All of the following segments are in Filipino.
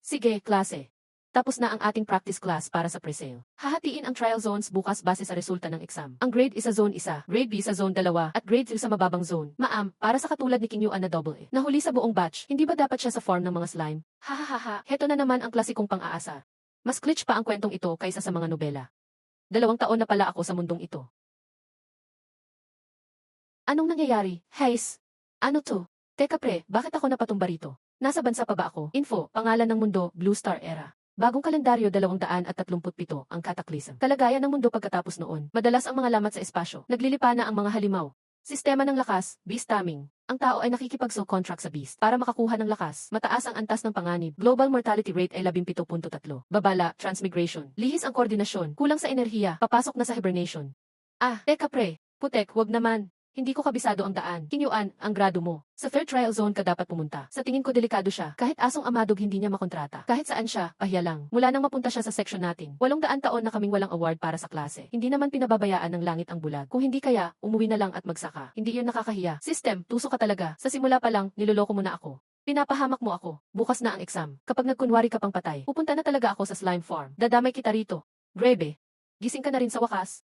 Sige, klase. Tapos na ang ating practice class para sa pre-sale. Hahatiin ang trial zones bukas base sa resulta ng exam. Ang grade is sa zone 1, grade B sa zone 2, at grade 2 sa mababang zone. Ma'am, para sa katulad ni King Yuan na double A. Nahuli sa buong batch, hindi ba dapat siya sa form ng mga slime? Hahaha, heto na naman ang klasikong pang-aasa. Mas glitch pa ang kwentong ito kaysa sa mga nobela. 2 taon na pala ako sa mundong ito. Anong nangyayari? Heis! Ano to? Teka pre, bakit ako napatumba rito? Nasa bansa pa ba ako? Info, pangalan ng mundo, Blue Star Era. Bagong kalendaryo 237 ang cataclysm. Kalagayan ng mundo pagkatapos noon. Madalas ang mga lamat sa espasyo. Naglilipa na ang mga halimaw. Sistema ng lakas, beast taming. Ang tao ay nakikipag-soul contract sa beast para makakuha ng lakas. Mataas ang antas ng panganib. Global mortality rate ay 17.3. Babala, transmigration. Lihis ang koordinasyon. Kulang sa enerhiya. Papasok na sa hibernation. Ah, teka pre. Putek, wag naman. Hindi ko kabisado ang daan. King Yuan, ang grado mo. Sa third trial zone ka dapat pumunta. Sa tingin ko delikado siya. Kahit asong amadog hindi niya makontrata. Kahit saan siya, pahiya lang. Mula nang mapunta siya sa section natin. 800 taon na kaming walang award para sa klase. Hindi naman pinababayaan ng langit ang bulag. Kung hindi kaya, umuwi na lang at magsaka. Hindi yun nakakahiya. System, tuso ka talaga. Sa simula pa lang, niloloko mo na ako. Pinapahamak mo ako. Bukas na ang exam. Kapag nagkunwari ka pang patay, pupunta na talaga ako sa slime farm. Dadamay kita rito. Grebe. Gising ka na rin sa wakas.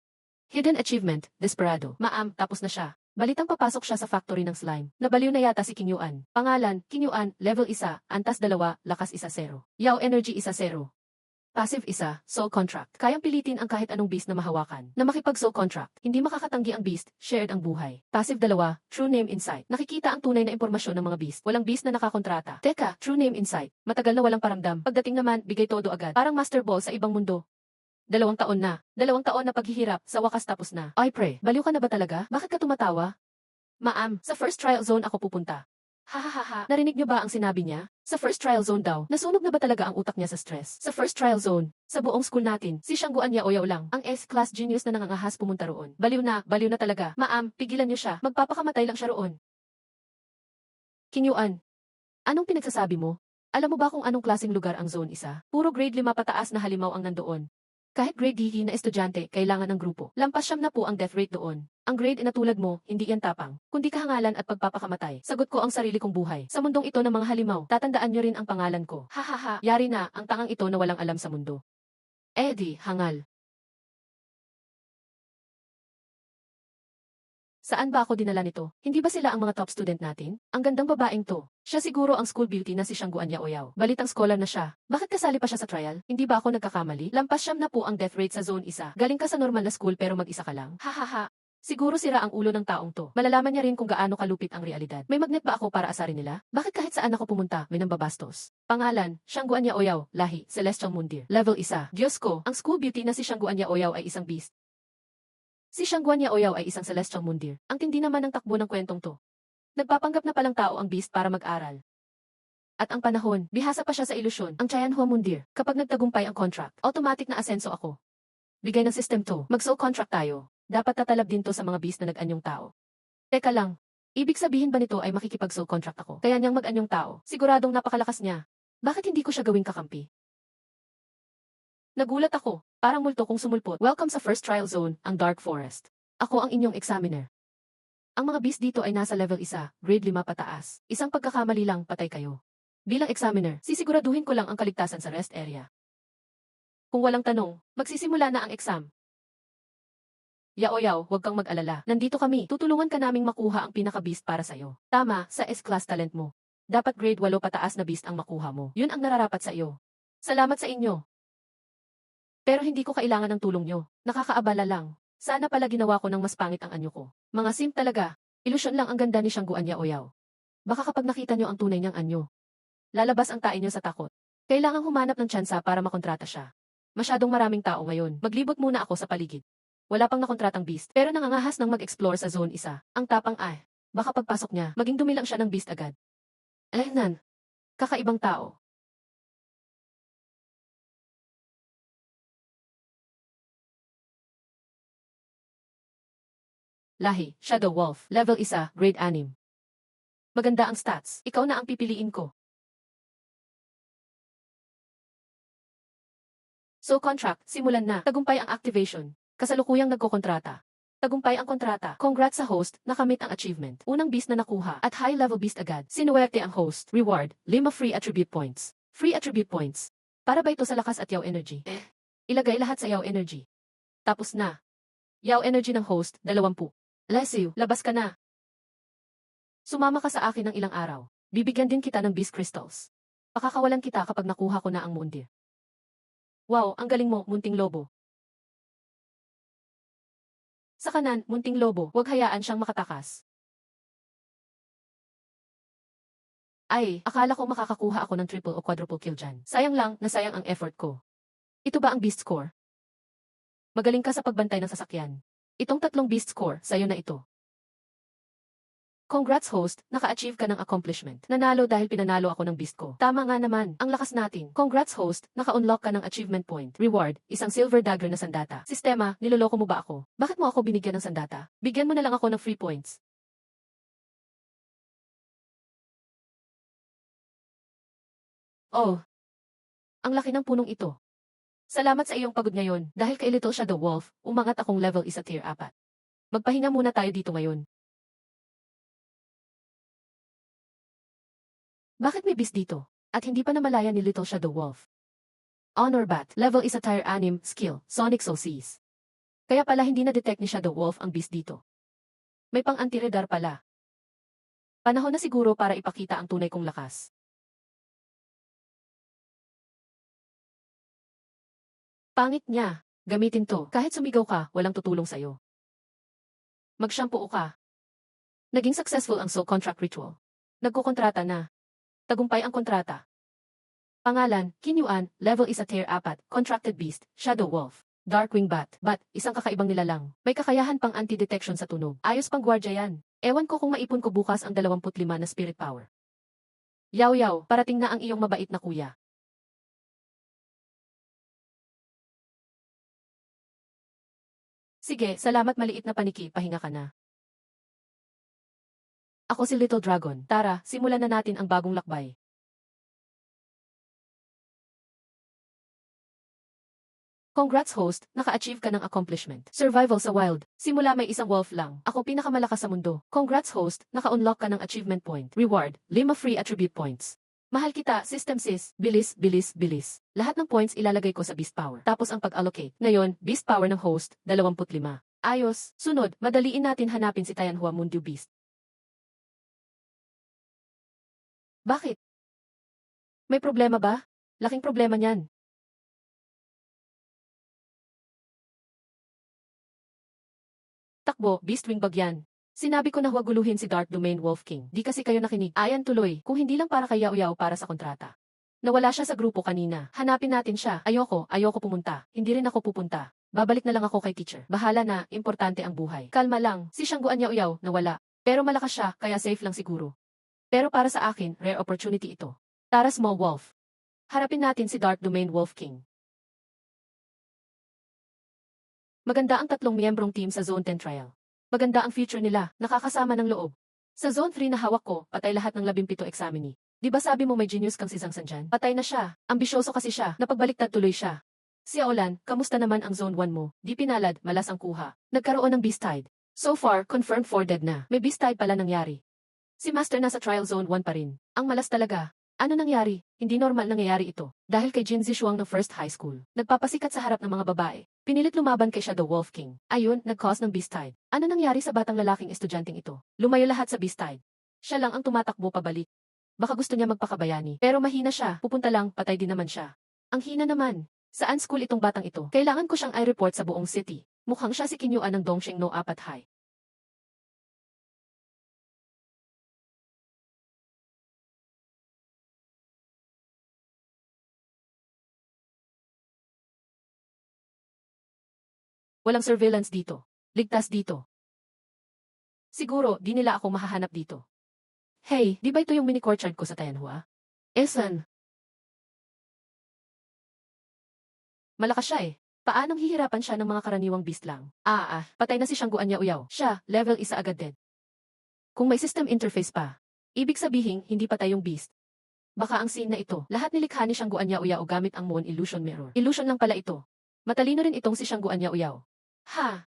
Hidden achievement, Desperado. Ma'am, tapos na siya. Balitang papasok siya sa factory ng slime. Nabaliw na yata si King Yuan. Pangalan, King Yuan, level 1, antas 2, lakas 0. Yao energy 0. Passive 1, soul contract. Kayang pilitin ang kahit anong beast na mahawakan. Na makipag-soul contract, hindi makakatanggi ang beast, shared ang buhay. Passive 2, true name insight. Nakikita ang tunay na impormasyon ng mga beast. Walang beast na nakakontrata. Teka, true name insight. Matagal na walang paramdam. Pagdating naman, bigay todo agad. Parang master ball sa ibang mundo. 2 taon na. 2 taon na paghihirap, sa wakas tapos na. Ay pre, baliw ka na ba talaga? Bakit ka tumatawa? Ma'am, sa first trial zone ako pupunta. Hahaha, narinig niyo ba ang sinabi niya? Sa first trial zone daw, nasunog na ba talaga ang utak niya sa stress? Sa first trial zone, sa buong school natin, si Shangguan Yaoyao lang. Ang S-class genius na nangangahas pumunta roon. Baliw na talaga. Ma'am, pigilan niyo siya. Magpapakamatay lang siya roon. King Yuan, anong pinagsasabi mo? Alam mo ba kung anong klaseng lugar ang zone 1? Puro grade 5 pataas na halimaw ang nandoon. Kahit grade D na estudyante, kailangan ng grupo. Lampas 9 na po ang death rate doon. Ang grade na tulad mo, hindi yan tapang, kundi kahangalan at pagpapakamatay. Sagot ko ang sarili kong buhay. Sa mundong ito ng mga halimaw, tatandaan niyo rin ang pangalan ko. Hahaha, yari na, ang tangang ito na walang alam sa mundo. Eddie, hangal. Saan ba ako dinala nito? Hindi ba sila ang mga top student natin? Ang gandang babaeng to. Siya siguro ang school beauty na si Shangguan Yaoyao. Balitang scholar na siya. Bakit kasali pa siya sa trial? Hindi ba ako nagkakamali? Lampas 9 na po ang death rate sa zone 1. Galing ka sa normal na school pero mag-isa ka lang? Hahaha. Siguro sira ang ulo ng taong to. Malalaman niya rin kung gaano kalupit ang realidad. May magnet ba ako para asarin nila? Bakit kahit saan ako pumunta, may nambabastos? Pangalan, Shangguan Yaoyao, lahi, Celestial Mundir. Level 1. Diyos ko, ang school beauty na si Shangguan Yaoyao ay isang beast. Si Shangguan Yaoyao ay isang Celestial Mundir. Ang tindi naman ng takbo ng kwentong to. Nagpapanggap na palang tao ang beast para mag-aral. At ang panahon, bihasa pa siya sa ilusyon, ang Tianhua Mundir. Kapag nagtagumpay ang contract, automatic na asenso ako. Bigay ng system to, mag-soul contract tayo. Dapat tatalab din to sa mga beast na nag-anyong tao. Teka lang, ibig sabihin ba nito ay makikipag-soul contract ako? Kaya niyang mag-anyong tao, siguradong napakalakas niya. Bakit hindi ko siya gawing kakampi? Nagulat ako, parang multo kong sumulpot. Welcome sa first trial zone, ang Dark Forest. Ako ang inyong examiner. Ang mga beast dito ay nasa level 1, grade 5 pataas. Isang pagkakamali lang, patay kayo. Bilang examiner, sisiguraduhin ko lang ang kaligtasan sa rest area. Kung walang tanong, magsisimula na ang exam. Yaoyao, huwag kang mag-alala. Nandito kami, tutulungan ka naming makuha ang pinaka-beast para sa'yo. Tama, sa S-class talent mo. Dapat grade 8 pataas na beast ang makuha mo. Yun ang nararapat sa iyo. Salamat sa inyo. Pero hindi ko kailangan ng tulong nyo. Nakakaabala lang. Sana pala ginawa ko ng mas pangit ang anyo ko. Mga sim talaga. Ilusyon lang ang ganda ni Shangguan Yaoyao. Baka kapag nakita nyo ang tunay niyang anyo, lalabas ang tae nyo sa takot. Kailangang humanap ng tsansa para makontrata siya. Masyadong maraming tao ngayon. Maglibot muna ako sa paligid. Wala pang nakontratang beast, pero nangangahas ng mag-explore sa zone 1. Ang tapang ay, baka pagpasok niya, maging dumilang siya ng beast agad. Nan, kakaibang tao. Lahi, Shadow Wolf, level 1, grade 6. Maganda ang stats, ikaw na ang pipiliin ko. So contract, simulan na. Tagumpay ang activation. Kasalukuyang nagkokontrata. Tagumpay ang kontrata. Congrats sa host, nakamit ang achievement. Unang beast na nakuha, at high level beast agad. Sinuwerte ang host. Reward, 5 free attribute points. Free attribute points. Para ba ito sa lakas at yaw energy? Ilagay lahat sa yaw energy. Tapos na. Yaw energy ng host, 20. Bless you, labas ka na. Sumama ka sa akin ng ilang araw. Bibigyan din kita ng beast crystals. Pakakawalan kita kapag nakuha ko na ang Moondeer. Wow, ang galing mo, munting lobo. Sa kanan, munting lobo, huwag hayaan siyang makatakas. Ay, akala ko makakakuha ako ng triple o quadruple kill dyan. Sayang lang, nasayang ang effort ko. Ito ba ang beast score? Magaling ka sa pagbantay ng sasakyan. Itong 3 beast score, sayo na ito. Congrats host, naka-achieve ka ng accomplishment. Nanalo dahil pinanalo ako ng beast ko. Tama nga naman, ang lakas natin. Congrats host, naka-unlock ka ng achievement point. Reward, isang silver dagger na sandata. Sistema, niloloko mo ba ako? Bakit mo ako binigyan ng sandata? Bigyan mo na lang ako ng free points. Oh, ang laki ng punong ito. Salamat sa iyong pagod ngayon. Dahil kay Little Shadow Wolf, umangat akong level isa tier 4. Magpahinga muna tayo dito ngayon. Bakit may beast dito? At hindi pa namalaya ni Little Shadow Wolf. Honor Bat, level isa tier 6, skill, Sonic Soul Seize. Kaya pala hindi na-detect ni Shadow Wolf ang beast dito. May pang anti-radar pala. Panahon na siguro para ipakita ang tunay kong lakas. Pangit niya. Gamitin to. Kahit sumigaw ka, walang tutulong sa'yo. Mag-shampoo ka. Naging successful ang soul contract ritual. Nagkukontrata na. Tagumpay ang kontrata. Pangalan, Kinyuan, level isa tier 4, contracted beast, Shadow Wolf. Darkwing Bat, isang kakaibang nilalang. May kakayahan pang anti-detection sa tunog. Ayos pang gwardya yan. Ewan ko kung maipon ko bukas ang 25 na spirit power. Yaw, parating na ang iyong mabait na kuya. Sige, salamat maliit na paniki, pahinga ka na. Ako si Little Dragon. Tara, simulan na natin ang bagong lakbay. Congrats host, naka-achieve ka ng accomplishment. Survival sa wild. Simula may isang wolf lang. Ako pinakamalakas sa mundo. Congrats host, naka-unlock ka ng achievement point. Reward, 5 free attribute points. Mahal kita, system sis. Bilis. Lahat ng points ilalagay ko sa beast power. Tapos ang pag-allocate. Ngayon, beast power ng host, 25. Ayos. Sunod, madaliin natin hanapin si Tianhua Mundu Beast. Bakit? May problema ba? Laking problema niyan. Takbo, Beastwing Bagyan. Sinabi ko na huwag guluhin si Dark Domain Wolf King. Di kasi kayo nakinig. Ayan tuloy, kung hindi lang para kay Yao para sa kontrata. Nawala siya sa grupo kanina. Hanapin natin siya. Ayoko pumunta. Hindi rin ako pupunta. Babalik na lang ako kay teacher. Bahala na, importante ang buhay. Kalma lang, si Shangguan Yao nawala. Pero malakas siya, kaya safe lang siguro. Pero para sa akin, rare opportunity ito. Tara Small Wolf. Harapin natin si Dark Domain Wolf King. Maganda ang 3 miyembrong team sa Zone 10 trial. Maganda ang future nila, nakakasama ng loob. Sa Zone 3 na hawak ko, patay lahat ng 17 examinee. Di ba sabi mo may genius kang si Zhang Sanjan? Patay na siya. Ambisyoso kasi siya, napagbaliktad tuloy siya. Si Aolan, kamusta naman ang Zone 1 mo? Di pinalad, malas ang kuha. Nagkaroon ng Beast Tide. So far, confirmed 4 dead na. May Beast Tide pala nangyari. Si Master nasa Trial Zone 1 pa rin. Ang malas talaga. Ano nangyari? Hindi normal nangyayari ito. Dahil kay Jin Zishuang ng first high school. Nagpapasikat sa harap ng mga babae. Pinilit lumaban kay Shadow Wolf King. Ayun, nag-cause ng Beast Tide. Ano nangyari sa batang lalaking estudyanteng ito? Lumayo lahat sa Beast Tide. Siya lang ang tumatakbo pabalik. Baka gusto niya magpakabayani. Pero mahina siya. Pupunta lang, patay din naman siya. Ang hina naman. Saan school itong batang ito? Kailangan ko siyang i-report sa buong city. Mukhang siya si Kinyuan ng Dongsheng No 4 High. Walang surveillance dito. Ligtas dito. Siguro, di nila ako mahahanap dito. Hey, di ba ito yung mini-courtyard ko sa Tianhua? Esan? Malakas siya eh. Paanong hihirapan siya ng mga karaniwang beast lang? Patay na si Shangguan Yao. Siya, level 1 agad dead. Kung may system interface pa, ibig sabihin, hindi patay yung beast. Baka ang scene na ito, lahat nilikha ni Shangguan Yao gamit ang Moon Illusion Mirror. Illusion lang pala ito. Matalino rin itong si Shangguan Yao. Ha?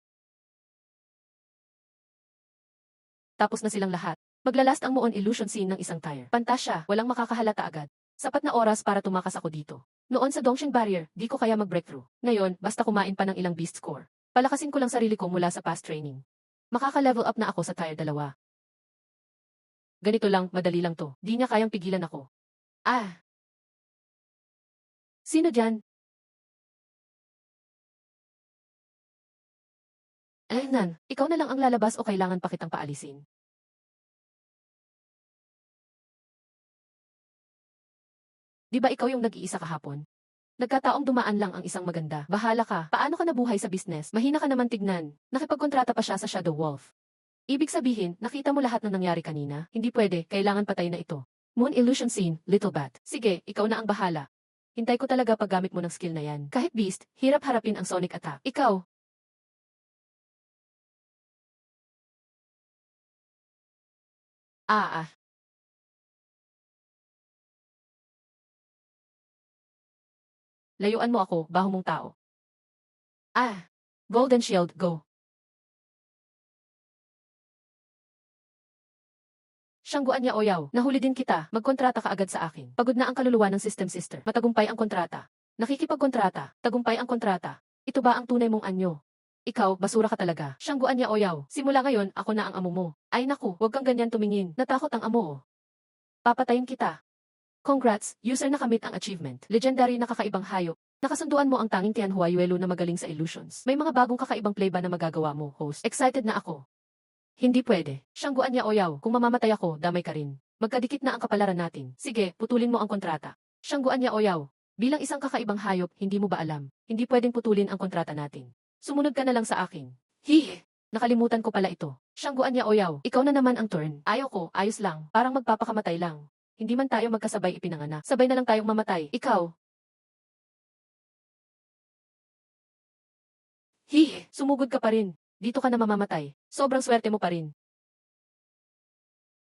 Tapos na silang lahat. Maglalast ang Moon Illusion scene ng isang tire. Pantasya, walang makakahalata agad. Sapat na oras para tumakas ako dito. Noon sa Dongshin Barrier, di ko kaya mag-breakthrough. Ngayon, basta kumain pa ng ilang beast score. Palakasin ko lang sarili ko mula sa past training. Makaka-level up na ako sa tier 2. Ganito lang, madali lang to. Di niya kayang pigilan ako. Ah! Sino dyan? Nan, ikaw na lang ang lalabas o kailangan pa kitang paalisin? Di ba ikaw yung nag-iisa kahapon? Nagkataong dumaan lang ang isang maganda. Bahala ka. Paano ka nabuhay sa business? Mahina ka naman tignan. Nakipagkontrata pa siya sa Shadow Wolf. Ibig sabihin, nakita mo lahat ng nangyari kanina? Hindi pwede, kailangan patay na ito. Moon Illusion Scene, Little Bat. Sige, ikaw na ang bahala. Hintay ko talaga paggamit mo ng skill na yan. Kahit beast, hirap harapin ang sonic attack. Ikaw. Ah. Layuan mo ako, baho mong tao. Ah. Golden Shield, go. Siyangguan niya Oyaw, nahuli din kita, magkontrata ka agad sa akin. Pagod na ang kaluluwa ng System Sister. Matagumpay ang kontrata. Nakikipagkontrata, tagumpay ang kontrata. Ito ba ang tunay mong anyo? Ikaw, basura ka talaga. Siyangguan niya Oyaw, simula ngayon, ako na ang amo mo. Ay naku, huwag kang ganyan tumingin. Natakot ang amo oh. Papatayin kita. Congrats, user nakamit ang achievement. Legendary na kakaibang hayop. Nakasunduan mo ang tanging Tianhua Yuelo na magaling sa illusions. May mga bagong kakaibang play ba na magagawa mo, host? Excited na ako. Hindi pwede. Siyangguan niya Oyaw, kung mamamatay ako, damay ka rin. Magkadikit na ang kapalaran natin. Sige, putulin mo ang kontrata. Siyangguan niya Oyaw, bilang isang kakaibang hayop, hindi mo ba alam? Hindi pwedeng putulin ang kontrata natin. Sumunod ka na lang sa akin. Hihi! Nakalimutan ko pala ito. Siyangguan niya Oyaw, ikaw na naman ang turn. Ayaw ko, ayos lang. Parang magpapakamatay lang. Hindi man tayo magkasabay ipinanganak. Sabay na lang tayong mamatay. Ikaw. Hihi! Sumugod ka pa rin. Dito ka na mamamatay. Sobrang swerte mo pa rin.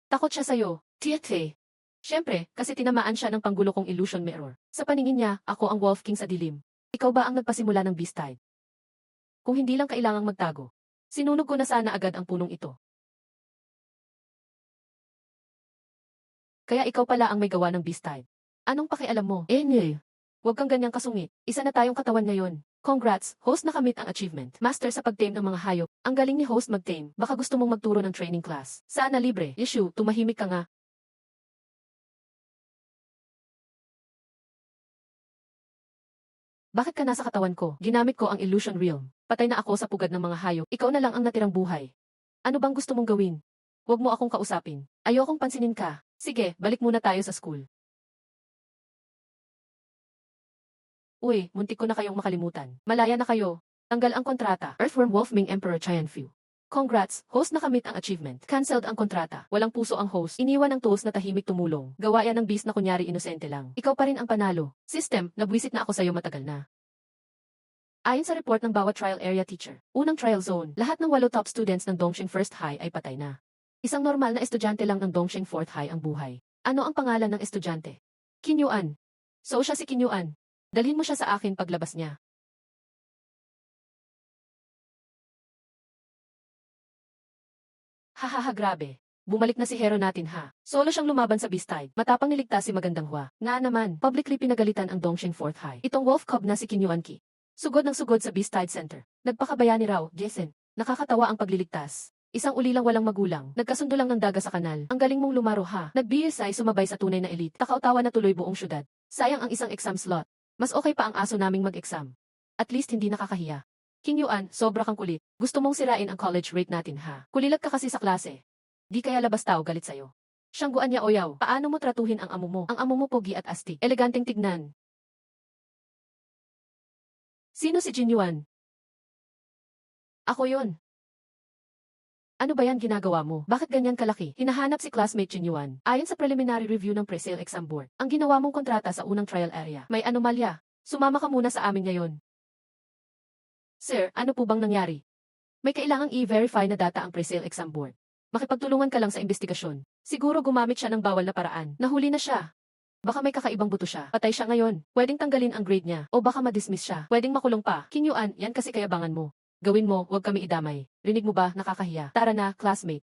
Takot siya sa'yo. Tiete. Siyempre, kasi tinamaan siya ng panggulo kong illusion mirror. Sa paningin niya, ako ang Wolf King sa dilim. Ikaw ba ang nagpasimula ng beast type? Kung hindi lang kailangang magtago. Sinunog ko na sana agad ang punong ito. Kaya ikaw pala ang may gawa ng beast type. Anong pakialam mo? Huwag kang ganyang kasungit. Isa na tayong katawan ngayon. Congrats, host nakamit ang achievement. Master sa pag-tame ng mga hayop. Ang galing ni host mag-tame. Baka gusto mong magturo ng training class. Sana libre. Issue, tumahimik ka nga. Bakit ka nasa katawan ko? Ginamit ko ang illusion realm. Patay na ako sa pugad ng mga hayop. Ikaw na lang ang natirang buhay. Ano bang gusto mong gawin? Huwag mo akong kausapin. Ayokong pansinin ka. Sige, balik muna tayo sa school. Uy, muntik ko na kayong makalimutan. Malaya na kayo. Tanggal ang kontrata. Earthworm Wolfming Emperor Chianfu. Congrats, host nakamit ang achievement. Cancelled ang kontrata. Walang puso ang host. Iniwan ng toast na tahimik tumulong. Gawa yan ng beast na kunyari inosente lang. Ikaw pa rin ang panalo. System, nabwisit na ako sa'yo matagal na. Ayon sa report ng bawat trial area teacher, unang trial zone, lahat ng 8 top students ng Dongxing First High ay patay na. Isang normal na estudyante lang ng Dongxing Fourth High ang buhay. Ano ang pangalan ng estudyante? Kinyuan. So siya si Kinyuan. Dalhin mo siya sa akin paglabas niya. Hahaha grabe. Bumalik na si hero natin ha. Solo siyang lumaban sa beast type. Matapang niligtas si Magandang Hua. Nga naman, publicly pinagalitan ang Dongxing Fourth High. Itong wolf cub na si Kinyuan Ki. Sugod ng sugod sa beast type center. Nagpakabayani raw, Jason. Nakakatawa ang pagliligtas. Isang ulilang walang magulang. Nagkasundo lang ng daga sa kanal. Ang galing mong lumaro ha. Nag-BSI sumabay sa tunay na elite. Takautawa na tuloy buong syudad. Sayang ang isang exam slot. Mas okay pa ang aso naming mag-exam. At least hindi nakakahiya. Kinyuan, sobra kang kulit. Gusto mong sirain ang college rate natin ha. Kulilat ka kasi sa klase. Di kaya labas tao galit sa'yo. Siyangguan niya Oyaw, paano mo tratuhin ang amo mo? Ang amo mo pogi at astig. Eleganteng tignan. Sino si Jinyuan? Ako yon. Ano ba yan ginagawa mo? Bakit ganyan kalaki? Hinahanap si classmate Jinyuan. Ayon sa preliminary review ng pre-sale exam board, ang ginawa mong kontrata sa unang trial area. May anomalya. Sumama ka muna sa amin ngayon. Sir, ano po bang nangyari? May kailangang i-verify na data ang pre-sale exam board. Makipagtulungan ka lang sa investigasyon. Siguro gumamit siya ng bawal na paraan. Nahuli na siya. Baka may kakaibang buto siya. Patay siya ngayon. Pwedeng tanggalin ang grade niya. O baka ma-dismiss siya. Pwedeng makulong pa. Kinyuan, yan kasi kayabangan mo. Gawin mo, huwag kami idamay. Rinig mo ba, nakakahiya. Tara na, classmate.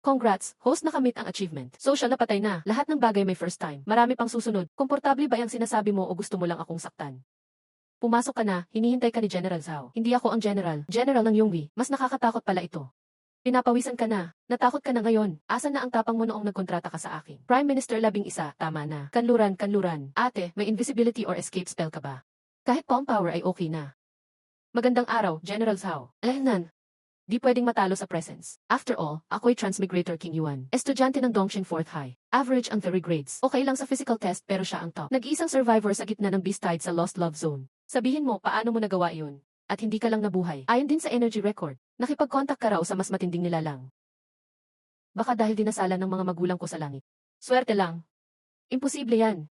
Congrats, host nakamit ang achievement. Social na patay na, lahat ng bagay may first time. Marami pang susunod. Komportable ba yung sinasabi mo o gusto mo lang akong saktan? Pumasok ka na, hinihintay ka ni General Zhao. Hindi ako ang general. General ng Yonghui, mas nakakatakot pala ito. Pinapawisan ka na, natakot ka na ngayon. Asan na ang tapang mo noong nagkontrata ka sa akin? Prime Minister 11, tama na. Kanluran, kanluran. Ate, may invisibility or escape spell ka ba? Kahit palm power ay okay na. Magandang araw, General Zhao. Nan. Di pwedeng matalo sa presence. After all, ako'y Transmigrator King Yuan. Estudyante ng Dongxing 4th High. Average ang 3 grades. Okay lang sa physical test pero siya ang top. Nag-iisang survivor sa gitna ng Beast Tide sa Lost Love Zone. Sabihin mo paano mo nagawa iyon. At hindi ka lang nabuhay. Ayon din sa energy record, nakipag-contact ka raw sa mas matinding nilalang. Baka dahil dinasalan ng mga magulang ko sa langit. Swerte lang. Imposible yan.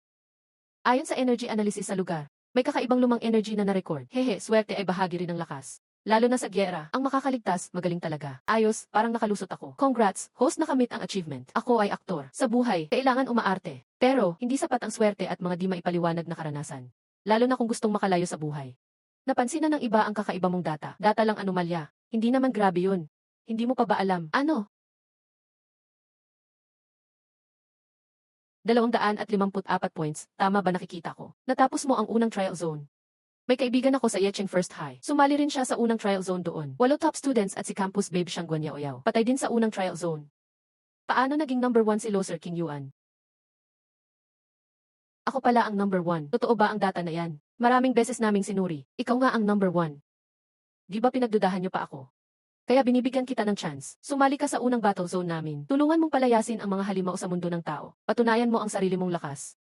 Ayon sa energy analysis sa lugar, may kakaibang lumang energy na na-record. Hehe, swerte ay bahagi rin ng lakas. Lalo na sa gyera, ang makakaligtas, magaling talaga. Ayos, parang nakalusot ako. Congrats, host nakamit ang achievement. Ako ay aktor. Sa buhay, kailangan umaarte. Pero, hindi sapat ang swerte at mga di maipaliwanag na karanasan. Lalo na kung gustong makalayo sa buhay. Napansin na ng iba ang kakaiba mong data. Data lang anomalya. Hindi naman grabe yun. Hindi mo pa ba alam? Ano? 254 points, tama ba nakikita ko? Natapos mo ang unang trial zone. May kaibigan ako sa Yecheng First High. Sumali rin siya sa unang trial zone doon. 8 top students at si campus babe siyang Guan Yaoyao. Patay din sa unang trial zone. Paano naging number 1 si Loser King Yuan? Ako pala ang number 1. Totoo ba ang data na yan? Maraming beses naming sinuri. Ikaw nga ang number 1. Di ba pinagdudahan niyo pa ako? Kaya binibigyan kita ng chance. Sumali ka sa unang battle zone namin. Tulungan mong palayasin ang mga halimaw sa mundo ng tao. Patunayan mo ang sarili mong lakas.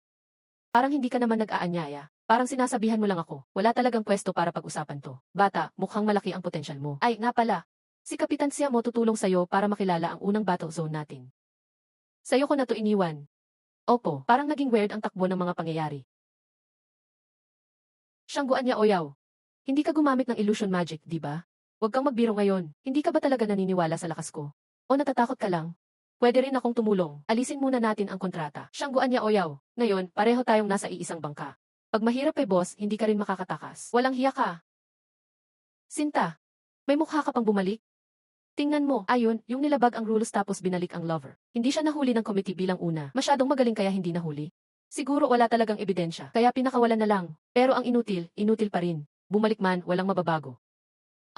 Parang hindi ka naman nag-aanyaya. Parang sinasabihan mo lang ako. Wala talagang pwesto para pag-usapan to. Bata, mukhang malaki ang potensyal mo. Ay, nga pala. Si Kapitan Siamo tutulong sa'yo para makilala ang unang battle zone natin. Sa'yo ko na to iniwan. Opo, parang naging weird ang takbo ng mga pangyayari. Siyang Guan Yaoyao. Hindi ka gumamit ng illusion magic, di ba? Huwag kang magbiro ngayon. Hindi ka ba talaga naniniwala sa lakas ko? O natatakot ka lang? Pwede rin akong tumulong. Alisin muna natin ang kontrata. Siyang Guan Yaoyao. Ngayon, pareho tayong nasa iisang bangka. Pag mahirap boss, hindi ka rin makakatakas. Walang hiya ka. Sinta, may mukha ka pang bumalik? Tingnan mo, ayun, yung nilabag ang rules tapos binalik ang lover. Hindi siya nahuli ng committee bilang una. Masyadong magaling kaya hindi nahuli. Siguro wala talagang ebidensya, kaya pinakawalan na lang. Pero ang inutil, inutil pa rin. Bumalik man, walang mababago.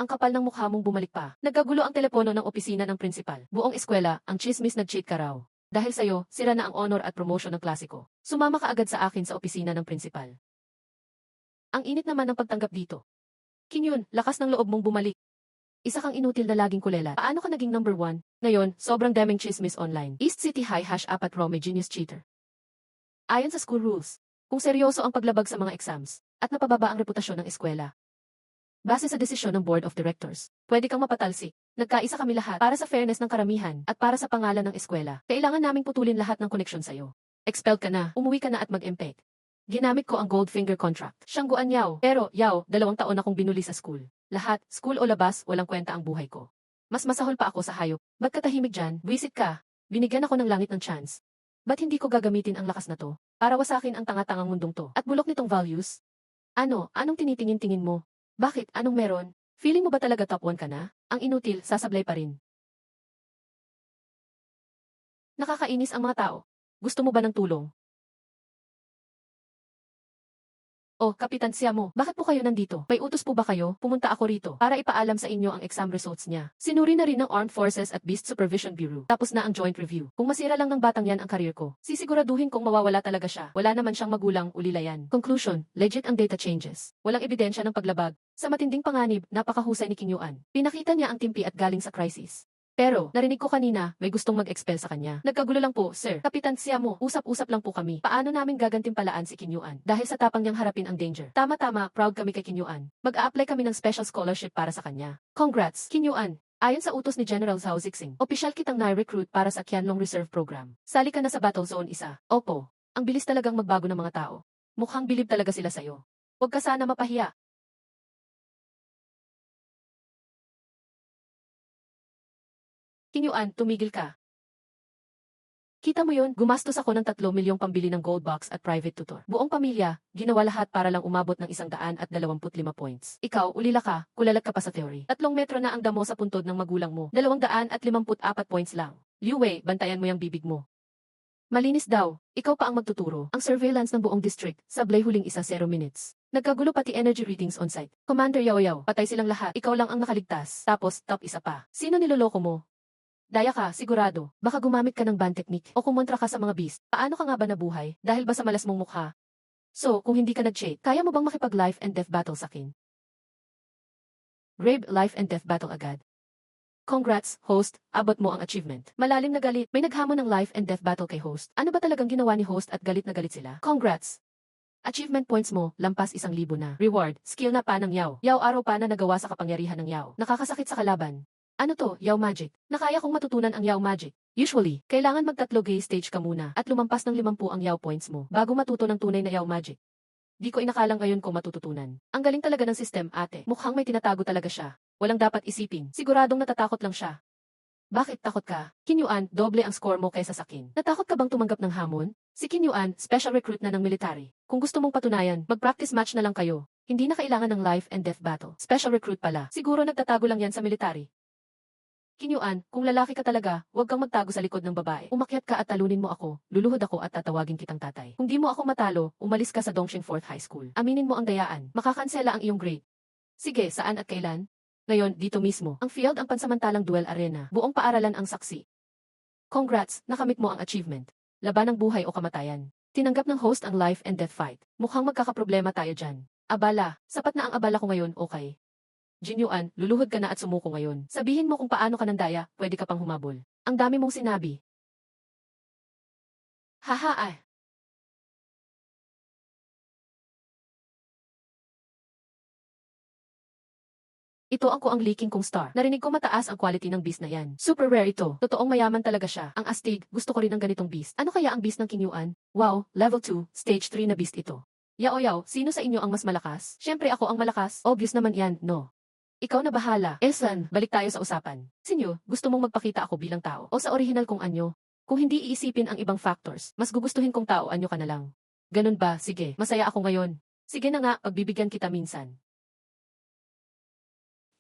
Ang kapal ng mukha mong bumalik pa. Nagkagulo ang telepono ng opisina ng principal. Buong eskwela, ang chismis nag-cheat ka raw. Dahil sa'yo, sira na ang honor at promotion ng klasiko. Sumama ka agad sa akin sa opisina ng principal. Ang init naman ng pagtanggap dito. King Yun, lakas ng loob mong bumalik. Isa kang inutil na laging kulelat. Paano ka naging number 1? Ngayon, sobrang daming chismis online. East City High #4 may genius cheater. Ayon sa school rules, kung seryoso ang paglabag sa mga exams, at napababa ang reputasyon ng eskwela. Base sa desisyon ng Board of Directors, pwede kang mapatalsik. Nagkaisa kami lahat para sa fairness ng karamihan at para sa pangalan ng eskwela. Kailangan naming putulin lahat ng koneksyon sa'yo. Expelled ka na, umuwi ka na at mag-MPEG. Ginamit ko ang Goldfinger contract. Siyang Guan Yao. Pero, Yao, 2 taon akong binuli sa school. Lahat, school o labas, walang kwenta ang buhay ko. Mas masahol pa ako sa hayop. Ba't ka tahimik dyan? Buwisit ka. Binigyan ako ng langit ng chance. Ba't hindi ko gagamitin ang lakas na to? Para wasakin ang tanga-tangang mundong to. At bulok nitong values? Ano? Anong tinitingin-tingin mo? Bakit? Anong meron? Feeling mo ba talaga top 1 ka na? Ang inutil, sasablay pa rin. Nakakainis ang mga tao. Gusto mo ba ng tulong? Oh, Kapitan Siamo, bakit po kayo nandito? May utos po ba kayo? Pumunta ako rito para ipaalam sa inyo ang exam results niya. Sinuri na rin ng Armed Forces at Beast Supervision Bureau. Tapos na ang joint review. Kung masira lang ng batang yan ang career ko, sisiguraduhin kong mawawala talaga siya. Wala naman siyang magulang, ulilayan. Conclusion, legit ang data changes. Walang ebidensya ng paglabag. Sa matinding panganib, napakahusay ni King Yuan. Pinakita niya ang timpi at galing sa crisis. Pero, narinig ko kanina, may gustong mag-expel sa kanya. Nagkagulo lang po, sir. Kapitan Siamo, usap-usap lang po kami. Paano namin gagantimpalaan si King Yuan? Dahil sa tapang niyang harapin ang danger. Tama-tama, proud kami kay King Yuan. Mag-a-apply kami ng special scholarship para sa kanya. Congrats, King Yuan. Ayon sa utos ni General Zhao Zixing, opisyal kitang na-recruit para sa Qianlong Reserve Program. Sali ka na sa Battle Zone 1. Opo, ang bilis talagang magbago ng mga tao. Mukhang bilib talaga sila sa'yo. Huwag ka sana mapahiya. King Yuan, tumigil ka. Kita mo yun, gumastos ako ng 3 milyong pambili ng gold box at private tutor. Buong pamilya, ginawa lahat para lang umabot ng 125 points. Ikaw, ulila ka, kulalat ka pa sa theory. 3 metro na ang damo sa puntod ng magulang mo. 254 points lang. Liu Wei, bantayan mo yung bibig mo. Malinis daw, ikaw pa ang magtuturo. Ang surveillance ng buong district, sablay huling 0 minutes. Nagkagulo pati energy readings on-site. Commander Yao Yao, patay silang lahat. Ikaw lang ang nakaligtas. Tapos, top isa pa. Sino niloloko mo? Daya ka, sigurado. Baka gumamit ka ng ban technique o kumontra ka sa mga beast. Paano ka nga ba nabuhay? Dahil ba sa malas mong mukha? So, kung hindi ka nag-cheat, kaya mo bang makipag life and death battle sa akin? Rabe, life and death battle agad. Congrats, host, abot mo ang achievement. Malalim na galit, may naghamon ng life and death battle kay host. Ano ba talagang ginawa ni host at galit na galit sila? Congrats! Achievement points mo, lampas 1,000 na. Reward, skill na pa ng Yao. Yao araw pa na nagawa sa kapangyarihan ng Yao. Nakakasakit sa kalaban. Ano to, Yao Magic? Nakaya kong matutunan ang Yao Magic. Usually, kailangan magtatlo gay stage ka muna at lumampas ng 50 ang Yao points mo bago matuto ng tunay na Yao Magic. Di ko inakalang ngayon ko matututunan. Ang galing talaga ng system, ate. Mukhang may tinatago talaga siya. Walang dapat isipin. Siguradong natatakot lang siya. Bakit takot ka? Qin Yuan, doble ang score mo kaysa sa akin. Natakot ka bang tumanggap ng hamon? Si Qin Yuan, special recruit na ng military. Kung gusto mong patunayan, mag-practice match na lang kayo. Hindi na kailangan ng life and death battle. Special recruit pala. Siguro nagtatago lang yan sa military. Qin Yuan, kung lalaki ka talaga, huwag kang magtago sa likod ng babae. Umakyat ka at talunin mo ako, luluhod ako at tatawagin kitang tatay. Kung di mo ako matalo, umalis ka sa Dongxing 4th High School. Aminin mo ang dayaan. Makakansela ang iyong grade. Sige, saan at kailan? Ngayon, dito mismo. Ang field ang pansamantalang duel arena. Buong paaralan ang saksi. Congrats, nakamit mo ang achievement. Laban ng buhay o kamatayan. Tinanggap ng host ang life and death fight. Mukhang magkakaproblema tayo dyan. Abala, sapat na ang abala ko ngayon, okay? Qin Yuan, luluhod ka na at sumuko ngayon. Sabihin mo kung paano ka nandaya, pwede ka pang humabol. Ang dami mong sinabi. Haha ay. Ito ang leaking kong star. Narinig ko mataas ang quality ng beast na yan. Super rare ito. Totoong mayaman talaga siya. Ang astig, gusto ko rin ng ganitong beast. Ano kaya ang beast ng Qin Yuan? Wow, level 2, stage 3 na beast ito. Yao Yao, sino sa inyo ang mas malakas? Syempre ako ang malakas. Obvious naman yan, no? Ikaw na bahala. Elsan, balik tayo sa usapan. Sinyo, gusto mong magpakita ako bilang tao o sa original kong anyo? Kung hindi iisipin ang ibang factors, mas gugustuhin kong tao anyo ka na lang. Ganun ba? Sige, masaya ako ngayon. Sige na nga, pagbibigyan kita minsan.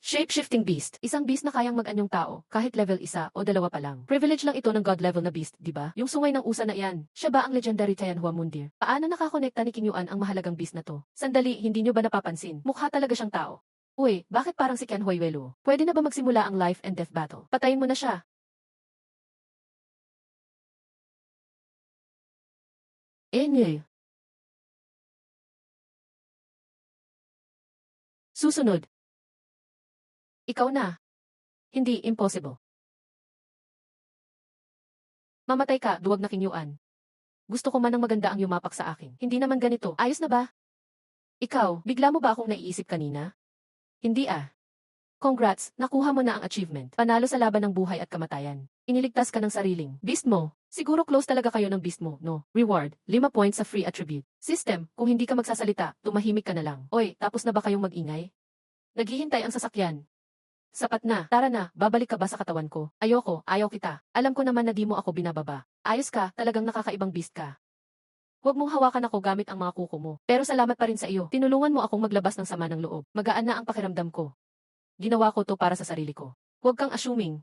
Shape-shifting beast. Isang beast na kayang mag-anyong tao, kahit level 1 o 2 pa lang. Privilege lang ito ng god level na beast, di ba? Yung sungay ng usa na iyan. Siya ba ang legendary Tianhua Mundir? Paano nakakonekta ni Qin Yuan ang mahalagang beast na to? Sandali, hindi nyo ba napapansin? Mukha talaga siyang tao. Uy, bakit parang si Qian Huayuelo? Pwede na ba magsimula ang life and death battle? Patayin mo na siya. Enye. Susunod. Ikaw na. Hindi, impossible. Mamatay ka, duwag na Qin Yuan. Gusto ko man ng maganda ang yumapak sa akin. Hindi naman ganito. Ayos na ba? Ikaw, bigla mo ba akong naiisip kanina? Hindi ah. Congrats, nakuha mo na ang achievement. Panalo sa laban ng buhay at kamatayan. Iniligtas ka ng sariling beast mo. Siguro close talaga kayo ng beast mo, no? Reward, 5 points sa free attribute. System, kung hindi ka magsasalita, tumahimik ka na lang. Oy, tapos na ba kayong mag-ingay? Naghihintay ang sasakyan. Sapat na, tara na, babalik ka ba sa katawan ko? Ayoko, ayaw kita. Alam ko naman na di mo ako binababa. Ayos ka, talagang nakakaibang beast ka. Huwag mong hawakan ako gamit ang mga kuko mo. Pero salamat pa rin sa iyo. Tinulungan mo akong maglabas ng sama ng loob. Magaan na ang pakiramdam ko. Ginawa ko to para sa sarili ko. Huwag kang assuming.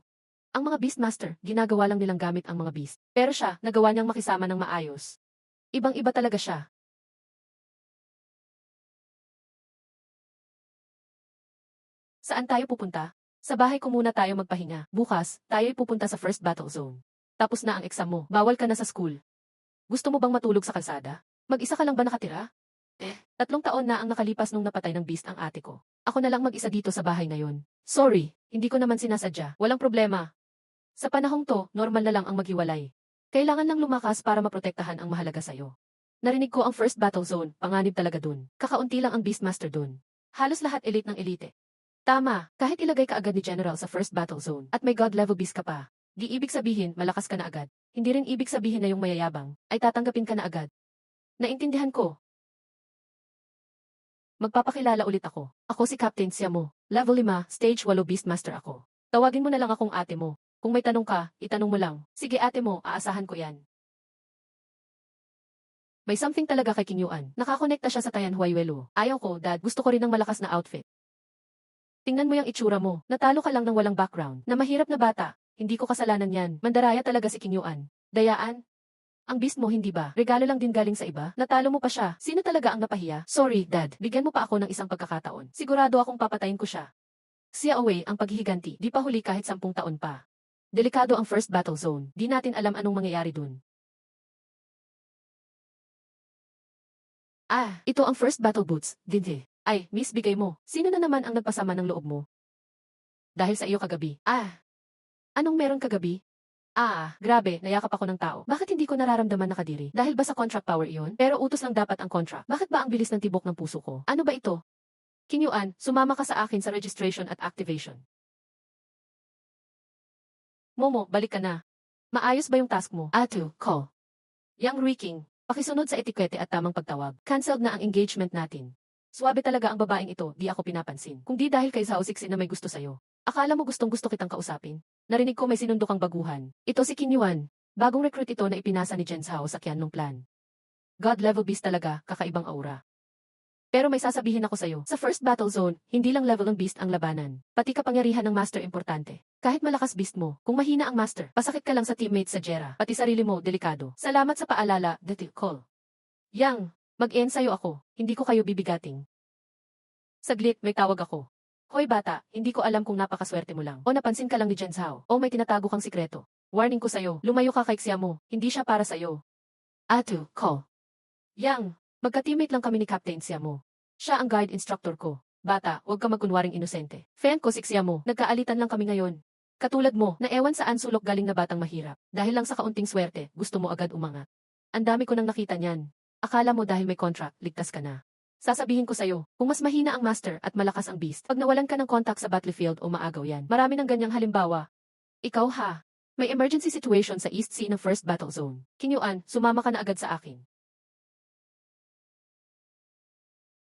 Ang mga Beastmaster, ginagawa lang nilang gamit ang mga beast. Pero siya, nagawa niyang makisama ng maayos. Ibang-iba talaga siya. Saan tayo pupunta? Sa bahay ko muna tayo magpahinga. Bukas, tayo'y pupunta sa first battle zone. Tapos na ang exam mo. Bawal ka na sa school. Gusto mo bang matulog sa kalsada? Mag-isa ka lang ba nakatira? 3 taon na ang nakalipas nung napatay ng beast ang ate ko. Ako na lang mag-isa dito sa bahay ngayon. Sorry, hindi ko naman sinasadya. Walang problema. Sa panahong to, normal na lang ang maghiwalay. Kailangan lang lumakas para maprotektahan ang mahalaga sa'yo. Narinig ko ang first battle zone, panganib talaga dun. Kakaunti lang ang Beastmaster dun. Halos lahat elite ng elite. Tama, kahit ilagay ka agad ni General sa first battle zone at may god level beast ka pa, di ibig sabihin malakas ka na agad. Hindi rin ibig sabihin na yung mayayabang ay tatanggapin ka na agad. Naintindihan ko. Magpapakilala ulit ako. Ako si Captain Siamo. Level 5, Stage 8 Beastmaster ako. Tawagin mo na lang akong ate mo. Kung may tanong ka, itanong mo lang. Sige ate mo, aasahan ko yan. May something talaga kay Qin Yuan. Nakakonekta siya sa Tianhuayuelo. Ayaw ko, dad. Gusto ko rin ng malakas na outfit. Tingnan mo yung itsura mo. Natalo ka lang ng walang background. Na mahirap na bata. hindi ko kasalanan yan. Mandaraya talaga si King Yuan. Dayaan? Ang beast mo hindi ba? Regalo lang din galing sa iba? Natalo mo pa siya. Sino talaga ang napahiya? Sorry, Dad. Bigyan mo pa ako ng isang pagkakataon. Sigurado akong papatayin ko siya. Xia Away ang paghihiganti. Di pa huli kahit 10 taon pa. Delikado ang first battle zone. Di natin alam anong mangyayari dun. Ah, ito ang first battle boots. Dinde. Ay, miss, bigay mo. Sino na naman ang nagpasama ng loob mo? Dahil sa iyo kagabi. Ah, anong meron kagabi? Ah, grabe, nayakap ako ng tao. Bakit hindi ko nararamdaman nakadiri? Dahil ba sa contract power iyon? Pero utos lang dapat ang contract. Bakit ba ang bilis ng tibok ng puso ko? Ano ba ito? King Yuan, sumama ka sa akin sa registration at activation. Momo, balik ka na. Maayos ba yung task mo? Atu, call. Yang Ruiking, pakisunod sa etikete at tamang pagtawag. Cancelled na ang engagement natin. Swabe talaga ang babaeng ito, di ako pinapansin. Kung di dahil kay Zhao Sixin na may gusto sa'yo. Akala mo gustong-gusto kitang kausapin? Narinig ko may sinundo kang baguhan. Ito si King Yuan. Bagong recruit ito na ipinasa ni Jen Zhao sa Qian nung plan. God level beast talaga, kakaibang aura. Pero may sasabihin ako sa'yo. Sa first battle zone, hindi lang level ng beast ang labanan. Pati kapangyarihan ng master importante. Kahit malakas beast mo, kung mahina ang master, pasakit ka lang sa teammates sa Jera. Pati sarili mo, delikado. Salamat sa paalala, Detail Call. Yang, mag-ensayo ako. Hindi ko kayo bibigating. Saglit, may tawag ako. Hoy bata, hindi ko alam kung napakaswerte mo lang. O napansin ka lang ni Jen Zhao. O may tinatago kang sikreto. Warning ko sa'yo, lumayo ka kay Xia mo. Hindi siya para sa'yo. Atu, call. Yang, magka-teammate lang kami ni Captain Xia mo. Siya ang guide instructor ko. Bata, huwag ka magkunwaring inosente. Fan ko si Xia mo. Nagkaalitan lang kami ngayon. Katulad mo, na ewan saan sulok galing na batang mahirap. Dahil lang sa kaunting swerte, gusto mo agad umangat. Ang dami ko nang nakita niyan. Akala mo dahil may contract, ligtas ka na. Sasabihin ko sa'yo, kung mas mahina ang master at malakas ang beast, pag nawalan ka ng contact sa battlefield o maagaw yan, marami ng ganyang halimbawa. Ikaw ha? May emergency situation sa East Sea ng first battle zone. King Yuan, sumama ka na agad sa akin.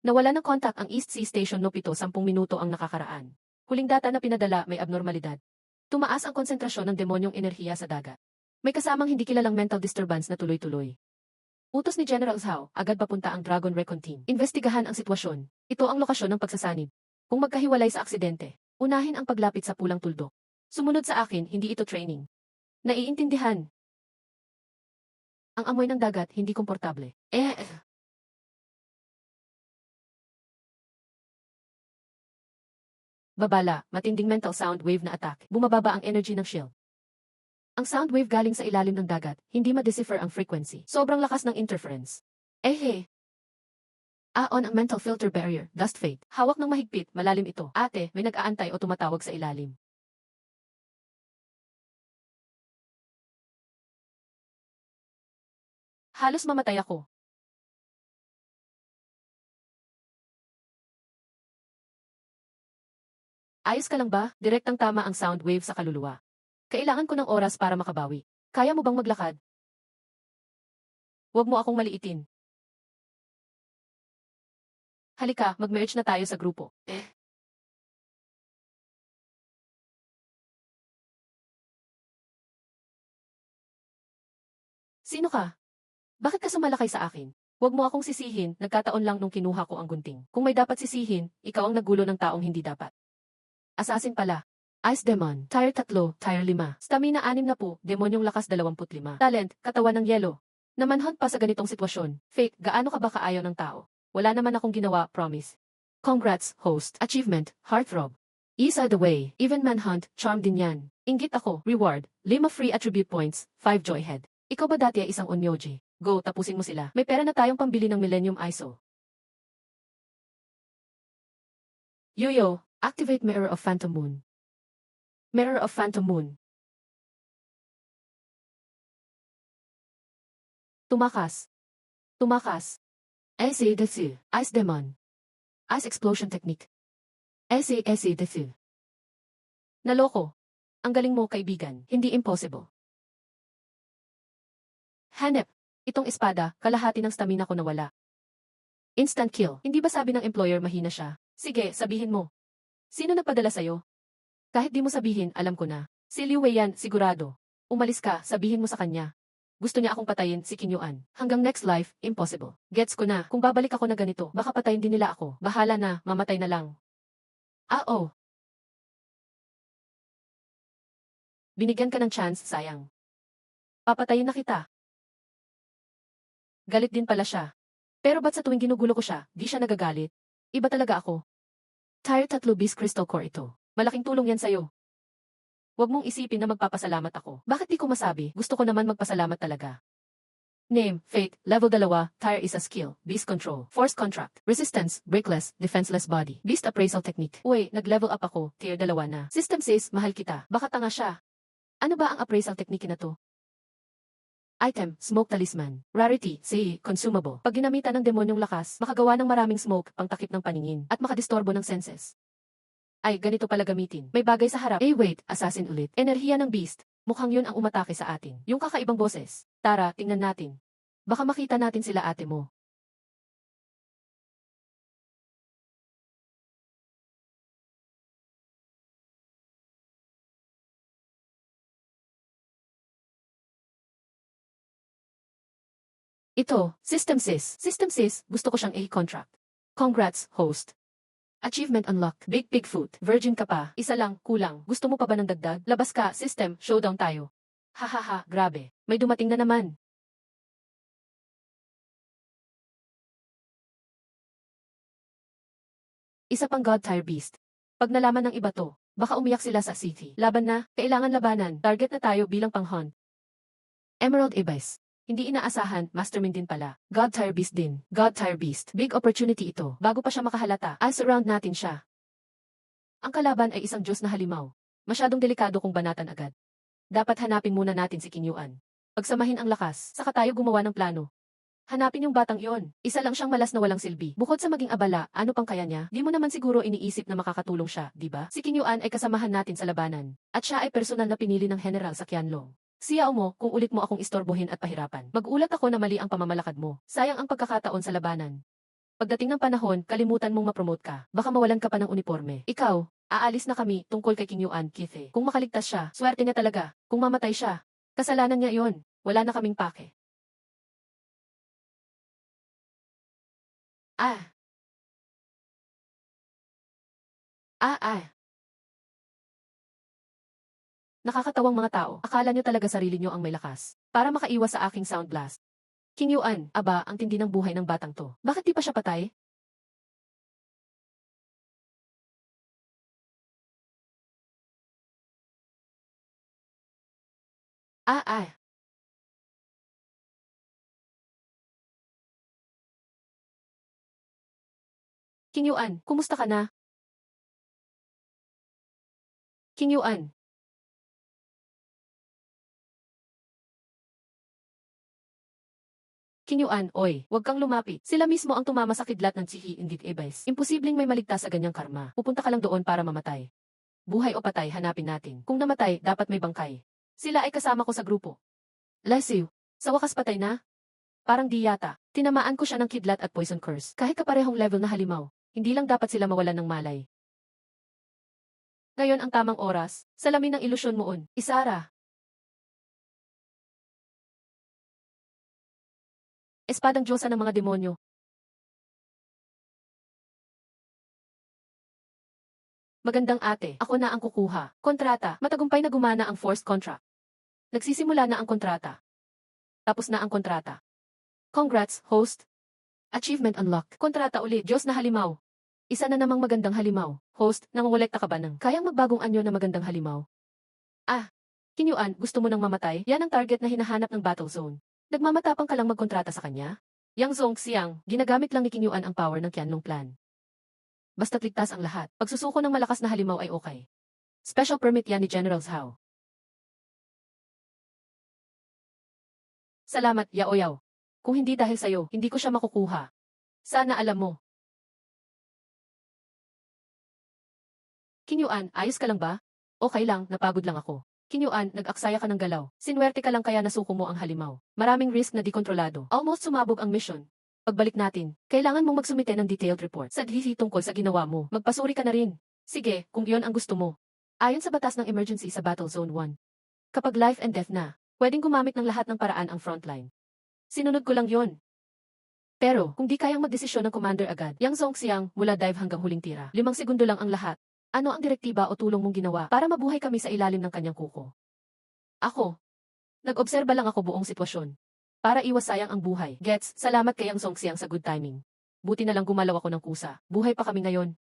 Nawala ng contact ang East Sea Station no 7-10 minuto ang nakakaraan. Huling data na pinadala may abnormalidad. Tumaas ang konsentrasyon ng demonyong enerhiya sa dagat. May kasamang hindi kilalang mental disturbance na tuloy-tuloy. Utos ni General Zhao, agad papunta ang Dragon Recon Team. Investigahan ang sitwasyon. Ito ang lokasyon ng pagsasanib. Kung magkahiwalay sa aksidente, unahin ang paglapit sa pulang tuldok. Sumunod sa akin, hindi ito training. Naiintindihan. Ang amoy ng dagat, hindi komportable. Babala, matinding mental sound wave na attack. Bumababa ang energy ng shield. Ang sound wave galing sa ilalim ng dagat, hindi ma-decipher ang frequency. Sobrang lakas ng interference. On ang mental filter barrier, dust fate. Hawak ng mahigpit, malalim ito. Ate, may nag-aantay o tumatawag sa ilalim. Halos mamatay ako. Ayos ka lang ba? Direktang tama ang sound wave sa kaluluwa. Kailangan ko ng oras para makabawi. Kaya mo bang maglakad? Huwag mo akong maliitin. Halika, mag-merge na tayo sa grupo. Sino ka? Bakit ka sumalakay sa akin? Huwag mo akong sisihin, nagkataon lang nung kinuha ko ang gunting. Kung may dapat sisihin, ikaw ang naggulo ng taong hindi dapat. Assassin pala. Ice Demon, Tire 3, Tire 5. Stamina 60, Demonyong lakas 25. Talent, katawan ng yelo. Namanhunt pa sa ganitong sitwasyon. Fake, gaano ka ba kaayaw ng tao? Wala naman akong ginawa, promise. Congrats, host. Achievement, Heartthrob. Ease the way, even manhunt, charm din yan. Inggit ako, reward, 5 free attribute points, 5 joy head. Ikaw ba dati ay isang onyoji? Go, tapusin mo sila. May pera na tayong pambili ng Millennium ISO. Yo-yo, activate Mirror of Phantom Moon. Mirror of Phantom Moon. Tumakas. Tumakas. Desu. Ice Demon. Ice Explosion Technique. Desu. Naloko. Ang galing mo, kaibigan. Hindi impossible. Hanep. Itong espada, kalahati ng stamina ko nawala. Instant kill. Hindi ba sabi ng employer mahina siya? Sige, sabihin mo. Sino nagpadala sa'yo? Kahit di mo sabihin, alam ko na. Si Liu Wei yan, sigurado. Umalis ka, sabihin mo sa kanya. Gusto niya akong patayin, si King Yuan. Hanggang next life, impossible. Gets ko na, kung babalik ako na ganito, baka patayin din nila ako. Bahala na, mamatay na lang. Binigyan ka ng chance, sayang. Papatayin na kita. Galit din pala siya. Pero ba't sa tuwing ginugulo ko siya, di siya nagagalit? Iba talaga ako. Tire 3 bis crystal core ito. Malaking tulong yan sa'yo. Huwag mong isipin na magpapasalamat ako. Bakit di ko masabi? Gusto ko naman magpasalamat talaga. Name, Fate, Level 2, Tire is a skill, Beast Control, Force Contract, Resistance, Breakless, Defenseless Body, Beast Appraisal Technique. Uy, nag-level up ako, Tier 2 na. System says, mahal kita. Baka tanga siya. Ano ba ang appraisal technique na to? Item, Smoke Talisman. Rarity, say, consumable. Pag ginamitan ng demonyong lakas, makagawa ng maraming smoke, pangtakip ng paningin, at makadistorbo ng senses. Ay, ganito pala gamitin. May bagay sa harap. Wait, assassin ulit. Enerhiya ng beast. Mukhang yun ang umatake sa atin. Yung kakaibang boses. Tara, tingnan natin. Baka makita natin sila ate mo. Ito, System Sis. System Sis, gusto ko siyang A-contract. Congrats, host. Achievement unlocked. Big Bigfoot. Virgin ka pa. Isa lang, kulang. Gusto mo pa ba ng dagdag? Labas ka, system, showdown tayo. Hahaha, grabe. May dumating na naman. Isa pang God Tier Beast. Pag nalaman ng iba to, baka umiyak sila sa city. Laban na, kailangan labanan. Target na tayo bilang pang-hunt. Emerald Abyss. Hindi inaasahan, mastermind din pala. God Tier Beast din. God Tier Beast. Big opportunity ito. Bago pa siya makahalata, surround natin siya. Ang kalaban ay isang Diyos na halimaw. Masyadong delikado kung banatan agad. Dapat hanapin muna natin si King Yuan. Pagsamahin ang lakas, saka tayo gumawa ng plano. Hanapin yung batang iyon. Isa lang siyang malas na walang silbi. Bukod sa maging abala, ano pang kaya niya? Di mo naman siguro iniisip na makakatulong siya, di ba? Si King Yuan ay kasamahan natin sa labanan. At siya ay personal na pinili ng General sa Qianlong. Siyaw mo, kung ulit mo akong istorbohin at pahirapan. Mag-ulat ako na mali ang pamamalakad mo. Sayang ang pagkakataon sa labanan. Pagdating ng panahon, kalimutan mong ma-promote ka. Baka mawalan ka pa ng uniforme. Ikaw, aalis na kami tungkol kay King Yuan, Kithe. Kung makaligtas siya, swerte niya talaga. Kung mamatay siya, kasalanan niya iyon. Wala na kaming pake. Ah. Ah. Nakakatawang mga tao, akala nyo talaga sarili nyo ang may lakas. Para makaiwas sa aking sound blast. King Yuan, aba, ang tindi ng buhay ng batang to. Bakit di pa siya patay? Ah. King Yuan, kumusta ka na? King Yuan. King Yuan, oy, wag kang lumapit. Sila mismo ang tumama sa kidlat ng Tsihi Indik Ebays. Imposibleng may maligtas sa ganyang karma. Pupunta ka lang doon para mamatay. Buhay o patay, hanapin natin. Kung namatay, dapat may bangkay. Sila ay kasama ko sa grupo. Lesiu, sa wakas patay na? Parang di yata. Tinamaan ko siya ng kidlat at poison curse. Kahit kaparehong level na halimaw, hindi lang dapat sila mawalan ng malay. Ngayon ang tamang oras, salamin ng ilusyon moon. Isara. Espadang Diyosa ng mga demonyo. Magandang ate, ako na ang kukuha. Kontrata, matagumpay na gumana ang forced contract. Nagsisimula na ang kontrata. Tapos na ang kontrata. Congrats, host. Achievement unlocked. Kontrata ulit, Diyos na halimaw. Isa na namang magandang halimaw. Host, nangongolekta ka ba ng kayang magbagong anyo na magandang halimaw? Ah, King Yuan, gusto mo nang mamatay? Yan ang target na hinahanap ng battle zone. Nagmamatapang ka lang magkontrata sa kanya? Yang Zong Xiang, ginagamit lang ni King Yuan ang power ng Qianlong Plan. Basta't ligtas ang lahat. Pagsusuko ng malakas na halimaw ay okay. Special permit yan ni General Zhao. Salamat, Yao Yao. Kung hindi dahil sa'yo, hindi ko siya makukuha. Sana alam mo. King Yuan, ayos ka lang ba? Okay lang, napagod lang ako. King Yuan, nag-aksaya ka ng galaw. Sinwerte ka lang kaya nasuko mo ang halimaw. Maraming risk na di kontrolado. Almost sumabog ang mission. Pagbalik natin, kailangan mong magsumite ng detailed report sa DCC tungkol sa ginawa mo. Magpasuri ka na rin. Sige, kung iyon ang gusto mo. Ayon sa batas ng emergency sa Battle Zone 1. Kapag life and death na, pwedeng gumamit ng lahat ng paraan ang frontline. Sinunod ko lang yon. Pero, kung di kayang magdesisyon ng commander agad, Yang Zong Xiang, mula dive hanggang huling tira, 5 segundo lang ang lahat. Ano ang direktiba o tulong mong ginawa para mabuhay kami sa ilalim ng kanyang kuko? Ako. Nag-obserba lang ako buong sitwasyon. Para iwas sayang ang buhay. Gets, salamat kay Yang Songxiang sa good timing. Buti na lang gumalaw ako ng kusa. Buhay pa kami ngayon.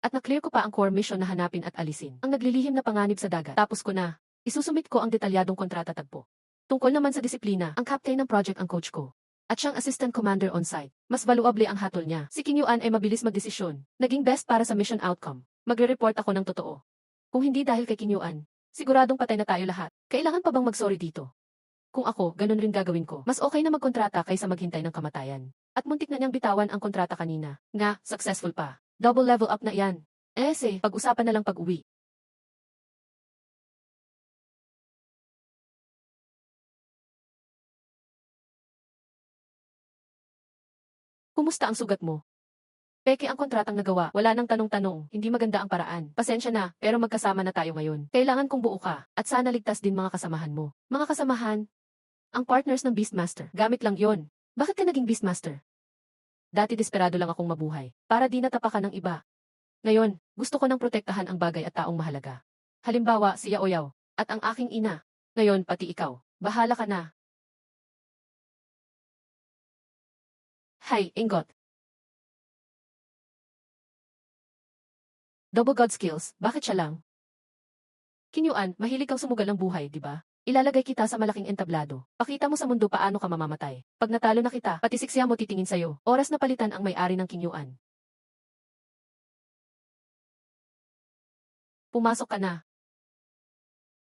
At na-clear ko pa ang core mission na hanapin at alisin ang naglilihim na panganib sa dagat. Tapos ko na. Isusumit ko ang detalyadong kontrata tagpo. Tungkol naman sa disiplina, ang captain ng project ang coach ko. At siyang assistant commander on-site. Mas valuable ang hatol niya. Si King Yuan ay mabilis magdesisyon. Naging best para sa mission outcome. Magre-report ako ng totoo. Kung hindi dahil kay King Yuan, siguradong patay na tayo lahat. Kailangan pa bang mag-sorry dito? Kung ako, ganun rin gagawin ko. Mas okay na magkontrata kaysa maghintay ng kamatayan. At muntik na niyang bitawan ang kontrata kanina. Nga, successful pa. Double level up na yan. Pag-usapan na lang pag-uwi. Kumusta ang sugat mo? Peke ang kontratang nagawa, wala nang tanong-tanong, hindi maganda ang paraan. Pasensya na, pero magkasama na tayo ngayon. Kailangan kong buo ka, at sana ligtas din mga kasamahan mo. Mga kasamahan? Ang partners ng Beastmaster, gamit lang yon. Bakit ka naging Beastmaster? Dati desperado lang akong mabuhay, para di natapakan ng iba. Ngayon, gusto ko nang protektahan ang bagay at taong mahalaga. Halimbawa, si Yao Yao, at ang aking ina. Ngayon, pati ikaw. Bahala ka na. Hay, Ingot. Double God skills, bakit siya lang? Kinyuan, mahilig kang sumugal ng buhay, di ba? Ilalagay kita sa malaking entablado. Pakita mo sa mundo paano ka mamamatay. Pag natalo na kita, pati siksya mo titingin sa'yo. Oras na palitan ang may-ari ng Kinyuan. Pumasok ka na.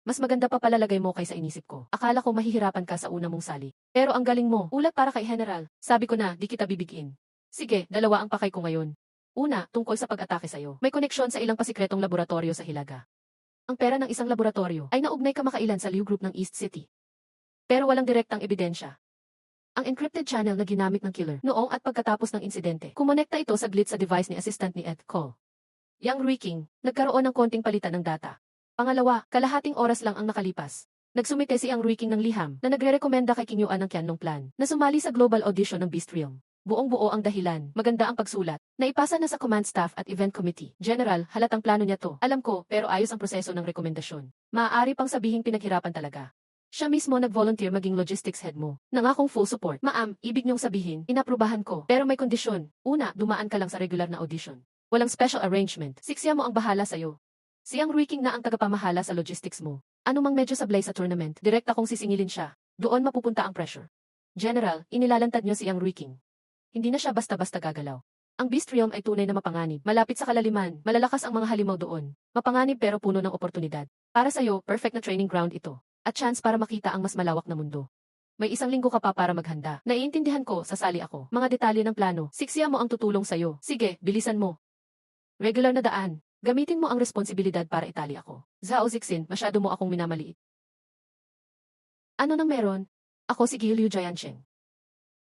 Mas maganda pa palalagay mo kaysa inisip ko. Akala ko mahihirapan ka sa una mong sali. Pero ang galing mo, ulat para kay General. Sabi ko na, di kita bibigin. Sige, dalawa ang pakay ko ngayon. Una, tungkol sa pag-atake sa'yo. May koneksyon sa ilang pasikretong laboratorio sa Hilaga. Ang pera ng isang laboratorio ay naugnay kamakailan sa Liu Group ng East City. Pero walang direktang ebidensya. Ang encrypted channel na ginamit ng killer noong at pagkatapos ng insidente, kumonekta ito saglit sa device ni assistant ni Ed Cole. Yang Ruiking, nagkaroon ng konting palitan ng data. Pangalawa, kalahating oras lang ang nakalipas. Nagsumite si Yang Ruiking ng liham na nagre-rekomenda kay King Yuan ng Qianlong Plan na sumali sa global audition ng Beast Realm. Buong-buo ang dahilan, maganda ang pagsulat. Naipasa na sa command staff at event committee. General, halatang plano niya to. Alam ko, pero ayos ang proseso ng rekomendasyon. Maaari pang sabihing pinaghirapan talaga. Siya mismo nag-volunteer maging logistics head mo. Nangakong full support. Ma'am, ibig niyong sabihin, inaprubahan ko. Pero may kondisyon. Una, dumaan ka lang sa regular na audition. Walang special arrangement. Siksya mo ang bahala sa'yo. Siyang Ruiking na ang tagapamahala sa logistics mo. Ano mang medyo sablay sa tournament, direct akong sisingilin siya. Doon mapupunta ang pressure. General, inilalantad niyo si Yang Ruiking. Hindi na siya basta-basta gagalaw. Ang Beast Realm ay tunay na mapanganib. Malapit sa kalaliman, malalakas ang mga halimaw doon. Mapanganib pero puno ng oportunidad. Para sa'yo, perfect na training ground ito. At chance para makita ang mas malawak na mundo. May isang linggo ka pa para maghanda. Naiintindihan ko, sasali ako. Mga detalye ng plano, siksya mo ang tutulong sa'yo. Sige, bilisan mo. Regular na daan. Gamitin mo ang responsibilidad para itali ako. Zhao Zixin, masyado mo akong minamaliit. Ano nang meron? Ako si Liu Jiancheng.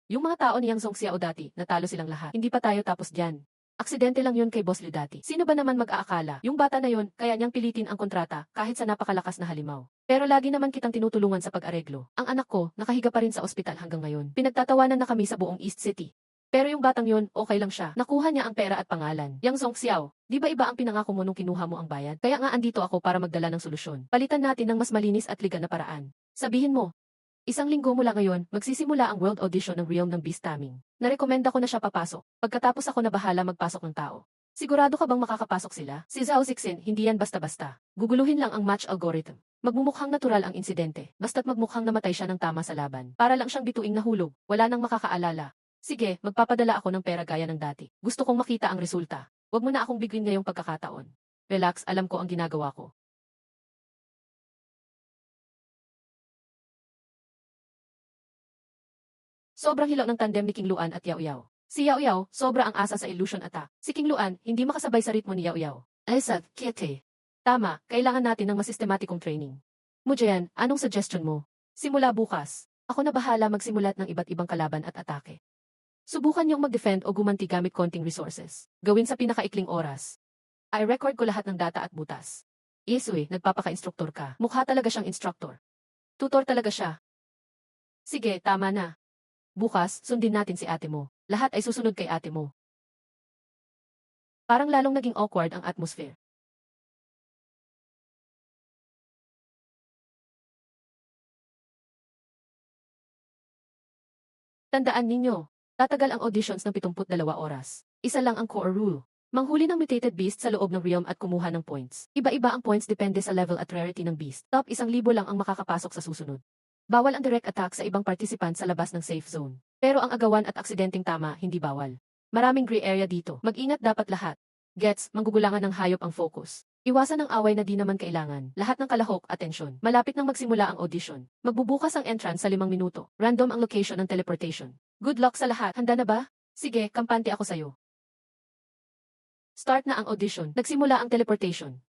Yung mga tao ni Yang Songxiao dati, natalo silang lahat. Hindi pa tayo tapos dyan. Aksidente lang yun kay Boss Liu dati. Sino ba naman mag-aakala? Yung bata na yun, kaya niyang pilitin ang kontrata, kahit sa napakalakas na halimaw. Pero lagi naman kitang tinutulungan sa pag-areglo. Ang anak ko, nakahiga pa rin sa ospital hanggang ngayon. Pinagtatawanan na kami sa buong East City. Pero yung batang yun, okay lang siya. Nakuha niya ang pera at pangalan. Yang Songxiao, di ba iba ang pinangako mo nung kinuha mo ang bayad? Kaya nga andito ako para magdala ng solusyon. Palitan natin ng mas malinis at ligan na paraan. Sabihin mo, isang linggo mula ngayon, magsisimula ang world audition ng Realm ng Beast Taming. Narekomenda ko na siya papasok. Pagkatapos ako na bahala magpasok ng tao. Sigurado ka bang makakapasok sila? Si Zhao Zixin, hindi yan basta-basta. Guguluhin lang ang match algorithm. Magmumukhang natural ang insidente, basta't magmukhang namatay siya ng tama sa laban. Para lang siyang bituing nahulog, wala nang makakaalala. Sige, magpapadala ako ng pera gaya ng dati. Gusto kong makita ang resulta. Huwag mo na akong biguin ngayong pagkakataon. Relax, alam ko ang ginagawa ko. Sobrang hilaw ng tandem ni King Luan at Yao Yao. Si Yao Yao, sobra ang asa sa illusion attack. Si King Luan, hindi makasabay sa ritmo ni Yao Yao. Aysat, Kiete. Tama, kailangan natin ng masistematikong training. Mujayan, anong suggestion mo? Simula bukas, ako na bahala magsimulat ng iba't ibang kalaban at atake. Subukan niyong mag-defend o gumanti gamit konting resources. Gawin sa pinakaikling oras. I-record ko lahat ng data at butas. Yesue, nagpapaka-instruktor ka. Mukha talaga siyang instructor. Tutor talaga siya. Sige, tama na. Bukas, sundin natin si ate mo. Lahat ay susunod kay ate mo. Parang lalong naging awkward ang atmosphere. Tandaan ninyo, tatagal ang auditions ng 72 oras. Isa lang ang core rule. Manghuli ng mutated beast sa loob ng realm at kumuha ng points. Iba-iba ang points depende sa level at rarity ng beast. Top 1,000 lang ang makakapasok sa susunod. Bawal ang direct attack sa ibang participant sa labas ng safe zone. Pero ang agawan at aksidenteng tama, hindi bawal. Maraming gray area dito. Mag-ingat dapat lahat. Gets, manggugulangan ng hayop ang focus. Iwasan ang away na di naman kailangan. Lahat ng kalahok, atensyon. Malapit nang magsimula ang audition. Magbubukas ang entrance sa 5 minuto. Random ang location ng teleportation. Good luck sa lahat. Handa na ba? Sige, kampante ako sa'yo. Start na ang audition. Nagsimula ang teleportation.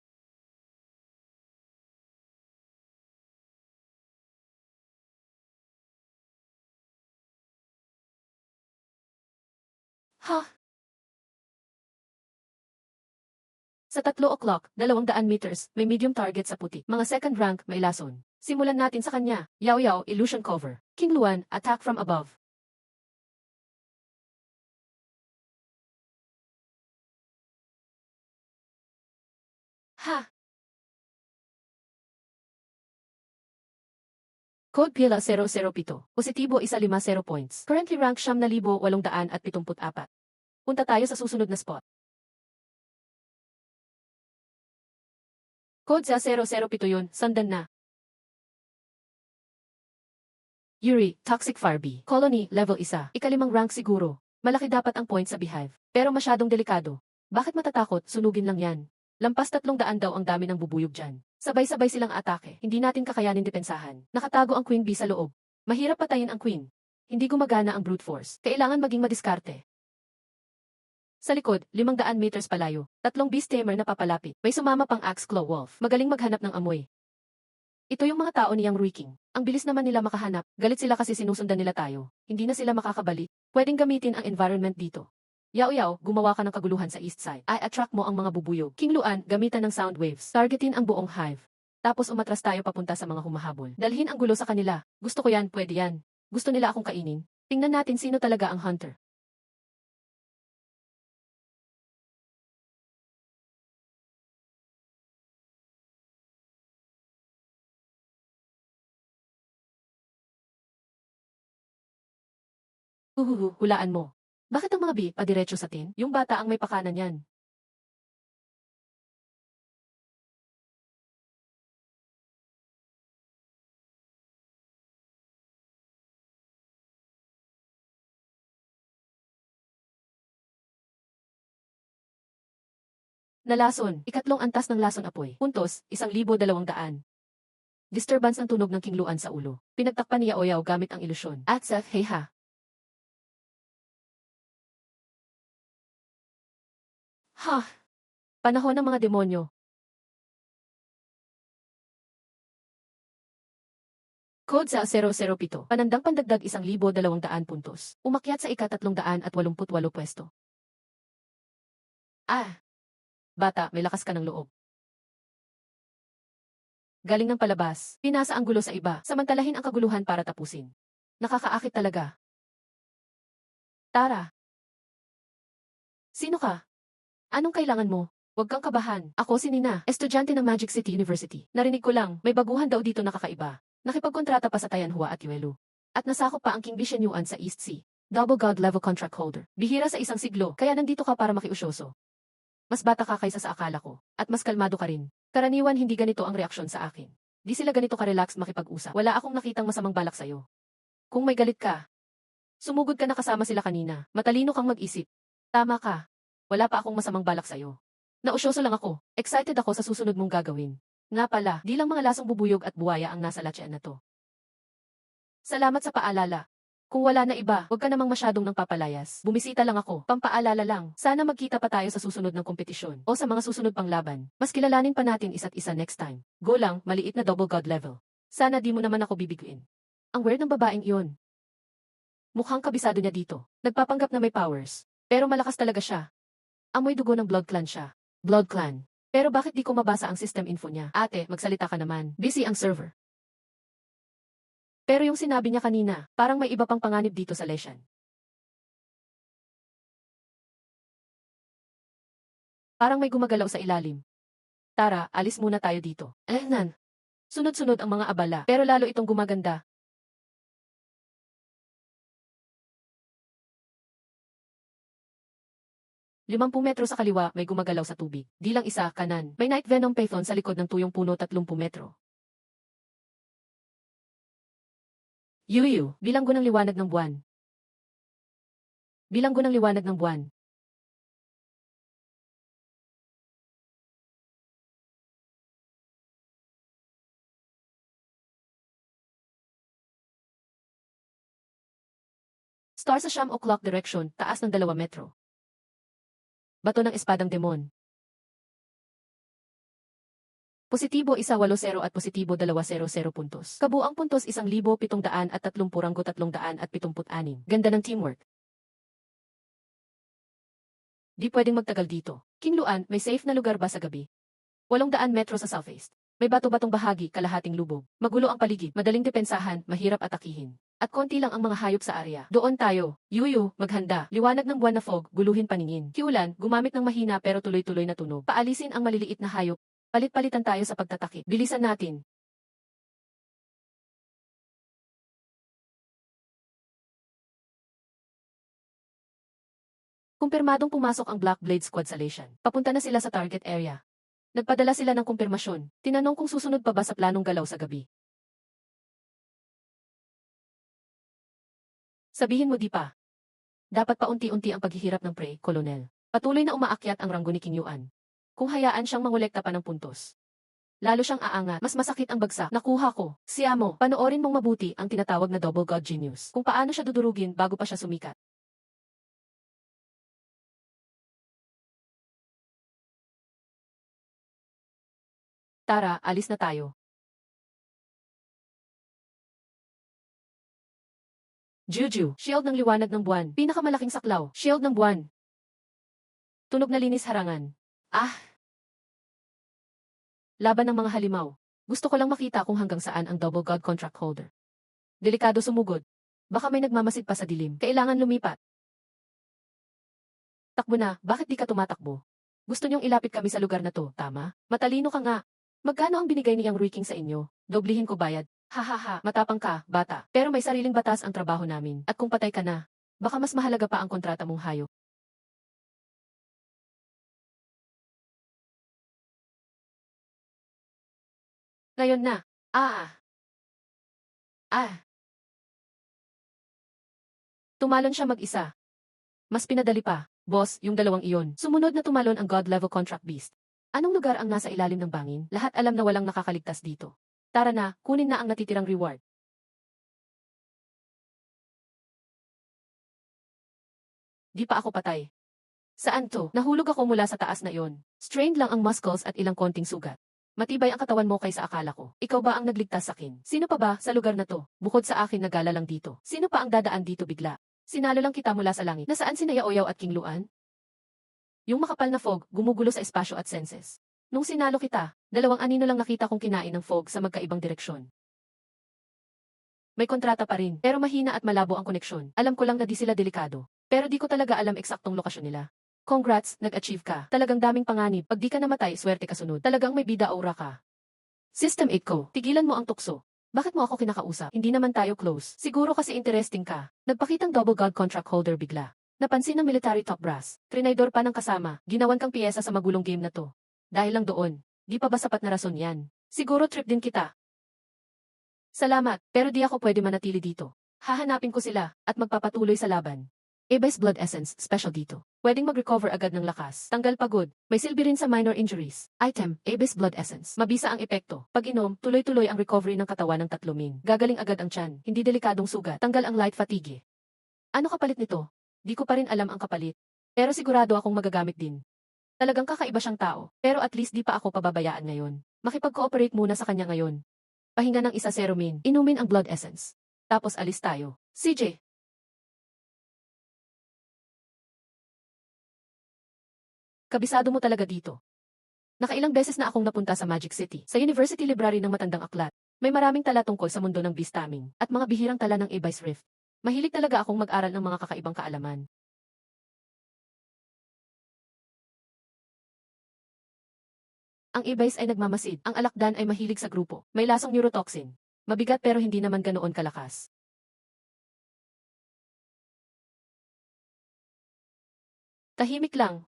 Ha? Sa 3 o'clock, 200 meters, may medium target sa puti. Mga second rank, may lason. Simulan natin sa kanya. Yao Yao, illusion cover. King Luan, attack from above. Ha? Code PILA 007. Positibo 150 points. Currently rank 9,874. Punta tayo sa susunod na spot. Code sa 007 yun, sundan na. Yuri, Toxic Farbie. Colony, level 1. Ikalimang rank siguro. Malaki dapat ang point sa beehive. Pero masyadong delikado. Bakit matatakot? Sunugin lang yan. Lampas 300 daw ang dami ng bubuyog dyan. Sabay-sabay silang atake. Hindi natin kakayanin depensahan. Nakatago ang Queen Bee sa loob. Mahirap patayin ang Queen. Hindi gumagana ang brute force. Kailangan maging madiskarte. Sa likod, 500 meters palayo. 3 beast tamer na papalapit. May sumama pang Axe Claw Wolf. Magaling maghanap ng amoy. Ito yung mga tao ni Yang Ruiking. Ang bilis naman nila makahanap. Galit sila kasi sinusundan nila tayo. Hindi na sila makakabalik. Pwedeng gamitin ang environment dito. Yao Yao, gumawa ka ng kaguluhan sa east side. I-attract mo ang mga bubuyog. King Luan, gamitan ng sound waves. Targetin ang buong hive. Tapos umatras tayo papunta sa mga humahabol. Dalhin ang gulo sa kanila. Gusto ko yan, pwede yan. Gusto nila akong kainin. Tingnan natin sino talaga ang hunter. Hulaan mo. Bakit ang mga bee padiretso sa tin? Yung bata ang may pakanan yan. Nalason, ikatlong antas ng lason apoy. Puntos, 1,200. Disturbance ang tunog ng kingluan sa ulo. Pinagtakpan niya Oyaw gamit ang ilusyon. At sa heha. Ha! Panahon ng mga demonyo. Code sa 007. Panandang pandagdag 1,200 puntos. Umakyat sa ika-388 pwesto. Ah! Bata, may lakas ka ng loob. Galing ng palabas, pinasa ang gulo sa iba, samantalahin ang kaguluhan para tapusin. Nakakaakit talaga. Tara. Sino ka? Anong kailangan mo? Huwag kang kabahan. Ako si Nina, estudyante ng Magic City University. Narinig ko lang, may baguhan daw dito na kakaiba. Nakipagkontrata pa sa Tayanhua at Yuelu. At nasakop pa ang King Bishenyuan sa East Sea. Double God level contract holder. Bihira sa isang siglo, kaya nandito ka para makiusyoso. Mas bata ka kaysa sa akala ko. At mas kalmado ka rin. Karaniwan hindi ganito ang reaksyon sa akin. Di sila ganito ka-relax makipag-usap. Wala akong nakitang masamang balak sa'yo. Kung may galit ka, sumugod ka na kasama sila kanina. Matalino kang mag-isip. Tama ka. Wala pa akong masamang balak sa'yo. Nausyoso lang ako. Excited ako sa susunod mong gagawin. Nga pala, di lang mga lasong bubuyog at buwaya ang nasa latsyan na to. Salamat sa paalala. Kung wala na iba, huwag ka namang masyadong nang papalayas. Bumisita lang ako, pampaalala lang. Sana magkita pa tayo sa susunod ng kompetisyon o sa mga susunod pang laban. Mas kilalanin pa natin isa't isa next time. Go lang, maliit na double god level. Sana di mo naman ako bibiguin. Ang weird ng babaeng iyon. Mukhang kabisado niya dito. Nagpapanggap na may powers. Pero malakas talaga siya. Amoy dugo ng blood clan siya. Blood clan. Pero bakit di ko mabasa ang system info niya? Ate, magsalita ka naman. Busy ang server. Pero yung sinabi niya kanina, parang may iba pang panganib dito sa Leshan. Parang may gumagalaw sa ilalim. Tara, alis muna tayo dito. Nan. Sunod-sunod ang mga abala, pero lalo itong gumaganda. 50 metro sa kaliwa, may gumagalaw sa tubig. Di lang isa, kanan. May night venom python sa likod ng tuyong puno 30 metro. Yuyu, bilanggo ng liwanag ng buwan. Bilanggo ng liwanag ng buwan. Star sa siyam o'clock direction, taas ng 2 metro. Bato ng espadang demon. Positibo 180 at positibo 200 puntos. Kabuang puntos 1,730,376. Ganda ng teamwork. Di pwedeng magtagal dito. King Luan, may safe na lugar ba sa gabi? 800 metro sa southeast. May bato-batong bahagi, kalahating lubog. Magulo ang paligid, madaling depensahan, mahirap atakihin. At konti lang ang mga hayop sa area. Doon tayo. Yuyu, maghanda. Liwanag ng buwan na fog, guluhin paningin. Kiulan, gumamit ng mahina pero tuloy-tuloy na tunog. Paalisin ang maliliit na hayop. Palit-palitan tayo sa pagtatakip. Bilisan natin. Kumpirmadong pumasok ang Black Blade Squad sa Latian. Papunta na sila sa target area. Nagpadala sila ng kumpirmasyon. Tinanong kung susunod pa ba sa planong galaw sa gabi. Sabihin mo di pa. Dapat paunti-unti ang paghihirap ng prey, Colonel. Patuloy na umaakyat ang ranggo ni King Yuan. Kung hayaan siyang mangolekta pa ng puntos. Lalo siyang aangat, mas masakit ang bagsak. Nakuha ko. Siamo, panoorin mong mabuti ang tinatawag na double god genius. Kung paano siya dudurugin bago pa siya sumikat. Tara, alis na tayo. Juju, shield ng liwanag ng buwan. Pinakamalaking saklaw, shield ng buwan. Tunog na linis harangan. Ah! Laban ng mga halimaw. Gusto ko lang makita kung hanggang saan ang double god contract holder. Delikado sumugod. Baka may nagmamasid pa sa dilim. Kailangan lumipat. Takbo na, bakit di ka tumatakbo? Gusto niyong ilapit kami sa lugar na to, tama? Matalino ka nga. Magkano ang binigay niyang Ruiking sa inyo? Doblihin ko bayad. Hahaha, matapang ka, bata. Pero may sariling batas ang trabaho namin. At kung patay ka na, baka mas mahalaga pa ang kontrata mong hayop. Ngayon na. Ah! Ah! Tumalon siya mag-isa. Mas pinadali pa, boss, yung dalawang iyon. Sumunod na tumalon ang God-level contract beast. Anong lugar ang nasa ilalim ng bangin? Lahat alam na walang nakakaligtas dito. Tara na, kunin na ang natitirang reward. Di pa ako patay. Saan to? Nahulog ako mula sa taas na iyon. Strained lang ang muscles at ilang konting sugat. Matibay ang katawan mo kaysa akala ko. Ikaw ba ang nagligtas sa akin? Sino pa ba sa lugar na to? Bukod sa akin nagala lang dito. Sino pa ang dadaan dito bigla? Sinalo lang kita mula sa langit. Nasaan sina Yaoyaw at King Luan? Yung makapal na fog, gumugulo sa espasyo at senses. Nung sinalo kita, dalawang anino lang nakita kong kinain ng fog sa magkaibang direksyon. May kontrata pa rin, pero mahina at malabo ang koneksyon. Alam ko lang na di sila delikado. Pero di ko talaga alam eksaktong lokasyon nila. Congrats, nag-achieve ka. Talagang daming panganib. Pag di ka namatay, swerte ka sunod. Talagang may bida aura ka. System 8 ko, tigilan mo ang tukso. Bakit mo ako kinakausap? Hindi naman tayo close. Siguro kasi interesting ka. Nagpakitang double god contract holder bigla. Napansin ng military top brass. Trinaydor pa ng kasama. Ginawan kang piyesa sa magulong game na to. Dahil lang doon. Di pa ba sapat na rason yan? Siguro trip din kita. Salamat, pero di ako pwede manatili dito. Hahanapin ko sila, at magpapatuloy sa laban. Abyss Blood Essence, special dito. Pwedeng mag-recover agad ng lakas. Tanggal pagod. May silbi rin sa minor injuries. Item, Abyss Blood Essence. Mabisa ang epekto. Pag inom, tuloy-tuloy ang recovery ng katawan ng 3 min. Gagaling agad ang tiyan. Hindi delikadong sugat. Tanggal ang light fatigue. Ano kapalit nito? Di ko pa rin alam ang kapalit. Pero sigurado akong magagamit din. Talagang kakaiba siyang tao. Pero at least di pa ako pababayaan ngayon. Makipag-cooperate muna sa kanya ngayon. Pahinga ng 1 min. Inumin ang Blood Essence. Tapos alis tayo. CJ. Kabisado mo talaga dito. Nakailang beses na akong napunta sa Magic City, sa University Library ng matandang aklat. May maraming tala tungkol sa mundo ng beast taming, at mga bihirang tala ng Abyss Rift. Mahilig talaga akong mag-aral ng mga kakaibang kaalaman. Ang Abyss ay nagmamasid, ang alakdan ay mahilig sa grupo. May lasong neurotoxin. Mabigat pero hindi naman ganoon kalakas. Tahimik lang.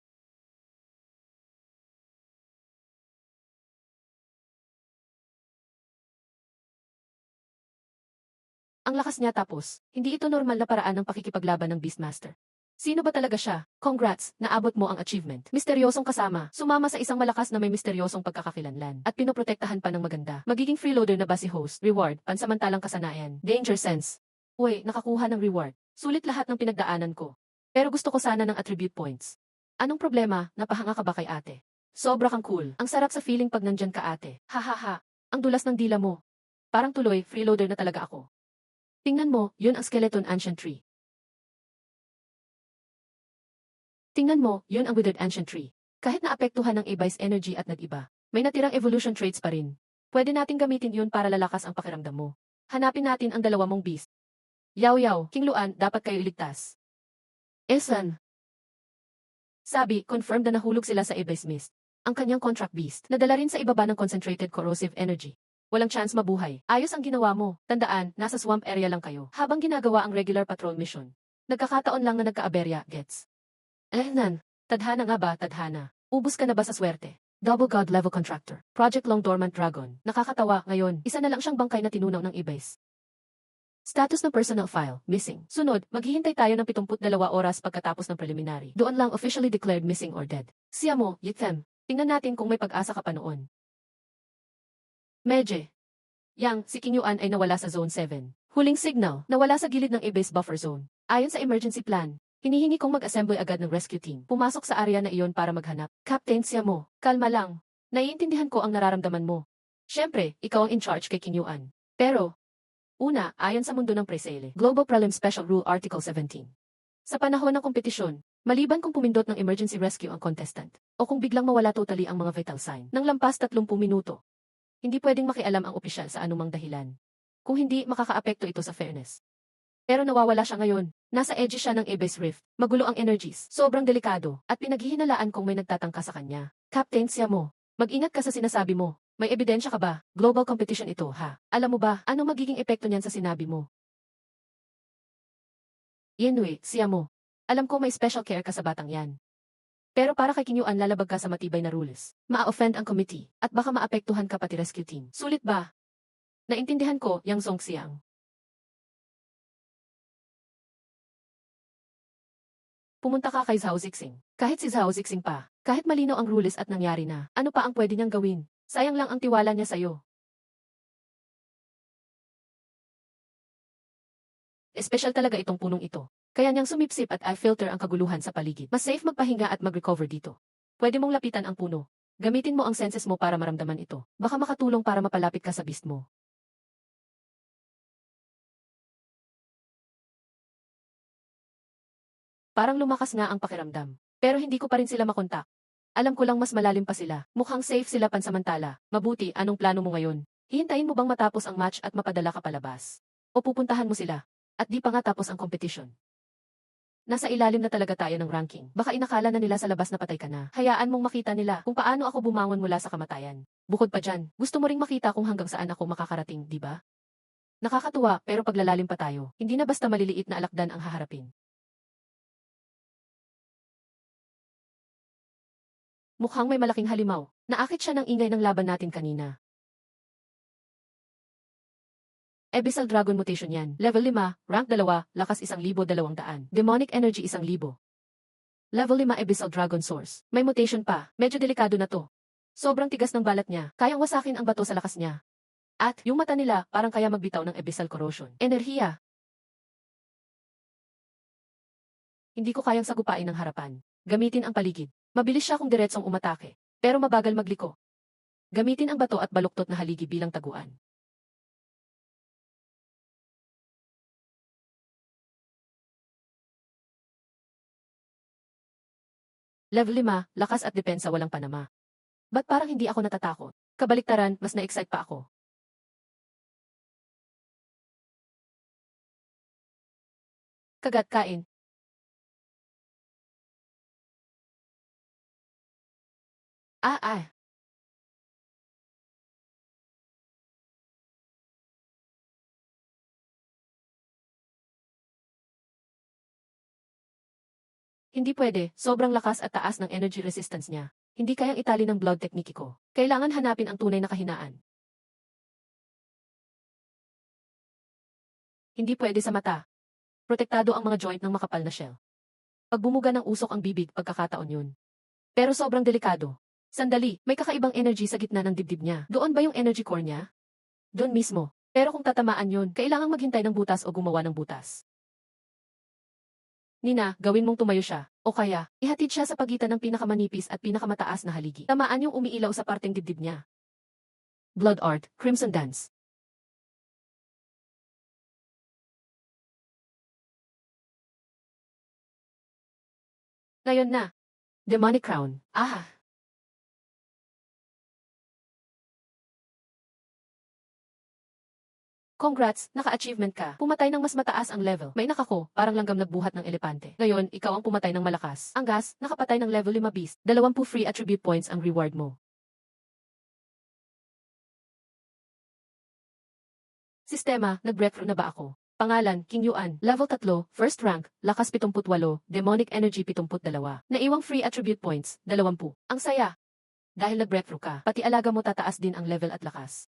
Ang lakas niya tapos, hindi ito normal na paraan ng pakikipaglaban ng Beastmaster. Sino ba talaga siya? Congrats, naabot mo ang achievement. Misteryosong kasama, sumama sa isang malakas na may misteryosong pagkakakilanlan, at pinoprotektahan pa ng maganda. Magiging freeloader na ba si host? Reward, pansamantalang kasanayan. Danger sense. Uy, nakakuha ng reward. Sulit lahat ng pinagdaanan ko. Pero gusto ko sana ng attribute points. Anong problema? Napahanga ka ba kay ate? Sobra kang cool. Ang sarap sa feeling pag nandyan ka ate. Hahaha. Ang dulas ng dila mo. Parang tuloy, freeloader na talaga ako. Tingnan mo, yun ang skeleton ancient tree. Tingnan mo, yun ang withered ancient tree. Kahit naapektuhan ng A-Bise energy at nag-iba, may natirang evolution traits pa rin. Pwede nating gamitin yun para lalakas ang pakiramdam mo. Hanapin natin ang dalawa mong beast. Yaw, King Luan, dapat kayo iligtas. Esan. Sabi, confirmed na nahulog sila sa A-Bise mist. Ang kanyang contract beast, nadala rin sa ibaba ng concentrated corrosive energy. Walang chance mabuhay. Ayos ang ginawa mo. Tandaan, nasa swamp area lang kayo. Habang ginagawa ang regular patrol mission. Nagkakataon lang na nagka-aberya, gets? Tadhana nga ba, tadhana? Ubus ka na ba sa swerte? Double God level contractor. Project Long Dormant Dragon. Nakakatawa, ngayon, isa na lang siyang bangkay na tinunaw ng A-Bise. Status ng personal file, missing. Sunod, maghihintay tayo ng 72 oras pagkatapos ng preliminary. Doon lang officially declared missing or dead. Siya mo, Yithem. Tingnan natin kung may pag-asa ka pa noon. Medje. Yang, si King Yuan ay nawala sa Zone 7. Huling signal, nawala sa gilid ng A-Bise buffer zone. Ayon sa emergency plan, hinihingi kong mag-assemble agad ng rescue team. Pumasok sa area na iyon para maghanap. Captain, siya mo. Kalma lang. Naiintindihan ko ang nararamdaman mo. Siyempre, ikaw ang in charge kay King Yuan. Pero, una, ayon sa mundo ng presele, Global Prelim Special Rule Article 17. Sa panahon ng kompetisyon, maliban kung pumindot ng emergency rescue ang contestant, o kung biglang mawala totally ang mga vital sign, ng lampas 30 minuto, hindi pwedeng makialam ang opisyal sa anumang dahilan. Kung hindi, makakaapekto ito sa fairness. Pero nawawala siya ngayon. Nasa edge siya ng A-Bise Rift. Magulo ang energies. Sobrang delikado. At pinaghihinalaan kung may nagtatangka sa kanya. Captain, siya mo. Mag-ingat ka sa sinasabi mo. May ebidensya ka ba? Global competition ito, ha? Alam mo ba, ano magiging epekto niyan sa sinabi mo? Yenwei, siya mo. Alam ko may special care ka sa batang yan. Pero para kay King Yuan lalabag ka sa matibay na rules. Ma-offend ang committee. At baka maapektuhan ka pati rescue team. Sulit ba? Naintindihan ko, Yang Songxiang. Pumunta ka kay Zhao Zixing. Kahit si Zhao Zixing pa, kahit malinaw ang rules at nangyari na, ano pa ang pwede niyang gawin? Sayang lang ang tiwala niya sa'yo. Espesyal talaga itong punong ito. Kaya niyang sumipsip at i-filter ang kaguluhan sa paligid. Mas safe magpahinga at mag-recover dito. Pwede mong lapitan ang puno. Gamitin mo ang senses mo para maramdaman ito. Baka makatulong para mapalapit ka sa beast mo. Parang lumakas nga ang pakiramdam. Pero hindi ko pa rin sila makontak. Alam ko lang mas malalim pa sila. Mukhang safe sila pansamantala. Mabuti, anong plano mo ngayon? Hihintayin mo bang matapos ang match at mapadala ka palabas? O pupuntahan mo sila? At di pa nga tapos ang competition. Nasa ilalim na talaga tayo ng ranking. Baka inakala na nila sa labas na patay ka na. Hayaan mong makita nila kung paano ako bumangon mula sa kamatayan. Bukod pa dyan, gusto mo ring makita kung hanggang saan ako makakarating, di ba? Nakakatuwa, pero paglalalim pa tayo, hindi na basta maliliit na alakdan ang haharapin. Mukhang may malaking halimaw. Naakit siya ng ingay ng laban natin kanina. Abyssal Dragon Mutation yan. Level 5, rank 2, lakas 1,200. Demonic Energy 1,000. Level 5 Abyssal Dragon Source. May mutation pa. Medyo delikado na to. Sobrang tigas ng balat niya. Kayang wasakin ang bato sa lakas niya. At yung mata nila parang kaya magbitaw ng Abyssal Corrosion. Enerhiya. Hindi ko kayang sagupain ng harapan. Gamitin ang paligid. Mabilis siya kung diretsong umatake. Pero mabagal magliko. Gamitin ang bato at baluktot na haligi bilang taguan. Level 5, lakas at depensa walang panama. Ba't parang hindi ako natatakot? Kabaliktaran, mas na-excite pa ako. Kagat kain. Ah. Hindi pwede, sobrang lakas at taas ng energy resistance niya. Hindi kayang itali ng blood technique ko. Kailangan hanapin ang tunay na kahinaan. Hindi pwede sa mata. Protektado ang mga joint ng makapal na shell. Pag bumuga ng usok ang bibig, pagkakataon yun. Pero sobrang delikado. Sandali, may kakaibang energy sa gitna ng dibdib niya. Doon ba yung energy core niya? Doon mismo. Pero kung tatamaan yun, kailangang maghintay ng butas o gumawa ng butas. Nina, gawin mong tumayo siya. O kaya, ihatid siya sa pagitan ng pinakamanipis at pinakamataas na haligi. Tamaan yung umiilaw sa parteng dibdib niya. Blood Art, Crimson Dance. Ngayon na. Demonic Crown. Ah! Congrats, naka-achievement ka. Pumatay ng mas mataas ang level. May nakako, parang langgam nagbuhat ng elepante. Ngayon, ikaw ang pumatay ng malakas. Ang gas, nakapatay ng level 5 beast. 20 free attribute points ang reward mo. Sistema, nag-breakthrough na ba ako? Pangalan, King Yuan, level 3, first rank, lakas 78, demonic energy 72. Naiwang free attribute points, 20. Ang saya. Dahil nag-breakthrough ka, pati alaga mo tataas din ang level at lakas.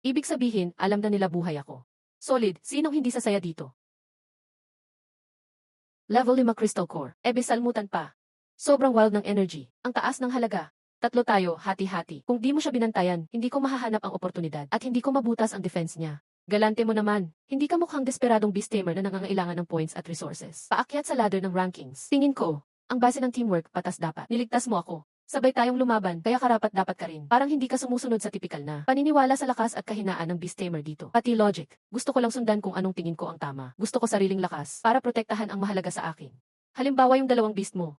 Ibig sabihin, alam na nila buhay ako. Solid, sinong hindi sasaya dito? Level 5 Crystal Core, salmutan pa. Sobrang wild ng energy, ang taas ng halaga. Tatlo tayo, hati-hati. Kung di mo siya binantayan, hindi ko mahahanap ang oportunidad at hindi ko mabutas ang defense niya. Galante mo naman, hindi ka mukhang desperadong beast tamer na nangangailangan ng points at resources. Paakyat sa ladder ng rankings. Tingin ko, ang base ng teamwork, patas dapat. Niligtas mo ako. Sabay tayong lumaban, kaya karapat dapat ka rin. Parang hindi ka sumusunod sa tipikal na paniniwala sa lakas at kahinaan ng beast tamer dito. Pati logic. Gusto ko lang sundan kung anong tingin ko ang tama. Gusto ko sariling lakas para protektahan ang mahalaga sa akin. Halimbawa yung dalawang beast mo.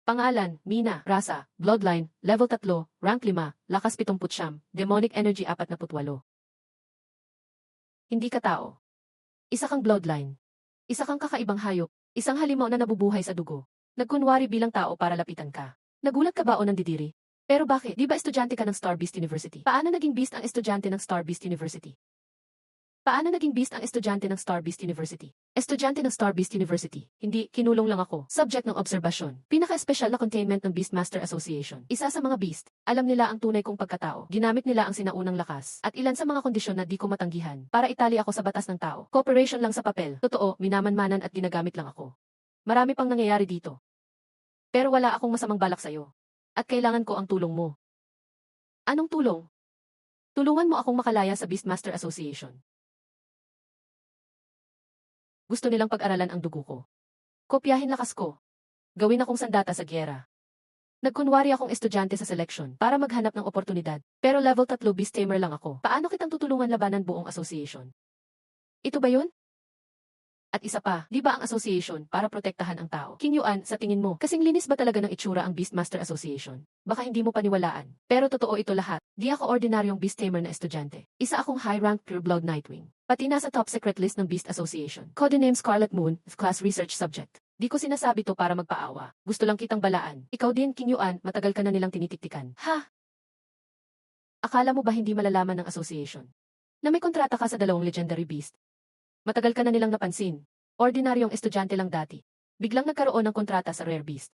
Pangalan, Mina, Rasa, Bloodline, Level 3, Rank 5, Lakas 70, Demonic Energy 48. Hindi ka tao. Isa kang Bloodline. Isa kang kakaibang hayop, isang halimaw na nabubuhay sa dugo. Nagkunwari bilang tao para lapitan ka. Nagulat ka ba o nandidiri? Pero bakit? Di ba estudyante ka ng Star Beast University? Paano naging beast ang estudyante ng Star Beast University? Paano naging beast ang estudyante ng Star Beast University? Estudyante ng Star Beast University. Hindi, kinulong lang ako. Subject ng obserbasyon. Pinaka-espesyal na containment ng Beastmaster Association. Isa sa mga beast, alam nila ang tunay kong pagkatao. Ginamit nila ang sinaunang lakas. At ilan sa mga kondisyon na di ko matanggihan. Para itali ako sa batas ng tao. Cooperation lang sa papel. Totoo, minamanmanan at ginagamit lang ako. Marami pang nangyayari dito. Pero wala akong masamang balak sa'yo. At kailangan ko ang tulong mo. Anong tulong? Tulungan mo akong makalaya sa Beastmaster Association. Gusto nilang pag-aralan ang dugo ko. Kopyahin lakas ko. Gawin akong sandata sa gyera. Nagkunwari akong estudyante sa selection para maghanap ng oportunidad. Pero level 3 beast tamer lang ako. Paano kitang tutulungan labanan buong association? Ito ba yun? At isa pa, di ba ang association para protektahan ang tao? King Yuan, sa tingin mo, kasing linis ba talaga ng itsura ang Beastmaster Association? Baka hindi mo paniwalaan. Pero totoo ito lahat. Di ako ordinaryong beast tamer na estudyante. Isa akong high-rank pure-blood Nightwing. Pati nasa top secret list ng Beast Association. Codename Scarlet Moon, class research subject. Di ko sinasabi to para magpaawa. Gusto lang kitang balaan. Ikaw din, King Yuan, matagal ka na nilang tinitiktikan. Ha? Akala mo ba hindi malalaman ng association? Na may kontrata ka sa dalawang legendary beast? Matagal ka na nilang napansin. Ordinaryong estudyante lang dati. Biglang nagkaroon ng kontrata sa rare beast.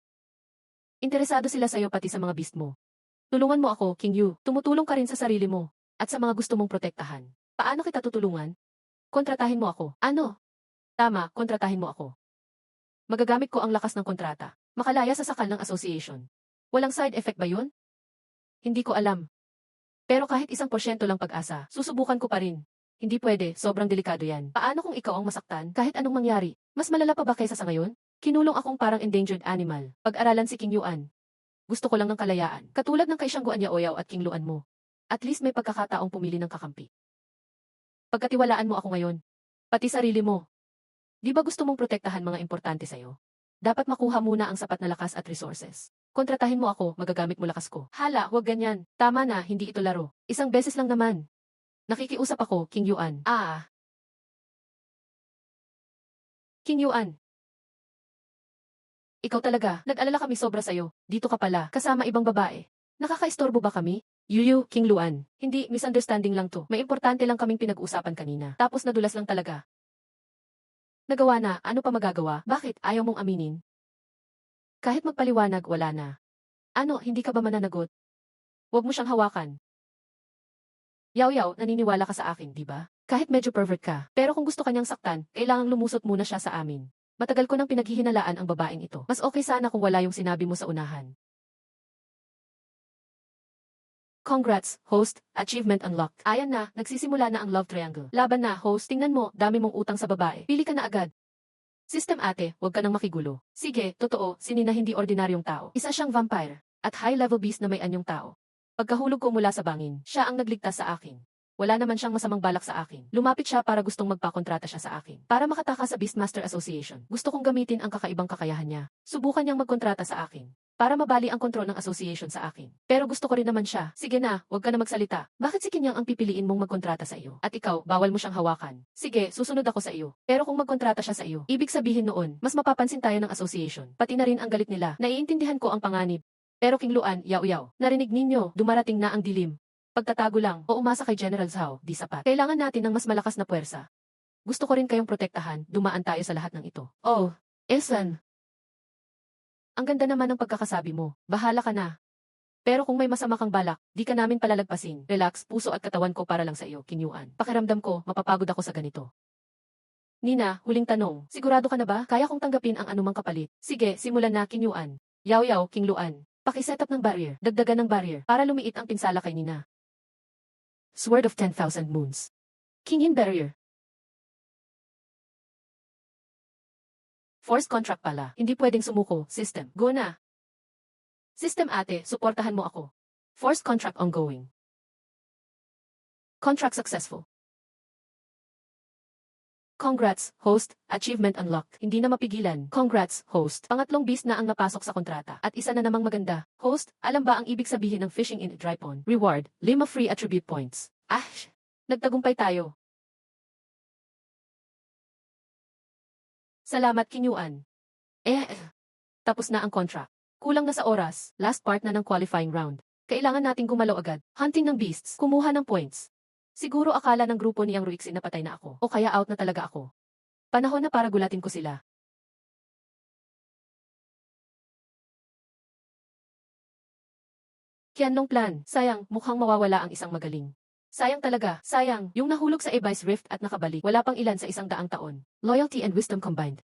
Interesado sila sa'yo pati sa mga beast mo. Tulungan mo ako, King Yu. Tumutulong ka rin sa sarili mo. At sa mga gusto mong protektahan. Paano kita tutulungan? Kontratahin mo ako. Ano? Tama, kontratahin mo ako. Magagamit ko ang lakas ng kontrata. Makalaya sa sakal ng association. Walang side effect ba yun? Hindi ko alam. Pero kahit 1% lang pag-asa, susubukan ko pa rin. Hindi pwede, sobrang delikado yan. Paano kung ikaw ang masaktan, kahit anong mangyari? Mas malala pa ba kaysa sa ngayon? Kinulong akong parang endangered animal. Pag-aralan si King Yuan. Gusto ko lang ng kalayaan. Katulad ng kay Shango Anyaoyaw at King Luan mo. At least may pagkakataong pumili ng kakampi. Pagkatiwalaan mo ako ngayon. Pati sarili mo. Di ba gusto mong protektahan mga importante sa'yo? Dapat makuha muna ang sapat na lakas at resources. Kontratahin mo ako, magagamit mo lakas ko. Hala, huwag ganyan. Tama na, hindi ito laro. Isang beses lang naman. Nakikiusap ako, King Yuan. King Yuan. Ikaw talaga, nag-alala kami sobra sa'yo. Dito ka pala, kasama ibang babae. Nakakaistorbo ba kami? Yuyu, King Luan. Hindi, misunderstanding lang to. May importante lang kaming pinag-usapan kanina. Tapos nadulas lang talaga. Nagawa na, ano pa magagawa? Bakit, ayaw mong aminin? Kahit magpaliwanag, wala na. Ano, hindi ka ba mananagot? Huwag mo siyang hawakan. Yaw, naniniwala ka sa akin, di ba? Kahit medyo pervert ka. Pero kung gusto kanyang saktan, kailangang lumusot muna siya sa amin. Matagal ko nang pinaghihinalaan ang babaeng ito. Mas okay sana kung wala yung sinabi mo sa unahan. Congrats, host, achievement unlocked. Ayan na, nagsisimula na ang love triangle. Laban na, host, tingnan mo, dami mong utang sa babae. Pili ka na agad. System ate, huwag ka nang makigulo. Sige, totoo, si Nina hindi ordinaryong tao. Isa siyang vampire, at high-level beast na may anyong tao. Pagkahulog ko mula sa bangin, siya ang nagligtas sa akin. Wala naman siyang masamang balak sa akin. Lumapit siya para gustong magpakontrata siya sa akin. Para makataka sa Beastmaster Association. Gusto kong gamitin ang kakaibang kakayahan niya. Subukan niyang magkontrata sa akin. Para mabali ang kontrol ng association sa akin. Pero gusto ko rin naman siya. Sige na, huwag ka na magsalita. Bakit si Kinyang ang pipiliin mong magkontrata sa iyo? At ikaw, bawal mo siyang hawakan. Sige, susunod ako sa iyo. Pero kung magkontrata siya sa iyo, ibig sabihin noon, mas mapapansin tayo ng association. Pati na rin ang galit nila. Naiintindihan ko ang panganib. Pero King Luan, yaw, narinig ninyo, dumarating na ang dilim. Pagtatago lang, o umasa kay General Zhao, di sapat. Kailangan natin ng mas malakas na puwersa. Gusto ko rin kayong protektahan, dumaan tayo sa lahat ng ito. Oh, Esan. Ang ganda naman ng pagkakasabi mo, bahala ka na. Pero kung may masama kang balak, di ka namin palalagpasin. Relax, puso at katawan ko para lang sa iyo, Kinyuan. Pakiramdam ko, mapapagod ako sa ganito. Nina, huling tanong, sigurado ka na ba? Kaya kong tanggapin ang anumang kapalit. Sige, simulan na, Kinyuan. Yaw, King Luan. Paki-set up ng barrier, dagdagan ng barrier, para lumiit ang pinsala kay Nina. Sword of 10,000 Moons. King in barrier. Force contract pala. Hindi pwedeng sumuko. System. Go na. System ate, suportahan mo ako. Force contract ongoing. Contract successful. Congrats, host. Achievement unlocked. Hindi na mapigilan. Congrats, host. Pangatlong beast na ang napasok sa kontrata. At isa na namang maganda. Host, alam ba ang ibig sabihin ng fishing in a dry pond? Reward. 5 free attribute points. Nagtagumpay tayo. Salamat, Kinyuan. Tapos na ang contract. Kulang na sa oras, last part na ng qualifying round. Kailangan nating gumalaw agad. Hunting ng beasts, kumuha ng points. Siguro akala ng grupo niyang Ruixin na patay na ako, o kaya out na talaga ako. Panahon na para gulatin ko sila. Qianlong plan, sayang, mukhang mawawala ang isang magaling. Sayang talaga, sayang, yung nahulog sa Abyss Rift at nakabalik, wala pang ilan sa 100 taon. Loyalty and wisdom combined.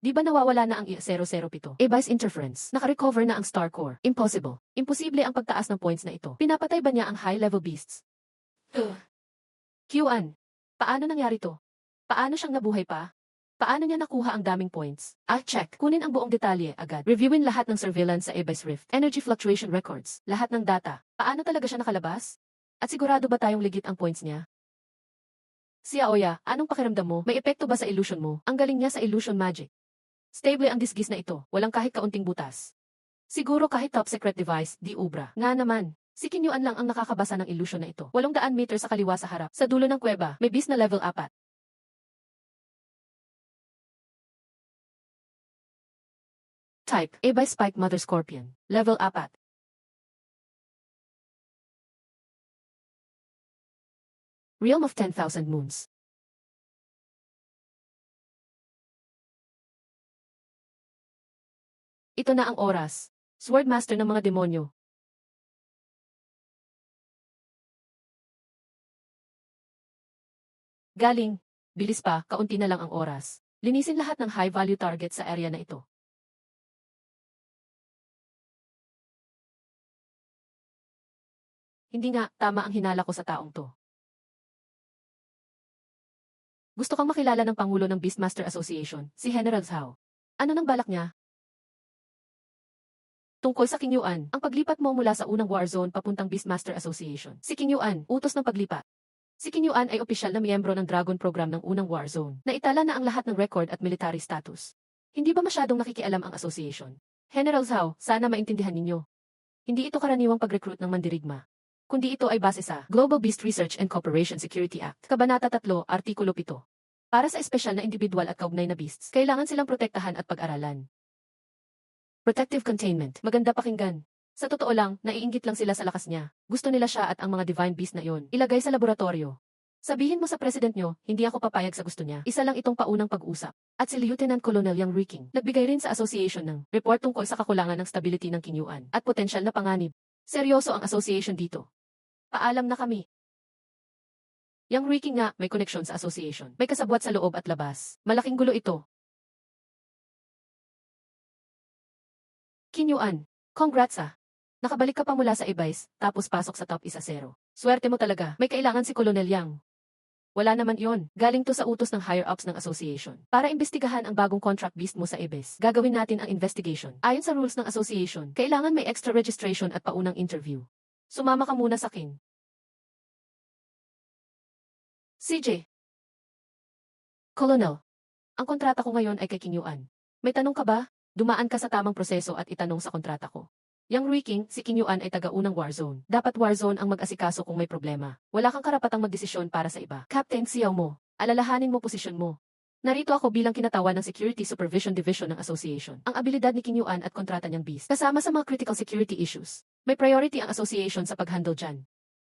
Di ba nawawala na ang I-007? Abyss Interference. Naka-recover na ang Star Core. Impossible. Imposible ang pagtaas ng points na ito. Pinapatay ba niya ang high-level beasts? Qian. Paano nangyari to? Paano siyang nabuhay pa? Paano niya nakuha ang daming points? Check. Kunin ang buong detalye agad. Reviewin lahat ng surveillance sa Abyss Rift. Energy fluctuation records. Lahat ng data. Paano talaga siya nakalabas? At sigurado ba tayong legit ang points niya? Si Aoya, anong pakiramdam mo? May epekto ba sa illusion mo? Ang galing niya sa illusion magic. Stable ang disguise na ito. Walang kahit kaunting butas. Siguro kahit top secret device, di ubra. Nga naman. Si Kinyuan lang ang nakakabasa ng illusion na ito. 800 meter sa kaliwa sa harap. Sa dulo ng kuweba, may beast na level 4. Type, Abyss Spike Mother Scorpion. Level 4. Realm of 10,000 Moons. Ito na ang oras. Swordmaster ng mga demonyo. Galing. Bilis pa, kaunti na lang ang oras. Linisin lahat ng high-value target sa area na ito. Hindi nga, tama ang hinala ko sa taong to. Gusto kang makilala ng Pangulo ng Beastmaster Association, si General Zhao. Ano nang balak niya? Tungkol sa King Yuan, ang paglipat mo mula sa unang war zone papuntang Beastmaster Association. Si King Yuan, utos ng paglipat. Si King Yuan ay opisyal na miyembro ng Dragon Program ng unang war zone. Naitala na ang lahat ng record at military status. Hindi ba masyadong nakikialam ang association? General Zhao, sana maintindihan ninyo. Hindi ito karaniwang pag-recruit ng mandirigma. Kundi ito ay base sa Global Beast Research and Cooperation Security Act, Kabanata 3, Artikulo 7. Para sa espesyal na individual at kaugnay na beasts, kailangan silang protektahan at pag-aralan. Protective containment, maganda pakinggan. Sa totoo lang, naiinggit lang sila sa lakas niya. Gusto nila siya at ang mga divine beast na iyon, ilagay sa laboratorio. Sabihin mo sa president nyo, hindi ako papayag sa gusto niya. Isa lang itong paunang pag-usap. At si Lieutenant Colonel Yang Riking, nagbigay rin sa association ng report tungkol sa kakulangan ng stability ng King Yuan at potensyal na panganib. Seryoso ang association dito. Paalam na kami. Yang Ricky nga, may koneksyon sa association. May kasabwat sa loob at labas. Malaking gulo ito. Qin Yuan, congrats ah. Nakabalik ka pa mula sa Ebice, tapos pasok sa top 1-0. Swerte mo talaga, may kailangan si Colonel Yang. Wala naman yon. Galing to sa utos ng higher-ups ng association. Para imbestigahan ang bagong contract beast mo sa Ebice, gagawin natin ang investigation. Ayon sa rules ng association, kailangan may extra registration at paunang interview. Sumama ka muna sa King. CJ. Colonel, ang kontrata ko ngayon ay kay King Yuan. May tanong ka ba? Dumaan ka sa tamang proseso at itanong sa kontrata ko. Yang Riking, si King Yuan ay taga-unang warzone. Dapat warzone ang mag-asikaso kung may problema. Wala kang karapatang magdesisyon para sa iba. Captain, siyaw mo. Alalahanin mo posisyon mo. Narito ako bilang kinatawan ng Security Supervision Division ng Association. Ang abilidad ni King Yuan at kontrata niyang beast. Kasama sa mga critical security issues. May priority ang association sa pag-handle dyan.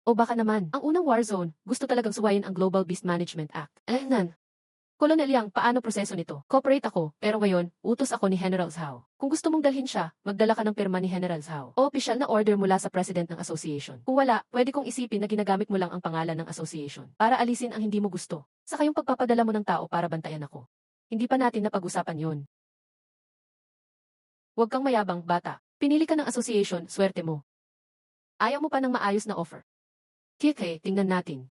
O baka naman, ang unang warzone, gusto talagang suwayin ang Global Beast Management Act. Colonel Yang, paano proseso nito? Cooperate ako, pero ngayon, utos ako ni General Zhao. Kung gusto mong dalhin siya, magdala ka ng pirma ni General Zhao o opisyal na order mula sa president ng association. Kung wala, pwede kong isipin na ginagamit mo lang ang pangalan ng association para alisin ang hindi mo gusto. Saka yung pagpapadala mo ng tao para bantayan ako. Hindi pa natin napag-usapan yon. Huwag kang mayabang, bata. Pinili ka ng association, swerte mo. Ayaw mo pa ng maayos na offer. Kike, tingnan natin.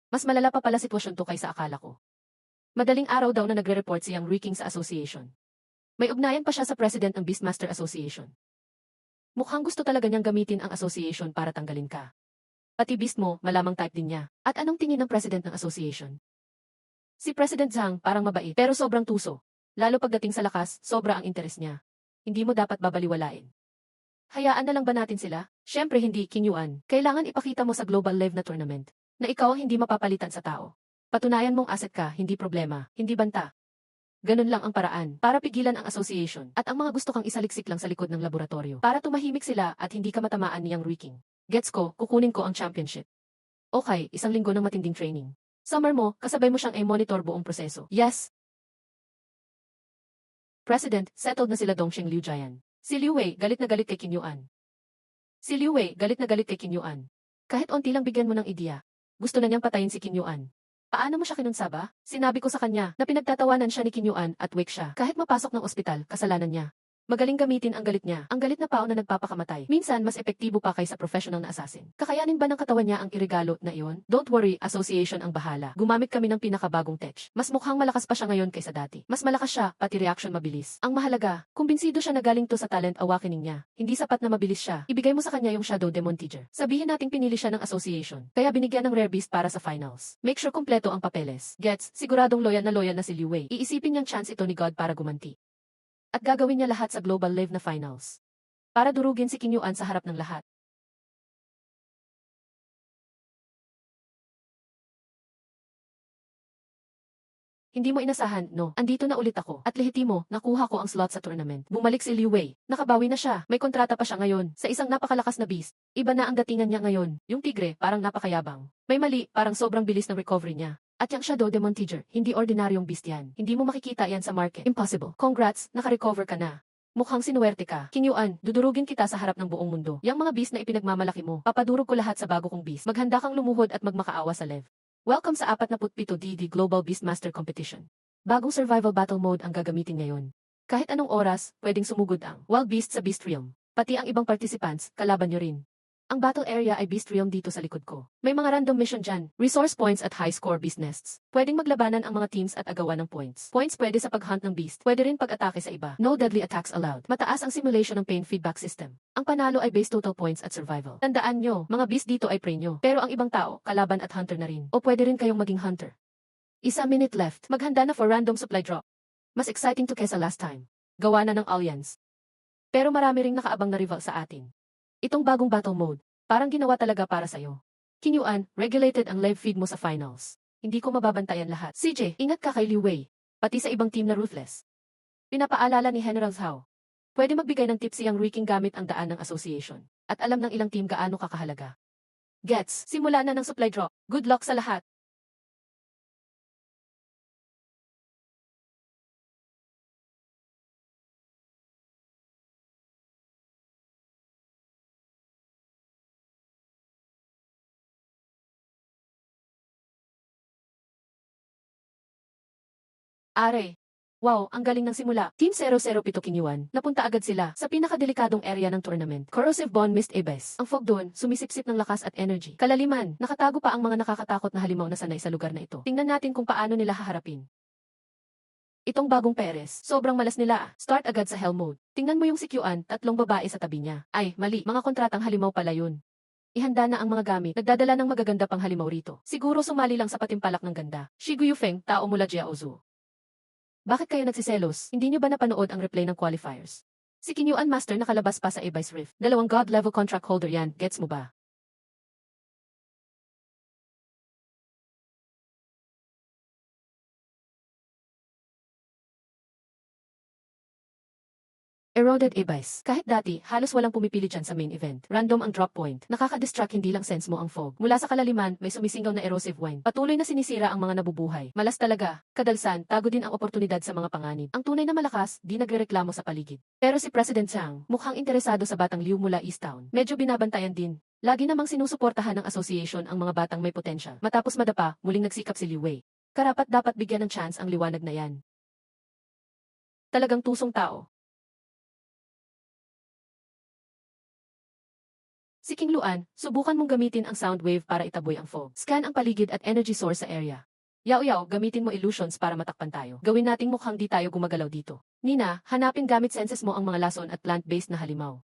Mas malala pa pala sitwasyon to kaysa akala ko. Madaling araw daw na nagre-report si Yang Riking sa association. May ugnayan pa siya sa president ng Beastmaster Association. Mukhang gusto talaga niyang gamitin ang association para tanggalin ka. Pati beast mo, malamang type din niya. At anong tingin ng president ng association? Si President Zhang parang mabait pero sobrang tuso. Lalo pagdating sa lakas, sobra ang interes niya. Hindi mo dapat babaliwalain. Hayaan na lang ba natin sila? Syempre hindi, King Yuan. Kailangan ipakita mo sa Global Live na tournament na ikaw ang hindi mapapalitan sa tao. Patunayan mong asset ka, hindi problema, hindi banta. Ganun lang ang paraan para pigilan ang association at ang mga gusto kang isaliksik lang sa likod ng laboratorio para tumahimik sila at hindi ka matamaan ni Yang Riking. Gets ko, kukunin ko ang championship. Okay, 1 linggo ng matinding training. Summer mo, kasabay mo siyang i-monitor buong proseso. Yes. President, settled na sila Dongsheng Liu Jian. Si Liu Wei, galit na galit kay Qin Yuan. Si Liu Wei, galit na galit kay Qin Yuan. Kahit onti lang bigyan mo ng ideya. Gusto na niyang patayin si Qin Yuan. Paano mo siya kinunsaba? Sinabi ko sa kanya na pinagtatawanan siya ni Qin Yuan at wake siya. Kahit mapasok ng ospital, kasalanan niya. Magaling gamitin ang galit niya. Ang galit na pao na nagpapakamatay. Minsan mas epektibo pa kaysa professional na assassin. Kakayanin ba ng katawan niya ang iregalo na iyon? Don't worry, association ang bahala. Gumamit kami ng pinakabagong tech. Mas mukhang malakas pa siya ngayon kaysa dati. Mas malakas siya, pati reaction mabilis. Ang mahalaga, kumbinsido siya na galing to sa talent awakening niya. Hindi sapat na mabilis siya. Ibigay mo sa kanya yung Shadow Demon Teacher. Sabihin nating pinili siya ng association. Kaya binigyan ng rare beast para sa finals. Make sure kompleto ang papeles. Gets, siguradong loyal na si Liu Wei. Iisipin niyang chance ito ni God para gumanti. At gagawin niya lahat sa Global Live na finals. Para durugin si Qin Yuan sa harap ng lahat. Hindi mo inasahan, no? Andito na ulit ako. At lehitimo, nakuha ko ang slot sa tournament. Bumalik si Liu Wei. Nakabawi na siya. May kontrata pa siya ngayon. Sa isang napakalakas na beast. Iba na ang datingan niya ngayon. Yung tigre, parang napakayabang. May mali, parang sobrang bilis ng recovery niya. At yung Shadow Demon Teacher, hindi ordinaryong beast yan. Hindi mo makikita yan sa market. Impossible. Congrats, naka-recover ka na. Mukhang sinuwerte ka. King Yuan, dudurugin kita sa harap ng buong mundo. Yang mga beast na ipinagmamalaki mo, papadurog ko lahat sa bago kong beast. Maghanda kang lumuhod at magmakaawa sa Lev. Welcome sa 47DD Global Beastmaster Competition. Bagong survival battle mode ang gagamitin ngayon. Kahit anong oras, pwedeng sumugod ang Wild Beast sa Beast Realm. Pati ang ibang participants, kalaban nyo rin. Ang battle area ay Beast Realm dito sa likod ko. May mga random mission dyan, resource points at high score beast nests. Pwedeng maglabanan ang mga teams at agawan ng points. Points pwede sa pag-hunt ng beast, pwede rin pag-atake sa iba. No deadly attacks allowed. Mataas ang simulation ng pain feedback system. Ang panalo ay base total points at survival. Tandaan nyo, mga beast dito ay prey nyo. Pero ang ibang tao, kalaban at hunter na rin. O pwede rin kayong maging hunter. 1 minute left. Maghanda na for random supply drop. Mas exciting to kesa last time. Gawa na ng Alliance. Pero marami ring nakaabang na rival sa atin. Itong bagong battle mode. Parang ginawa talaga para sa'yo. Qin Yuan, regulated ang live feed mo sa finals. Hindi ko mababantayan lahat. CJ, ingat ka kay Liu Wei. Pati sa ibang team na ruthless. Pinapaalala ni General Zhao. Pwede magbigay ng tips Yang Riking gamit ang daan ng association. At alam ng ilang team gaano kakahalaga. Gets, simula na ng supply drop. Good luck sa lahat. Are. Wow, ang galing ng simula. Team 007 Kinyuan, napunta agad sila sa pinakadelikadong area ng tournament. Corrosive Bond Mist Abyss. Ang fog doon, sumisipsip ng lakas at energy. Kalaliman, nakatago pa ang mga nakakatakot na halimaw na sanay sa lugar na ito. Tingnan natin kung paano nila haharapin. Itong bagong Perez, sobrang malas nila. Start agad sa hell mode. Tingnan mo yung si Kyuan, tatlong babae sa tabi niya. Ay, mali, mga kontratang halimaw pala yun. Ihanda na ang mga gamit. Nagdadala ng magaganda pang halimaw rito. Siguro sumali lang sa patimpalak ng ganda. Shigu Yufeng, tao mula Jiaozu. Bakit kayo nagsiselos? Hindi nyo ba napanood ang replay ng qualifiers? Si Kinyuan Master nakalabas pa sa Abyss Rift. 2 God level contract holder yan, gets mo ba? Eroded Abyss. Kahit dati, halos walang pumipili dyan sa main event. Random ang drop point. Nakaka-distract hindi lang sense mo ang fog. Mula sa kalaliman, may sumisingaw na erosive wind. Patuloy na sinisira ang mga nabubuhay. Malas talaga. Kadalsan, tago din ang oportunidad sa mga panganib. Ang tunay na malakas, di nagrereklamo sa paligid. Pero si President Chang, mukhang interesado sa batang Liu mula East Town. Medyo binabantayan din. Lagi namang sinusuportahan ng association ang mga batang may potential. Matapos madapa, muling nagsikap si Liu Wei. Karapat dapat bigyan ng chance ang liwanag na yan. Talagang tusong tao. Si King Luan, subukan mong gamitin ang sound wave para itaboy ang fog. Scan ang paligid at energy source sa area. Yaw-yaw, gamitin mo illusions para matakpan tayo. Gawin nating mukhang di tayo gumagalaw dito. Nina, hanapin gamit senses mo ang mga lason at plant-based na halimaw.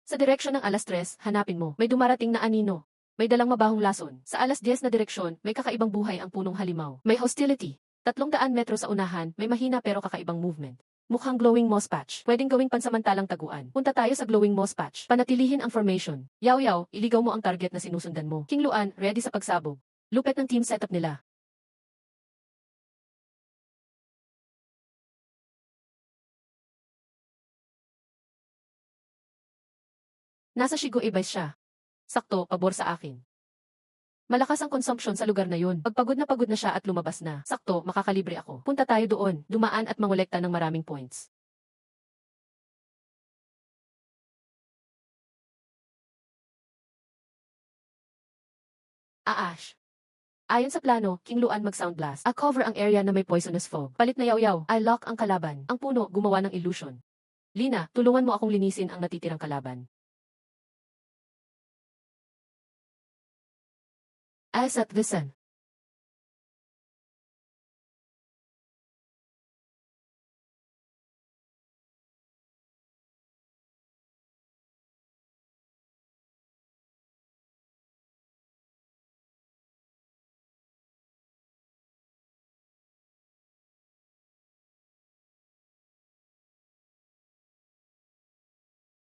Sa direksyon ng alas 3, hanapin mo. May dumarating na anino. May dalang mabahong lason. Sa alas 10 na direksyon, may kakaibang buhay ang punong halimaw. May hostility. 300 metro sa unahan, may mahina pero kakaibang movement. Mukhang glowing moss patch. Pwedeng gawing pansamantalang taguan. Punta tayo sa glowing moss patch. Panatilihin ang formation. Yaw-yaw, iligaw mo ang target na sinusundan mo. King Luan, ready sa pagsabog. Lupet ng team setup nila. Nasa Shigo Abyss siya. Sakto, pabor sa akin. Malakas ang consumption sa lugar na yun. Pagpagod na siya at lumabas na. Sakto, makakalibre ako. Punta tayo doon, dumaan at mangolekta ng maraming points. Aash. Ayon sa plano, King Luan mag-sound blast. A-cover ang area na may poisonous fog. Palit na yaw-yaw. I-lock ang kalaban. Ang puno, gumawa ng illusion. Lina, tulungan mo akong linisin ang natitirang kalaban. Asat Visan.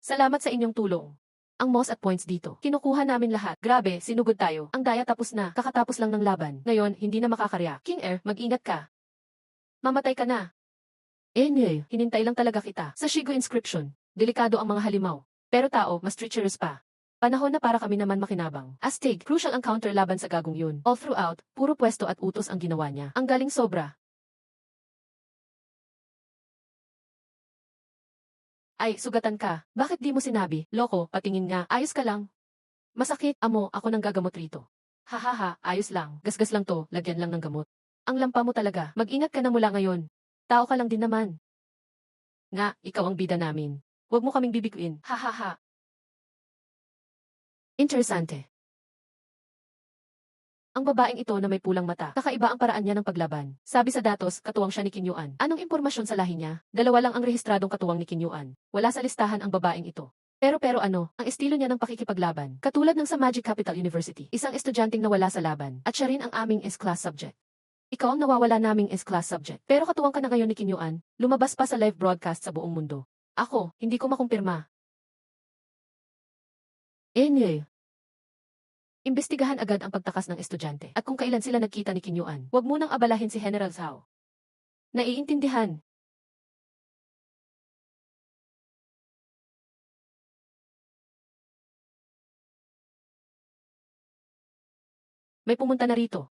Salamat sa inyong tulong. Ang moss at points dito. Kinukuha namin lahat. Grabe, sinugod tayo. Ang daya tapos na. Kakatapos lang ng laban. Ngayon, hindi na makakarya. King Air, mag-ingat ka. Mamatay ka na. Hinintay lang talaga kita. Sa Shigo Inscription, delikado ang mga halimaw. Pero tao, mas treacherous pa. Panahon na para kami naman makinabang. Astig, crucial ang counter laban sa gagong yun. All throughout, puro pwesto at utos ang ginawa niya. Ang galing sobra. Ay, sugatan ka. Bakit di mo sinabi? Loko, patingin nga. Ayos ka lang. Masakit, amo, ako nang gagamot rito. Hahaha, ayos lang. Gasgas lang to, lagyan lang ng gamot. Ang lampa mo talaga. Mag-ingat ka na mula ngayon. Tao ka lang din naman. Nga, ikaw ang bida namin. Huwag mo kaming bibiguin. Hahaha. Interesante. Ang babaeng ito na may pulang mata. Kakaiba ang paraan niya ng paglaban. Sabi sa datos, katuwang siya ni Kinyuan. Anong impormasyon sa lahi niya? Dalawa lang ang rehistradong katuwang ni Kinyuan. Wala sa listahan ang babaeng ito. Pero ano, ang estilo niya ng pakikipaglaban. Katulad ng sa Magic Capital University. Isang estudyanteng nawala sa laban. At siya rin ang aming S-class subject. Ikaw ang nawawala naming S-class subject. Pero katuwang ka na ngayon ni Kinyuan. Lumabas pa sa live broadcast sa buong mundo. Ako, hindi ko makumpirma. Imbestigahan agad ang pagtakas ng estudyante at kung kailan sila nagkita ni Kinyuan. Huwag munang abalahin si General Zhao. Naiintindihan. May pumunta na rito.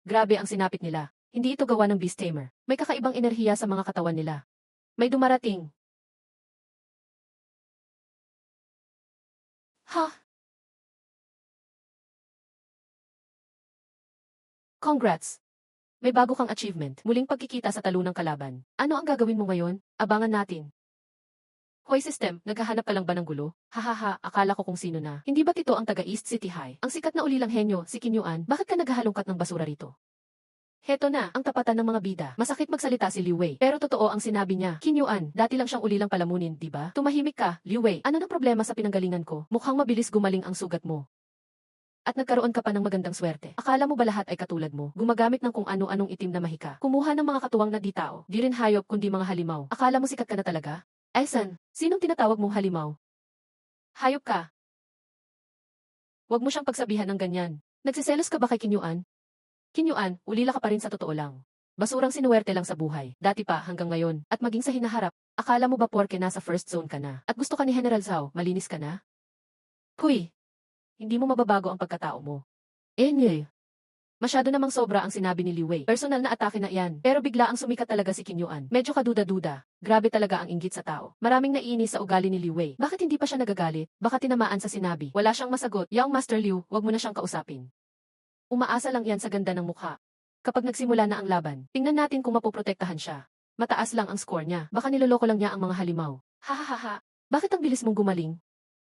Grabe ang sinapit nila. Hindi ito gawa ng beast tamer. May kakaibang enerhiya sa mga katawan nila. May dumarating. Ha? Congrats! May bago kang achievement, muling pagkikita sa talunang kalaban. Ano ang gagawin mo ngayon? Abangan natin. Hoy system, naghahanap ka lang ba ng gulo? Hahaha, akala ko kung sino na. Hindi ba't ito ang taga East City High? Ang sikat na ulilang henyo, si Kinyuan, bakit ka naghahalongkat ng basura rito? Heto na, ang tapatan ng mga bida. Masakit magsalita si Liu Wei, pero totoo ang sinabi niya. Kinyuan, dati lang siyang ulilang palamunin, di ba? Tumahimik ka, Liu Wei. Ano na problema sa pinanggalingan ko? Mukhang mabilis gumaling ang sugat mo. At nagkaroon ka pa ng magandang swerte. Akala mo ba lahat ay katulad mo? Gumagamit ng kung ano-anong itim na mahika. Kumuha ng mga katuwang na di tao. Di rin hayop kundi mga halimaw. Akala mo sikat ka na talaga? Esan, sinong tinatawag mong halimaw? Hayop ka. Huwag mo siyang pagsabihan ng ganyan. Nagsiselos ka ba kay Kinyuan? Kinyuan, ulila ka pa rin sa totoo lang. Basurang sinuwerte lang sa buhay. Dati pa hanggang ngayon. At maging sa hinaharap. Akala mo ba porke nasa first zone ka na? At gusto ka ni General Zhao, malinis ka na? Huy! Hindi mo mababago ang pagkatao mo. Nye. Masyado namang sobra ang sinabi ni Liu Wei. Personal na atake na iyan. Pero bigla ang sumikat talaga si Kinyuan. Medyo kaduda-duda. Grabe talaga ang inggit sa tao. Maraming naiinis sa ugali ni Liu Wei. Bakit hindi pa siya nagagalit? Baka tinamaan sa sinabi. Wala siyang masagot. Yang Master Liu, wag mo na siyang kausapin. Umaasa lang yan sa ganda ng mukha. Kapag nagsimula na ang laban, tingnan natin kung mapoprotektahan siya. Mataas lang ang score niya. Baka niloloko lang niya ang mga halimaw. Hahaha. Bakit ang bilis mong gumaling?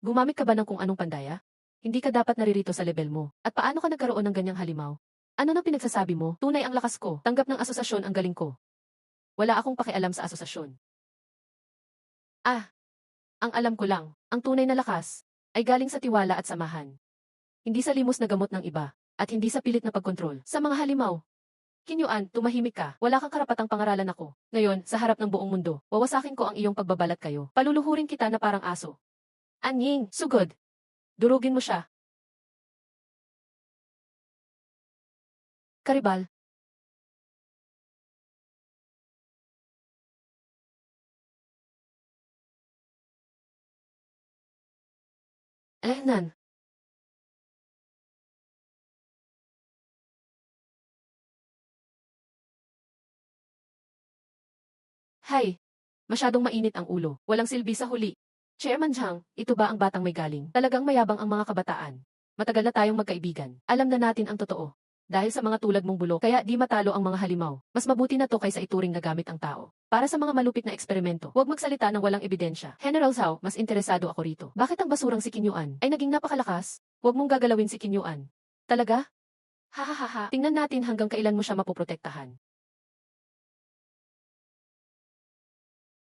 Gumamit ka ba ng kung anong pandaya? Hindi ka dapat naririto sa level mo. At paano ka nagkaroon ng ganyang halimaw? Ano nang pinagsasabi mo? Tunay ang lakas ko. Tanggap ng asosasyon ang galing ko. Wala akong pakialam sa asosasyon. Ang alam ko lang, ang tunay na lakas ay galing sa tiwala at samahan. Hindi sa limos na gamot ng iba. At hindi sa pilit na pagkontrol sa mga halimaw. Kinyuan, tumahimik ka. Wala kang karapatang pangaralan ako. Ngayon, sa harap ng buong mundo, wawasakin ko ang iyong pagbabalat kayo. Paluluhurin kita na parang aso. Anying, sugod. Durugin mo siya. Karibal. Nan. Hay. Masyadong mainit ang ulo. Walang silbi sa huli. Chairman Zhang, ito ba ang batang may galing? Talagang mayabang ang mga kabataan. Matagal na tayong magkaibigan. Alam na natin ang totoo. Dahil sa mga tulad mong bulok, kaya di matalo ang mga halimaw. Mas mabuti na to kaysa ituring na gamit ang tao. Para sa mga malupit na eksperimento, huwag magsalita ng walang ebidensya. General Zhao, mas interesado ako rito. Bakit ang basurang si Kinyuan ay naging napakalakas? Huwag mong gagalawin si Kinyuan. Talaga? Hahaha, tingnan natin hanggang kailan mo siya mapoprotektahan.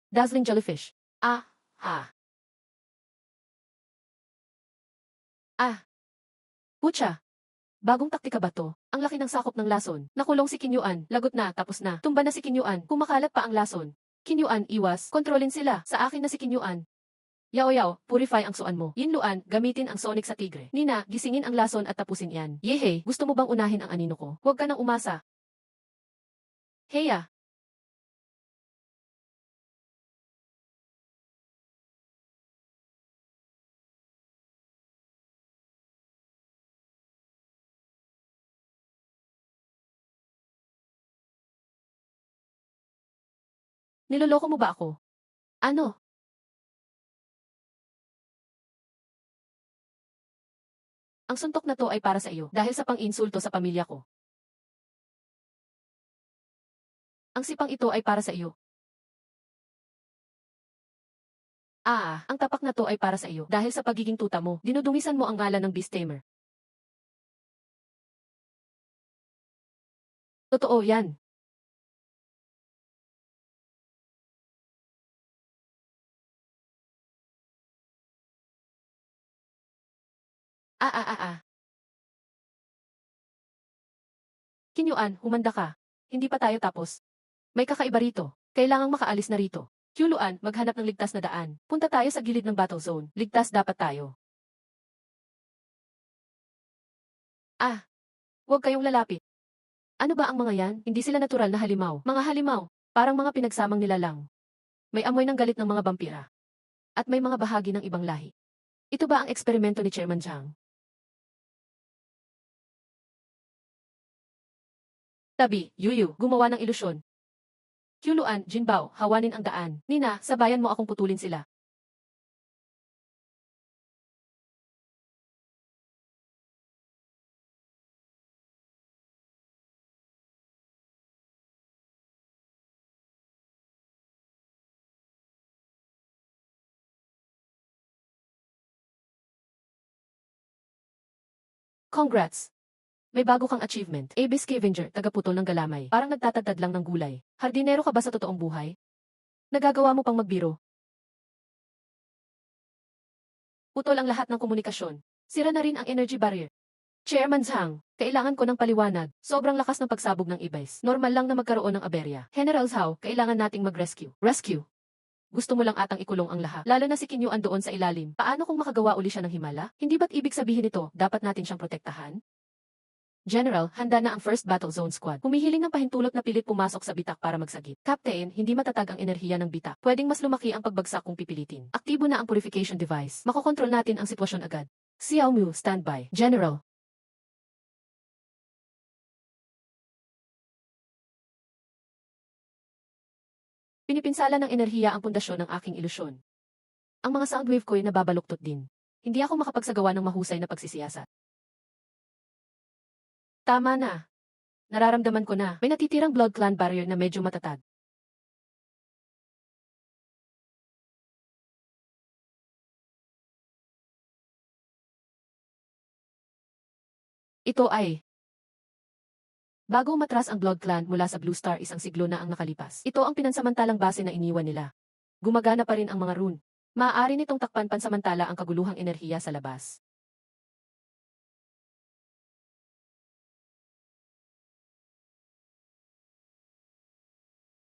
Dazzling Jellyfish. Ah, ah, ah. Pucha. Bagong taktika ba to? Ang laki ng sakop ng lason. Nakulong si Kinyuan. Lagot na, tapos na. Tumba na si Kinyuan. Kumakalat pa ang lason. Kinyuan, iwas. Kontrolin sila. Sa akin na si Kinyuan. Yao Yao, purify ang suan mo. Yinluan, gamitin ang Sonic sa tigre. Nina, gisingin ang lason at tapusin yan. Yehe, gusto mo bang unahin ang anino ko? Huwag ka nang umasa. Heya. Niloloko mo ba ako? Ano? Ang suntok na to ay para sa iyo dahil sa pang-insulto sa pamilya ko. Ang sipang ito ay para sa iyo. Ang tapak na to ay para sa iyo dahil sa pagiging tuta mo. Dinudungisan mo ang ngalan ng Beast Tamer. Totoo yan. Ah, ah, ah, ah. Kinyuan, humanda ka. Hindi pa tayo tapos. May kakaiba rito. Kailangang makaalis na rito. Kyuluan, maghanap ng ligtas na daan. Punta tayo sa gilid ng battle zone. Ligtas dapat tayo. Huwag kayong lalapit. Ano ba ang mga yan? Hindi sila natural na halimaw. Mga halimaw. Parang mga pinagsamang nilalang. May amoy ng galit ng mga vampira. At may mga bahagi ng ibang lahi. Ito ba ang eksperimento ni Chairman Zhang? Tabi, Yuyu, gumawa ng ilusyon. Kyuluan, Jinbao, hawanin ang daan. Nina, sabayan mo akong putulin sila. Congrats! May bago kang achievement. AB Scavenger, tagaputol ng galamay. Parang nagtatagtad lang ng gulay. Hardinero ka ba sa totoong buhay? Nagagawa mo pang magbiro. Putol ang lahat ng komunikasyon. Sira na rin ang energy barrier. Chairman Zhang, kailangan ko ng paliwanag. Sobrang lakas ng pagsabog ng e-base. Normal lang na magkaroon ng aberya. General Zhao, kailangan nating mag-rescue. Rescue? Gusto mo lang atang ikulong ang lahat. Lalo na si Kinyuan doon sa ilalim. Paano kung makagawa uli siya ng himala? Hindi ba't ibig sabihin nito, dapat natin siyang protektahan? General, handa na ang First Battle Zone Squad. Humihiling ng pahintulot na pilit pumasok sa bitak para magsagip. Captain, hindi matatag ang enerhiya ng bitak. Pwedeng mas lumaki ang pagbagsak kung pipilitin. Aktibo na ang purification device. Makokontrol natin ang sitwasyon agad. Xiao Mu, standby. General. Pinipinsala ng enerhiya ang pundasyon ng aking ilusyon. Ang mga soundwave ko'y nababaluktot din. Hindi ako makapagsagawa ng mahusay na pagsisiyasat. Tama na. Nararamdaman ko na may natitirang blood clan barrier na medyo matatag. Ito ay bago matras ang Blood Clan mula sa Blue Star isang siglo na ang nakalipas. Ito ang pinansamantalang base na iniwan nila. Gumagana pa rin ang mga rune. Maaari nitong takpan pansamantala ang kaguluhang enerhiya sa labas.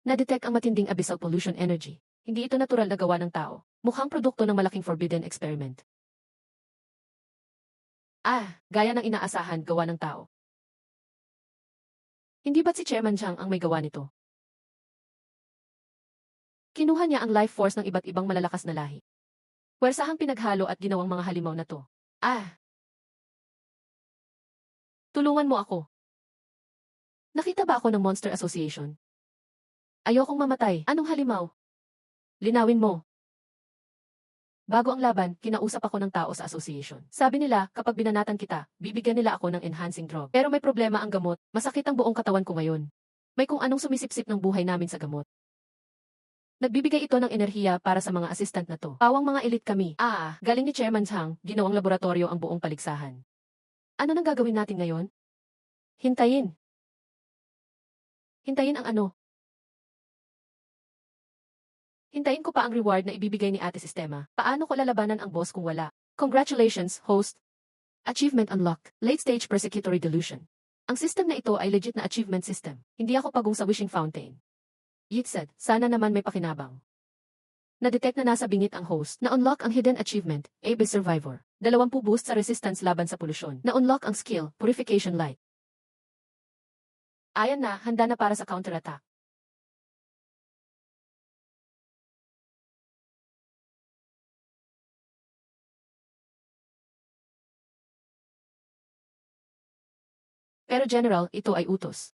Na-detect ang matinding abyssal pollution energy. Hindi ito natural na gawa ng tao. Mukhang produkto ng malaking forbidden experiment. Gaya ng inaasahan gawa ng tao. Hindi ba't si Chairman Zhang ang may gawa nito? Kinuha niya ang life force ng iba't ibang malalakas na lahi. Puwersahang pinaghalo at ginawang mga halimaw na to. Tulungan mo ako. Nakita ba ako ng Monster Association? Ayokong mamatay. Anong halimaw? Linawin mo. Bago ang laban, kinausap ako ng tao sa association. Sabi nila, kapag binanatan kita, bibigyan nila ako ng enhancing drug. Pero may problema ang gamot, masakit ang buong katawan ko ngayon. May kung anong sumisipsip ng buhay namin sa gamot. Nagbibigay ito ng enerhiya para sa mga assistant na to. Pawang mga elite kami. Galing ni Chairman Zhang, ginawang laboratorio ang buong paligsahan. Ano nang gagawin natin ngayon? Hintayin. Hintayin ang ano? Hintayin ko pa ang reward na ibibigay ni Ate Sistema. Paano ko lalabanan ang boss kung wala? Congratulations, host. Achievement unlocked. Late stage persecutory delusion. Ang system na ito ay legit na achievement system. Hindi ako pagong sa wishing fountain. Yit said, sana naman may pakinabang. Na-detect na nasa bingit ang host. Na-unlock ang hidden achievement, Abyss Survivor. 20 boost sa resistance laban sa polusyon. Na-unlock ang skill, Purification Light. Ayan na, handa na para sa counterattack. Pero General, ito ay utos.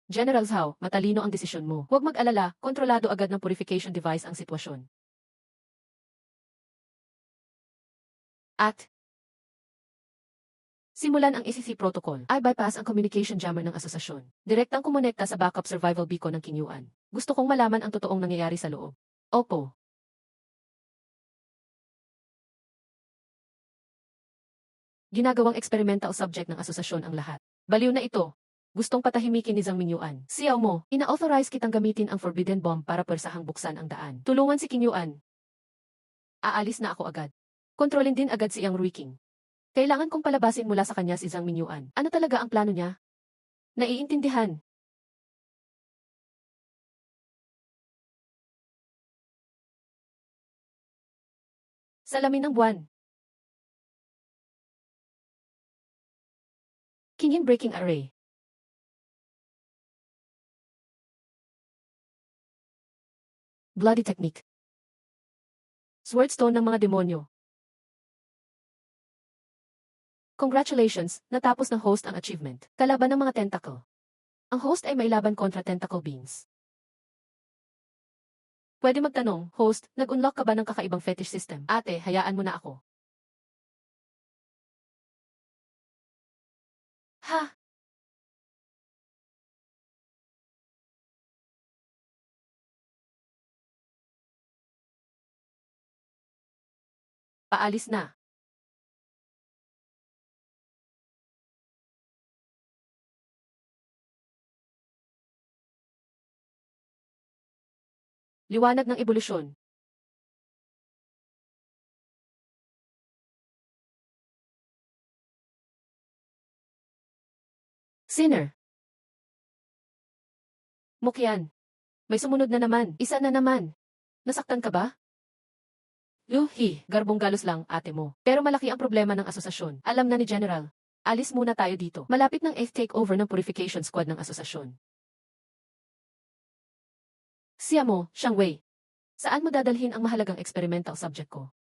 General Zhao, matalino ang desisyon mo. Huwag mag-alala, kontrolado agad ng purification device ang sitwasyon. At simulan ang ECC protocol. I bypass ang communication jammer ng asosasyon. Direktang kumonekta sa backup survival beacon ng Kinyuan. Gusto kong malaman ang totoong nangyayari sa loob. Opo. Ginagawang experimental subject ng asosasyon ang lahat. Baliw na ito. Gustong patahimikin ni Zhang Minyuan. Siyaw mo, ina-authorize kitang gamitin ang forbidden bomb para persahang buksan ang daan. Tulungan si Kinyuan. Aalis na ako agad. Kontrolin din agad si Yang Ruiking. Kailangan kong palabasin mula sa kanya si Zhang Minyuan. Ano talaga ang plano niya? Naiintindihan. Salamin ng buwan. Kinyin breaking array. Bloody technique. Swordstone ng mga demonyo. Congratulations, natapos ng host ang achievement. Kalaban ng mga tentacle. Ang host ay may laban kontra tentacle beings. Pwede magtanong, host, nag-unlock ka ba ng kakaibang fetish system? Ate, hayaan mo na ako. Ha? Paalis na. Liwanag ng ebolusyon. Sinner. Mukyan. May sumunod na naman. Isa na naman. Nasaktan ka ba? Luhi, garbong galos lang, ate mo. Pero malaki ang problema ng asosasyon. Alam na ni General. Alis muna tayo dito. Malapit ng 8th takeover ng Purification Squad ng asosasyon. Siya mo, Xiang Wei. Saan mo dadalhin ang mahalagang experimental subject ko?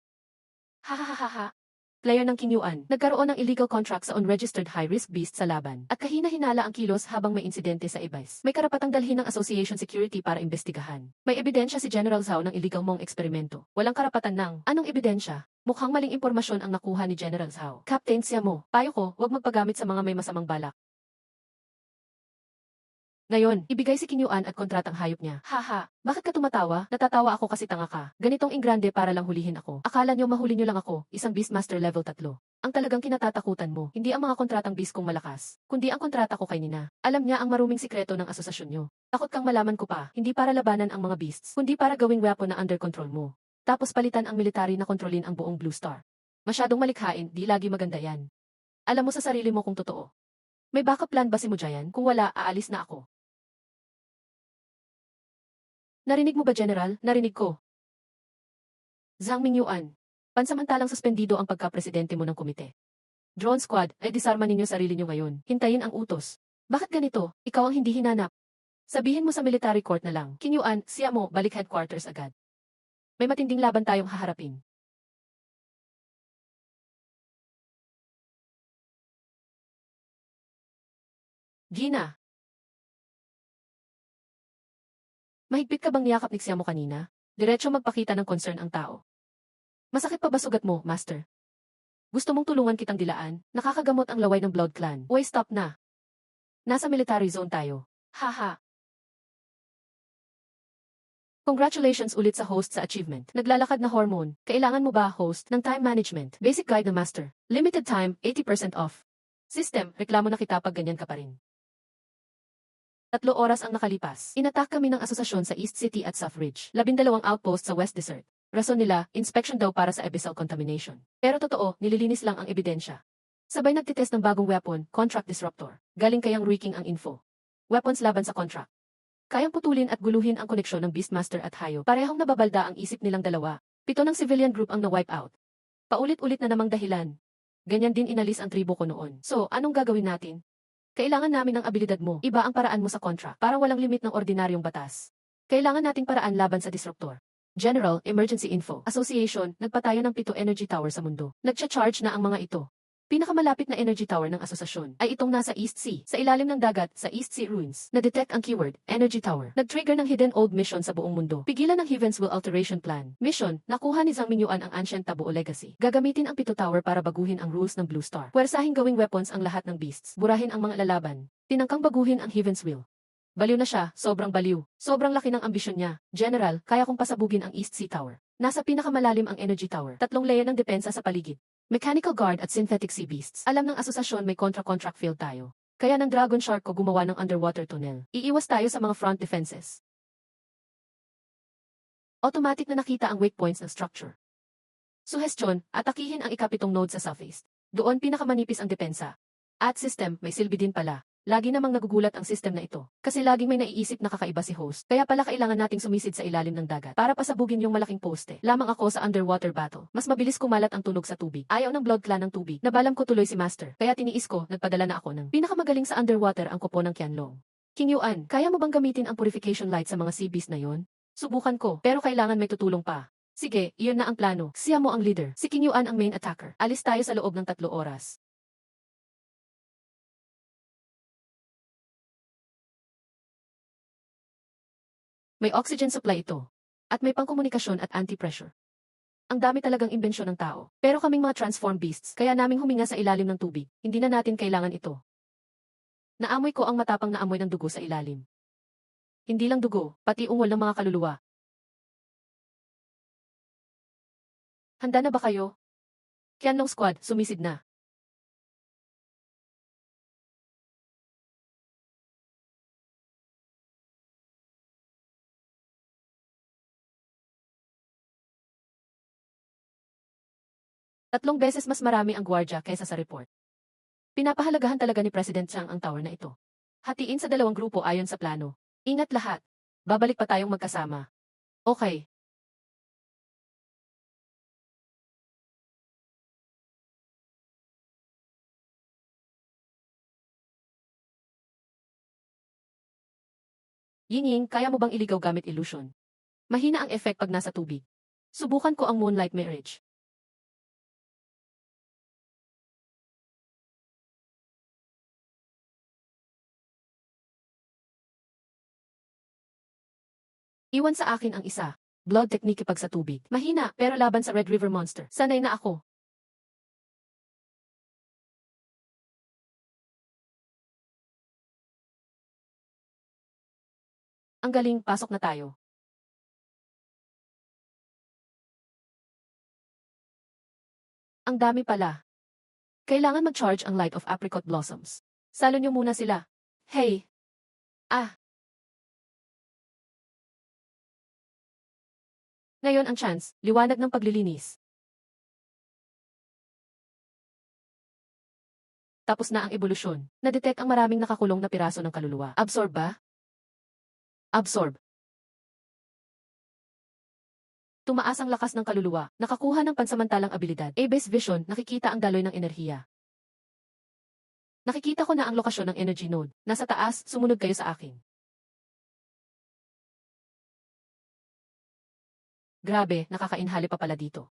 Hahaha. Player ng King Yuan, nagkaroon ng illegal contract sa unregistered high-risk beast sa laban, at kahina-hinala ang kilos habang may insidente sa IBIS. May karapatang dalhin ng Association Security para imbestigahan. May ebidensya si General Zhao ng illegal mong eksperimento. Walang karapatan ng, anong ebidensya? Mukhang maling impormasyon ang nakuha ni General Zhao. Captain siya mo, payo ko, huwag magpagamit sa mga may masamang balak. Ngayon, ibigay si King Yuan at kontratang hayop niya. Haha, bakit ka tumatawa? Natatawa ako kasi tanga ka. Ganitong ingrande para lang hulihin ako. Akala niyo mahuli niyo lang ako, isang Beastmaster level 3. Ang talagang kinatatakutan mo, hindi ang mga kontratang beast kong malakas, kundi ang kontrata ko kay Nina. Alam niya ang maruming sikreto ng asosasyon niyo. Takot kang malaman ko pa, hindi para labanan ang mga beasts, kundi para gawing weapon na under control mo. Tapos palitan ang military na kontrolin ang buong Blue Star. Masyadong malikhain, di lagi maganda yan. Alam mo sa sarili mo kung totoo. May backup plan ba si Mujayan? Kung wala, aalis na ako. Narinig mo ba, General? Narinig ko. Zhang Mingyuan. Pansamantalang suspendido ang pagka-presidente mo ng komite. Drone Squad, ay disarma ninyo sarili nyo ngayon. Hintayin ang utos. Bakit ganito? Ikaw ang hindi hinanap. Sabihin mo sa military court na lang. King Yuan, siya mo, balik headquarters agad. May matinding laban tayong haharapin. Gina. Mahigpit ka bang niyakap ni Xiao mo kanina? Diretso magpakita ng concern ang tao. Masakit pa ba sugat mo, Master? Gusto mong tulungan kitang dilaan? Nakakagamot ang laway ng Blood Clan. Uy, stop na. Nasa military zone tayo. Haha. Congratulations ulit sa host sa achievement. Naglalakad na hormone. Kailangan mo ba, host, ng time management? Basic guide na master. Limited time, 80% off. System, reklamo na kita pag ganyan ka pa rin. 3 oras ang nakalipas. Inatak kami ng asosasyon sa East City at South Ridge. 12 outpost sa West Desert. Rason nila, inspection daw para sa abyssal contamination. Pero totoo, nililinis lang ang ebidensya. Sabay nagtitest ng bagong weapon, contract disruptor. Galing kayang Ruiking ang info. Weapons laban sa contract. Kayang putulin at guluhin ang koneksyon ng Beastmaster at Hayo. Parehong nababalda ang isip nilang dalawa. 7 ng civilian group ang na-wipe out. Paulit-ulit na namang dahilan. Ganyan din inalis ang tribo ko noon. So, anong gagawin natin? Kailangan namin ng abilidad mo. Iba ang paraan mo sa contract para walang limit ng ordinaryong batas. Kailangan nating paraan laban sa disruptor. General, Emergency Info, Association, nagpatayo ng 7 energy tower sa mundo. Nagcha-charge na ang mga ito. Pinakamalapit na energy tower ng asosasyon ay itong nasa East Sea, sa ilalim ng dagat, sa East Sea Ruins. Na-detect ang keyword, Energy Tower. Nag-trigger ng Hidden Old Mission sa buong mundo. Pigilan ng Heaven's Will Alteration Plan. Mission, nakuha ni Zhang Mingyuan ang Ancient Taboo Legacy. Gagamitin ang 7 tower para baguhin ang rules ng Blue Star. Puwersahing gawing weapons ang lahat ng beasts. Burahin ang mga lalaban. Tinangkang baguhin ang Heaven's Will. Baliw na siya, sobrang baliw. Sobrang laki ng ambisyon niya. General, kaya kong pasabugin ang East Sea Tower. Nasa pinakamalalim ang Energy Tower. 3 layer ng depensa sa paligid. Mechanical Guard at Synthetic Sea Beasts. Alam ng asosasyon may contract failed tayo. Kaya ng Dragon Shark ko gumawa ng underwater tunnel. Iiwas tayo sa mga front defenses. Automatic na nakita ang weak points ng structure. Suhestyon, atakihin ang ikapitong node sa southeast. Doon pinakamanipis ang depensa. At system, may silbi din pala. Lagi namang nagugulat ang system na ito. Kasi laging may naiisip na kakaiba si host. Kaya pala kailangan nating sumisid sa ilalim ng dagat para pasabugin yung malaking poste. Lamang ako sa underwater battle. Mas mabilis kumalat ang tunog sa tubig. Ayaw ng Blood Clan ng tubig. Nabalam ko tuloy si Master. Kaya tiniis ko, nagpadala na ako ng pinakamagaling sa underwater ang kupo ng Qianlong. King Yuan, kaya mo bang gamitin ang purification light sa mga sea beast na yon? Subukan ko, pero kailangan may tutulong pa. Sige, iyon na ang plano. Siya mo ang leader. Si King Yuan ang main attacker. Alis tayo sa loob ng 3 oras. May oxygen supply ito. At may pangkomunikasyon at anti-pressure. Ang dami talagang imbensyon ng tao. Pero kaming mga transform beasts, kaya naming huminga sa ilalim ng tubig. Hindi na natin kailangan ito. Naamoy ko ang matapang na amoy ng dugo sa ilalim. Hindi lang dugo, pati ungol ng mga kaluluwa. Handa na ba kayo? Qianlong Squad, sumisid na. 3 beses mas marami ang gwardya kaysa sa report. Pinapahalagahan talaga ni President Chang ang tower na ito. Hatiin sa 2 grupo ayon sa plano. Ingat lahat. Babalik pa tayong magkasama. Okay. Ying-Ying, kaya mo bang iligaw gamit illusion? Mahina ang effect pag nasa tubig. Subukan ko ang moonlight marriage. Iwan sa akin ang isa. Blood technique pag sa tubig. Mahina, pero laban sa Red River Monster. Sanay na ako. Ang galing, pasok na tayo. Ang dami pala. Kailangan mag-charge ang Light of Apricot Blossoms. Salo nyo muna sila. Hey! Ah! Ngayon ang chance, liwanag ng paglilinis. Tapos na ang ebolusyon. Na-detect ang maraming nakakulong na piraso ng kaluluwa. Absorb ba? Absorb. Tumaas ang lakas ng kaluluwa. Nakakuha ng pansamantalang abilidad. A-Base Vision, nakikita ang daloy ng enerhiya. Nakikita ko na ang lokasyon ng energy node. Nasa taas, sumunod kayo sa akin. Grabe, nakakainhali pa pala dito.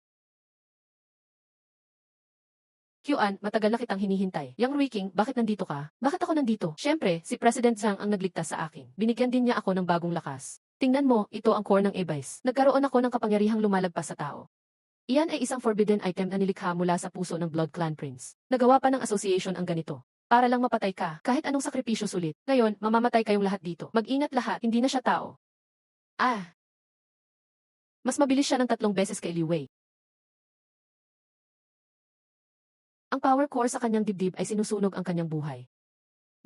Q-An, matagal na kitang hinihintay. Yang Ruiking, bakit nandito ka? Bakit ako nandito? Siyempre, si President Zhang ang nagligtas sa akin. Binigyan din niya ako ng bagong lakas. Tingnan mo, ito ang core ng A-Base. Nagkaroon ako ng kapangyarihang lumalagpas sa tao. Iyan ay isang forbidden item na nilikha mula sa puso ng Blood Clan Prince. Nagawa pa ng association ang ganito. Para lang mapatay ka, kahit anong sakripisyo sulit. Ngayon, mamamatay kayong lahat dito. Mag-ingat lahat, hindi na siya tao. Ah! Mas mabilis siya ng 3 beses kay Li Wei. Ang power core sa kanyang dibdib ay sinusunog ang kanyang buhay.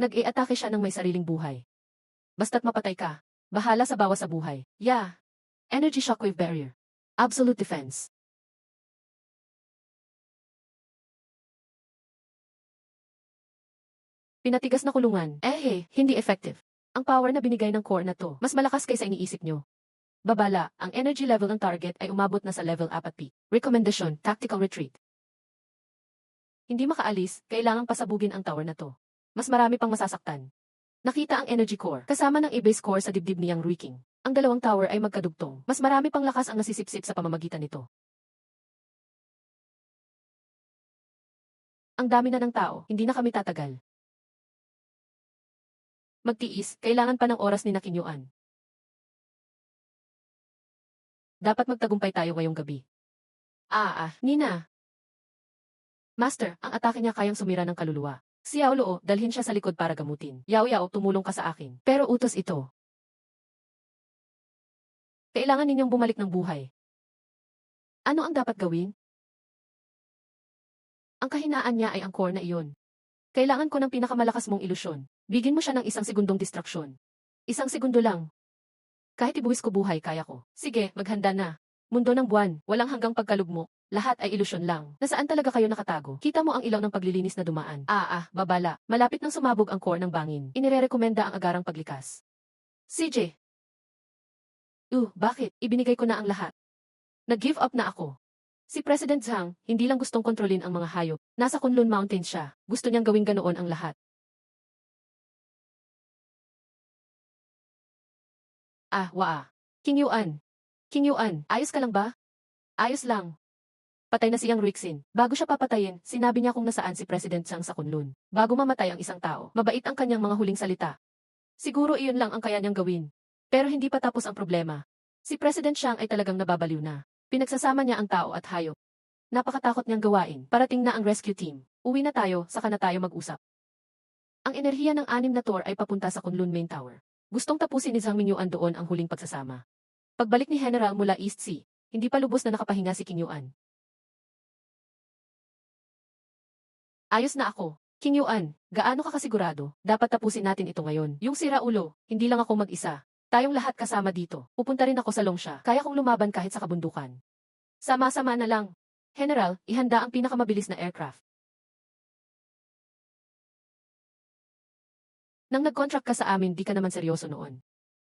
Nag-e-atake siya ng may sariling buhay. Basta't mapatay ka, bahala sa bawas sa buhay. Yeah. Energy shockwave barrier. Absolute defense. Pinatigas na kulungan. Hindi effective. Ang power na binigay ng core na to, mas malakas kaysa iniisip nyo. Babala, ang energy level ng target ay umabot na sa level 4 peak. Recommendation, tactical retreat. Hindi makaalis, kailangang pasabugin ang tower na to. Mas marami pang masasaktan. Nakita ang energy core, kasama ng A-Base core sa dibdib ni Yang Ruiking. Ang 2 tower ay magkadugtong. Mas marami pang lakas ang nasisipsip sa pamamagitan nito. Ang dami na ng tao, hindi na kami tatagal. Magtiis, kailangan pa ng oras ni Qin Yuan. Dapat magtagumpay tayo ngayong gabi. Nina. Master, ang atake niya kayang sumira ng kaluluwa. Si Yao Luo, dalhin siya sa likod para gamutin. Yao Yao, tumulong ka sa akin. Pero utos ito. Kailangan ninyong bumalik ng buhay. Ano ang dapat gawin? Ang kahinaan niya ay ang core na iyon. Kailangan ko ng pinakamalakas mong ilusyon. Bigyan mo siya ng 1 segundong distraksyon. 1 segundo lang. Kahit ibuwis ko buhay, kaya ko. Sige, maghanda na. Mundo ng buwan, walang hanggang pagkalugmok. Lahat ay ilusyon lang. Nasaan talaga kayo nakatago? Kita mo ang ilaw ng paglilinis na dumaan. Babala. Malapit nang sumabog ang core ng bangin. Inirerekomenda ang agarang paglikas. CJ. Bakit? Ibinigay ko na ang lahat. Nag-give up na ako. Si President Zhang, hindi lang gustong kontrolin ang mga hayop. Nasa Kunlun Mountain siya. Gusto niyang gawing ganoon ang lahat. King Yuan. King Yuan, ayos ka lang ba? Ayos lang. Patay na siyang Rixin. Bago siya papatayin, sinabi niya kung nasaan si President Zhang sa Kunlun. Bago mamatay ang isang tao, mabait ang kanyang mga huling salita. Siguro iyon lang ang kaya niyang gawin. Pero hindi pa tapos ang problema. Si President Zhang ay talagang nababaliw na. Pinagsasama niya ang tao at hayop. Napakatakot niyang gawain. Parating na ang rescue team. Uwi na tayo, saka na tayo mag-usap. Ang enerhiya ng 6 na tour ay papunta sa Kunlun Main Tower. Gustong tapusin ni Zhang Mingyuan doon ang huling pagsasama. Pagbalik ni General mula East Sea, hindi pa lubos na nakapahinga si King Yuan. Ayos na ako. King Yuan, gaano ka kasigurado? Dapat tapusin natin ito ngayon. Yung sira ulo, hindi lang ako mag-isa. Tayong lahat kasama dito. Pupunta rin ako sa Longsha. Kaya kong lumaban kahit sa kabundukan. Sama-sama na lang. General, ihanda ang pinakamabilis na aircraft. Nang nag-contract ka sa amin, di ka naman seryoso noon.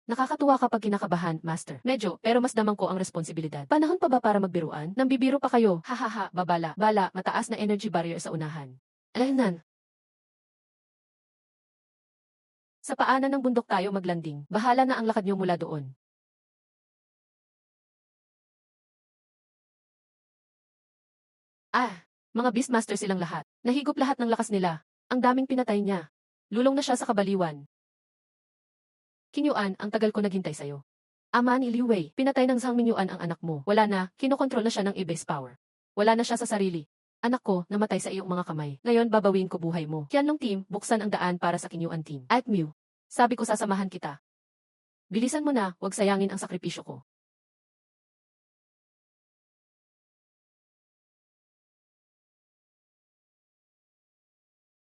Nakakatuwa kapag kinakabahan, Master. Medyo, pero mas damang ko ang responsibilidad. Panahon pa ba para magbiruan? Nang bibiro pa kayo, hahaha, babala, bala, mataas na energy barrier sa unahan. Alaynan. Sa paanan ng bundok tayo maglanding. Bahala na ang lakad niyo mula doon. Mga Beastmaster silang lahat. Nahigop lahat ng lakas nila. Ang daming pinatay niya. Lulong na siya sa kabaliwan. Kinyuan, ang tagal ko naghintay sa'yo. Ama ni Liu Wei, pinatay ng Zhang Minyuan ang anak mo. Wala na, kinokontrol na siya ng e-base power. Wala na siya sa sarili. Anak ko, namatay sa iyong mga kamay. Ngayon babawiin ko buhay mo. Qianlong team, buksan ang daan para sa Kinyuan team. At Mew, sabi ko sasamahan kita. Bilisan mo na, huwag sayangin ang sakripisyo ko.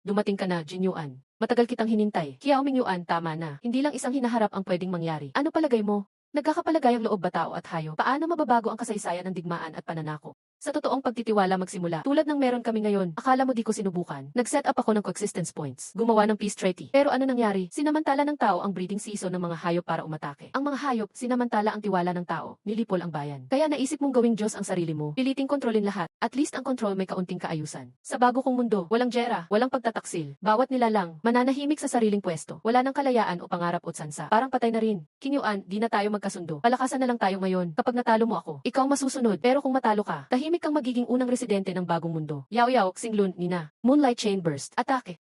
Dumating ka na, Jinyuan. Matagal kitang hinintay. Qiao Mingyuan, tama na. Hindi lang isang hinaharap ang pwedeng mangyari. Ano palagay mo? Nagkakapalagay ang loob ba tao at hayop? Paano mababago ang kasaysayan ng digmaan at pananako? Sa totoong pagtitiwala magsimula, tulad ng meron kami ngayon, akala mo di ko sinubukan. Nag-set up ako ng coexistence points. Gumawa ng peace treaty. Pero ano nangyari? Sinamantala ng tao ang breeding season ng mga hayop para umatake. Ang mga hayop, sinamantala ang tiwala ng tao. Nilipol ang bayan. Kaya naisip mong gawing Diyos ang sarili mo. Piliting kontrolin lahat. At least ang control may kaunting kaayusan. Sa bago kong mundo, walang gera, walang pagtataksil. Bawat nilalang, mananahimik sa sariling pwesto. Wala nang kalayaan o pangarap o tsansa. Parang patay na rin. Kinyuan, di na tayo magkasundo. Palakasan na lang tayo ngayon. Kapag natalo mo ako, ikaw masusunod. Pero kung matalo ka, tahimik kang magiging unang residente ng bagong mundo. Yao Yao, Xinglun, Nina. Moonlight Chain Burst. Atake.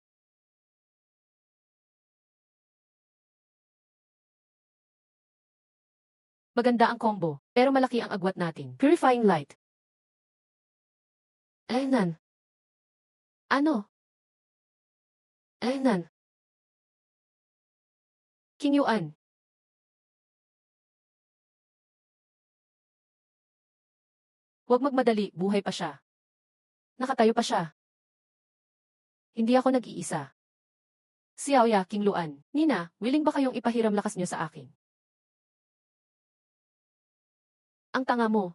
Maganda ang combo, pero malaki ang agwat natin. Purifying Light. Aynan. Ano? Aynan. Kinyuan. Huwag magmadali, buhay pa siya. Nakatayo pa siya. Hindi ako nag-iisa. Xiaoya, Qingluan. Nina, willing ba kayong ipahiram lakas niyo sa akin? Ang tanga mo.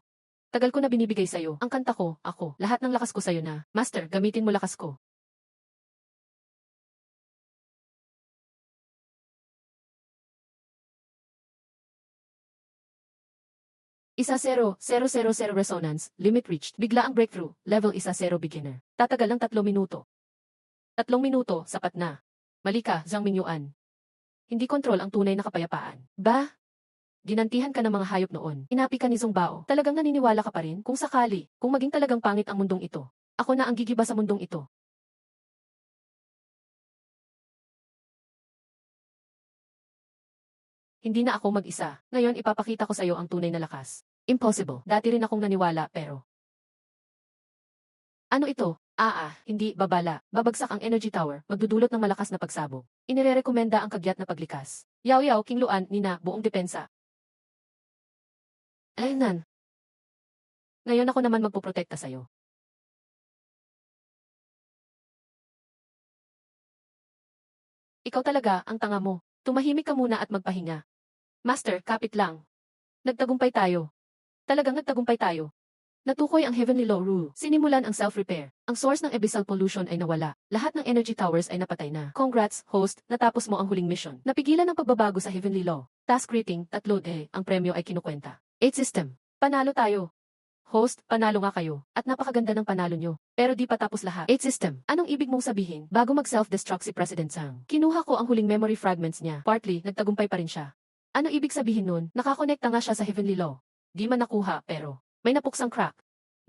Tagal ko na binibigay sa'yo. Ang kanta ko, ako. Lahat ng lakas ko sa'yo na. Master, gamitin mo lakas ko. Isa 0, 000 resonance, limit reached, bigla ang breakthrough, level isa 0 beginner. Tatagal ng 3 minuto. 3 minuto, sapat na. Mali ka, Zhang Mingyuan. Hindi kontrol ang tunay na kapayapaan. Ba? Ginantihan ka ng mga hayop noon. Inapi ka ni Zhong Bao. Talagang naniniwala ka pa rin? Kung sakali, kung maging talagang pangit ang mundong ito. Ako na ang gigiba sa mundong ito. Hindi na ako mag-isa. Ngayon ipapakita ko sa iyo ang tunay na lakas. Impossible. Dati rin akong naniwala pero... Ano ito? Hindi, babala. Babagsak ang energy tower, magdudulot ng malakas na pagsabog. Inirerekomenda ang kagyat na paglikas. Yao Yao, Qingluan, Nina, buong depensa. Aynan. Ngayon ako naman magpoprotekta sa'yo. Ikaw talaga, ang tanga mo. Tumahimik ka muna at magpahinga. Master, kapit lang. Nagtagumpay tayo. Talagang nagtagumpay tayo. Natukoy ang Heavenly Law Rule. Sinimulan ang self-repair. Ang source ng abyssal pollution ay nawala. Lahat ng energy towers ay napatay na. Congrats, host, natapos mo ang huling mission. Napigilan ang pagbabago sa Heavenly Law. Task rating, 3. Ang premyo ay kinukwenta. 8 system. Panalo tayo. Host, panalo nga kayo. At napakaganda ng panalo nyo. Pero di pa tapos lahat. 8 system. Anong ibig mong sabihin? Bago mag-self-destruct si President Zhang, kinuha ko ang huling memory fragments niya. Partly, nagtagumpay pa rin siya. Ano ibig sabihin nun? Nakakonekta nga siya sa Heavenly Law. Di man nakuha, pero may napuksang crack.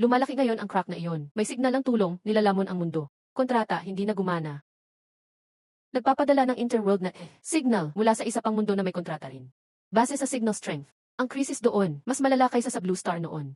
Lumalaki ngayon ang crack na iyon. May signal ng tulong, nilalamon ang mundo. Kontrata, hindi na gumana. Nagpapadala ng interworld na signal mula sa isa pang mundo na may kontrata rin. Base sa signal strength. Ang krisis doon, mas malala kaysa sa Blue Star noon.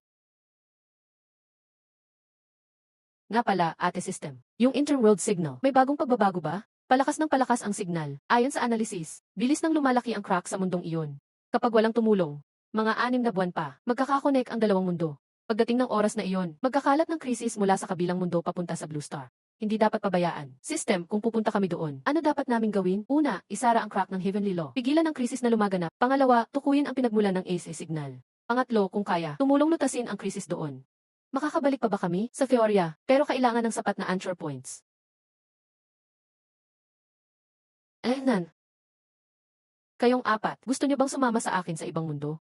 Nga pala, ate system. Yung interworld signal, may bagong pagbabago ba? Palakas ng palakas ang signal. Ayon sa analysis, bilis nang lumalaki ang crack sa mundong iyon. Kapag walang tumulong, mga 6 na buwan pa, magkakakonek ang dalawang mundo. Pagdating ng oras na iyon, magkakalat ng krisis mula sa kabilang mundo papunta sa Blue Star. Hindi dapat pabayaan. System, kung pupunta kami doon, ano dapat naming gawin? Una, isara ang crack ng Heavenly Law. Pigilan ang krisis na lumaganap. Pangalawa, tukuyin ang pinagmulan ng AC signal. Pangatlo, kung kaya, tumulong lutasin ang krisis doon. Makakabalik pa ba kami? Sa Feoria, pero kailangan ng sapat na anchor points. Nan. Kayong apat, gusto niyo bang sumama sa akin sa ibang mundo?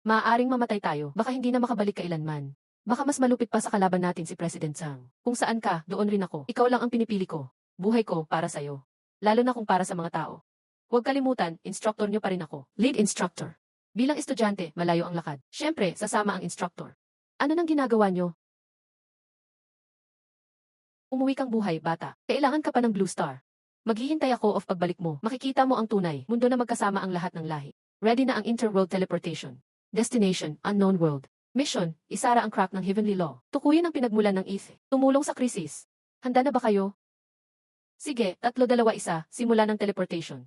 Maaaring mamatay tayo, baka hindi na makabalik kailanman. Baka mas malupit pa sa kalaban natin si President Tsang. Kung saan ka, doon rin ako. Ikaw lang ang pinipili ko. Buhay ko para sa'yo. Lalo na kung para sa mga tao. Huwag kalimutan, instructor niyo pa rin ako. Lead instructor. Bilang estudyante, malayo ang lakad. Siyempre, sasama ang instructor. Ano nang ginagawa niyo? Umuwi kang buhay, bata. Kailangan ka pa ng Blue Star. Maghihintay ako of pagbalik mo. Makikita mo ang tunay, mundo na magkasama ang lahat ng lahi. Ready na ang interworld teleportation. Destination, unknown world. Mission, isara ang crack ng Heavenly Law. Tukuyin ang pinagmulan ng Ethe. Tumulong sa krisis. Handa na ba kayo? Sige, 3-2-1, simula ng teleportation.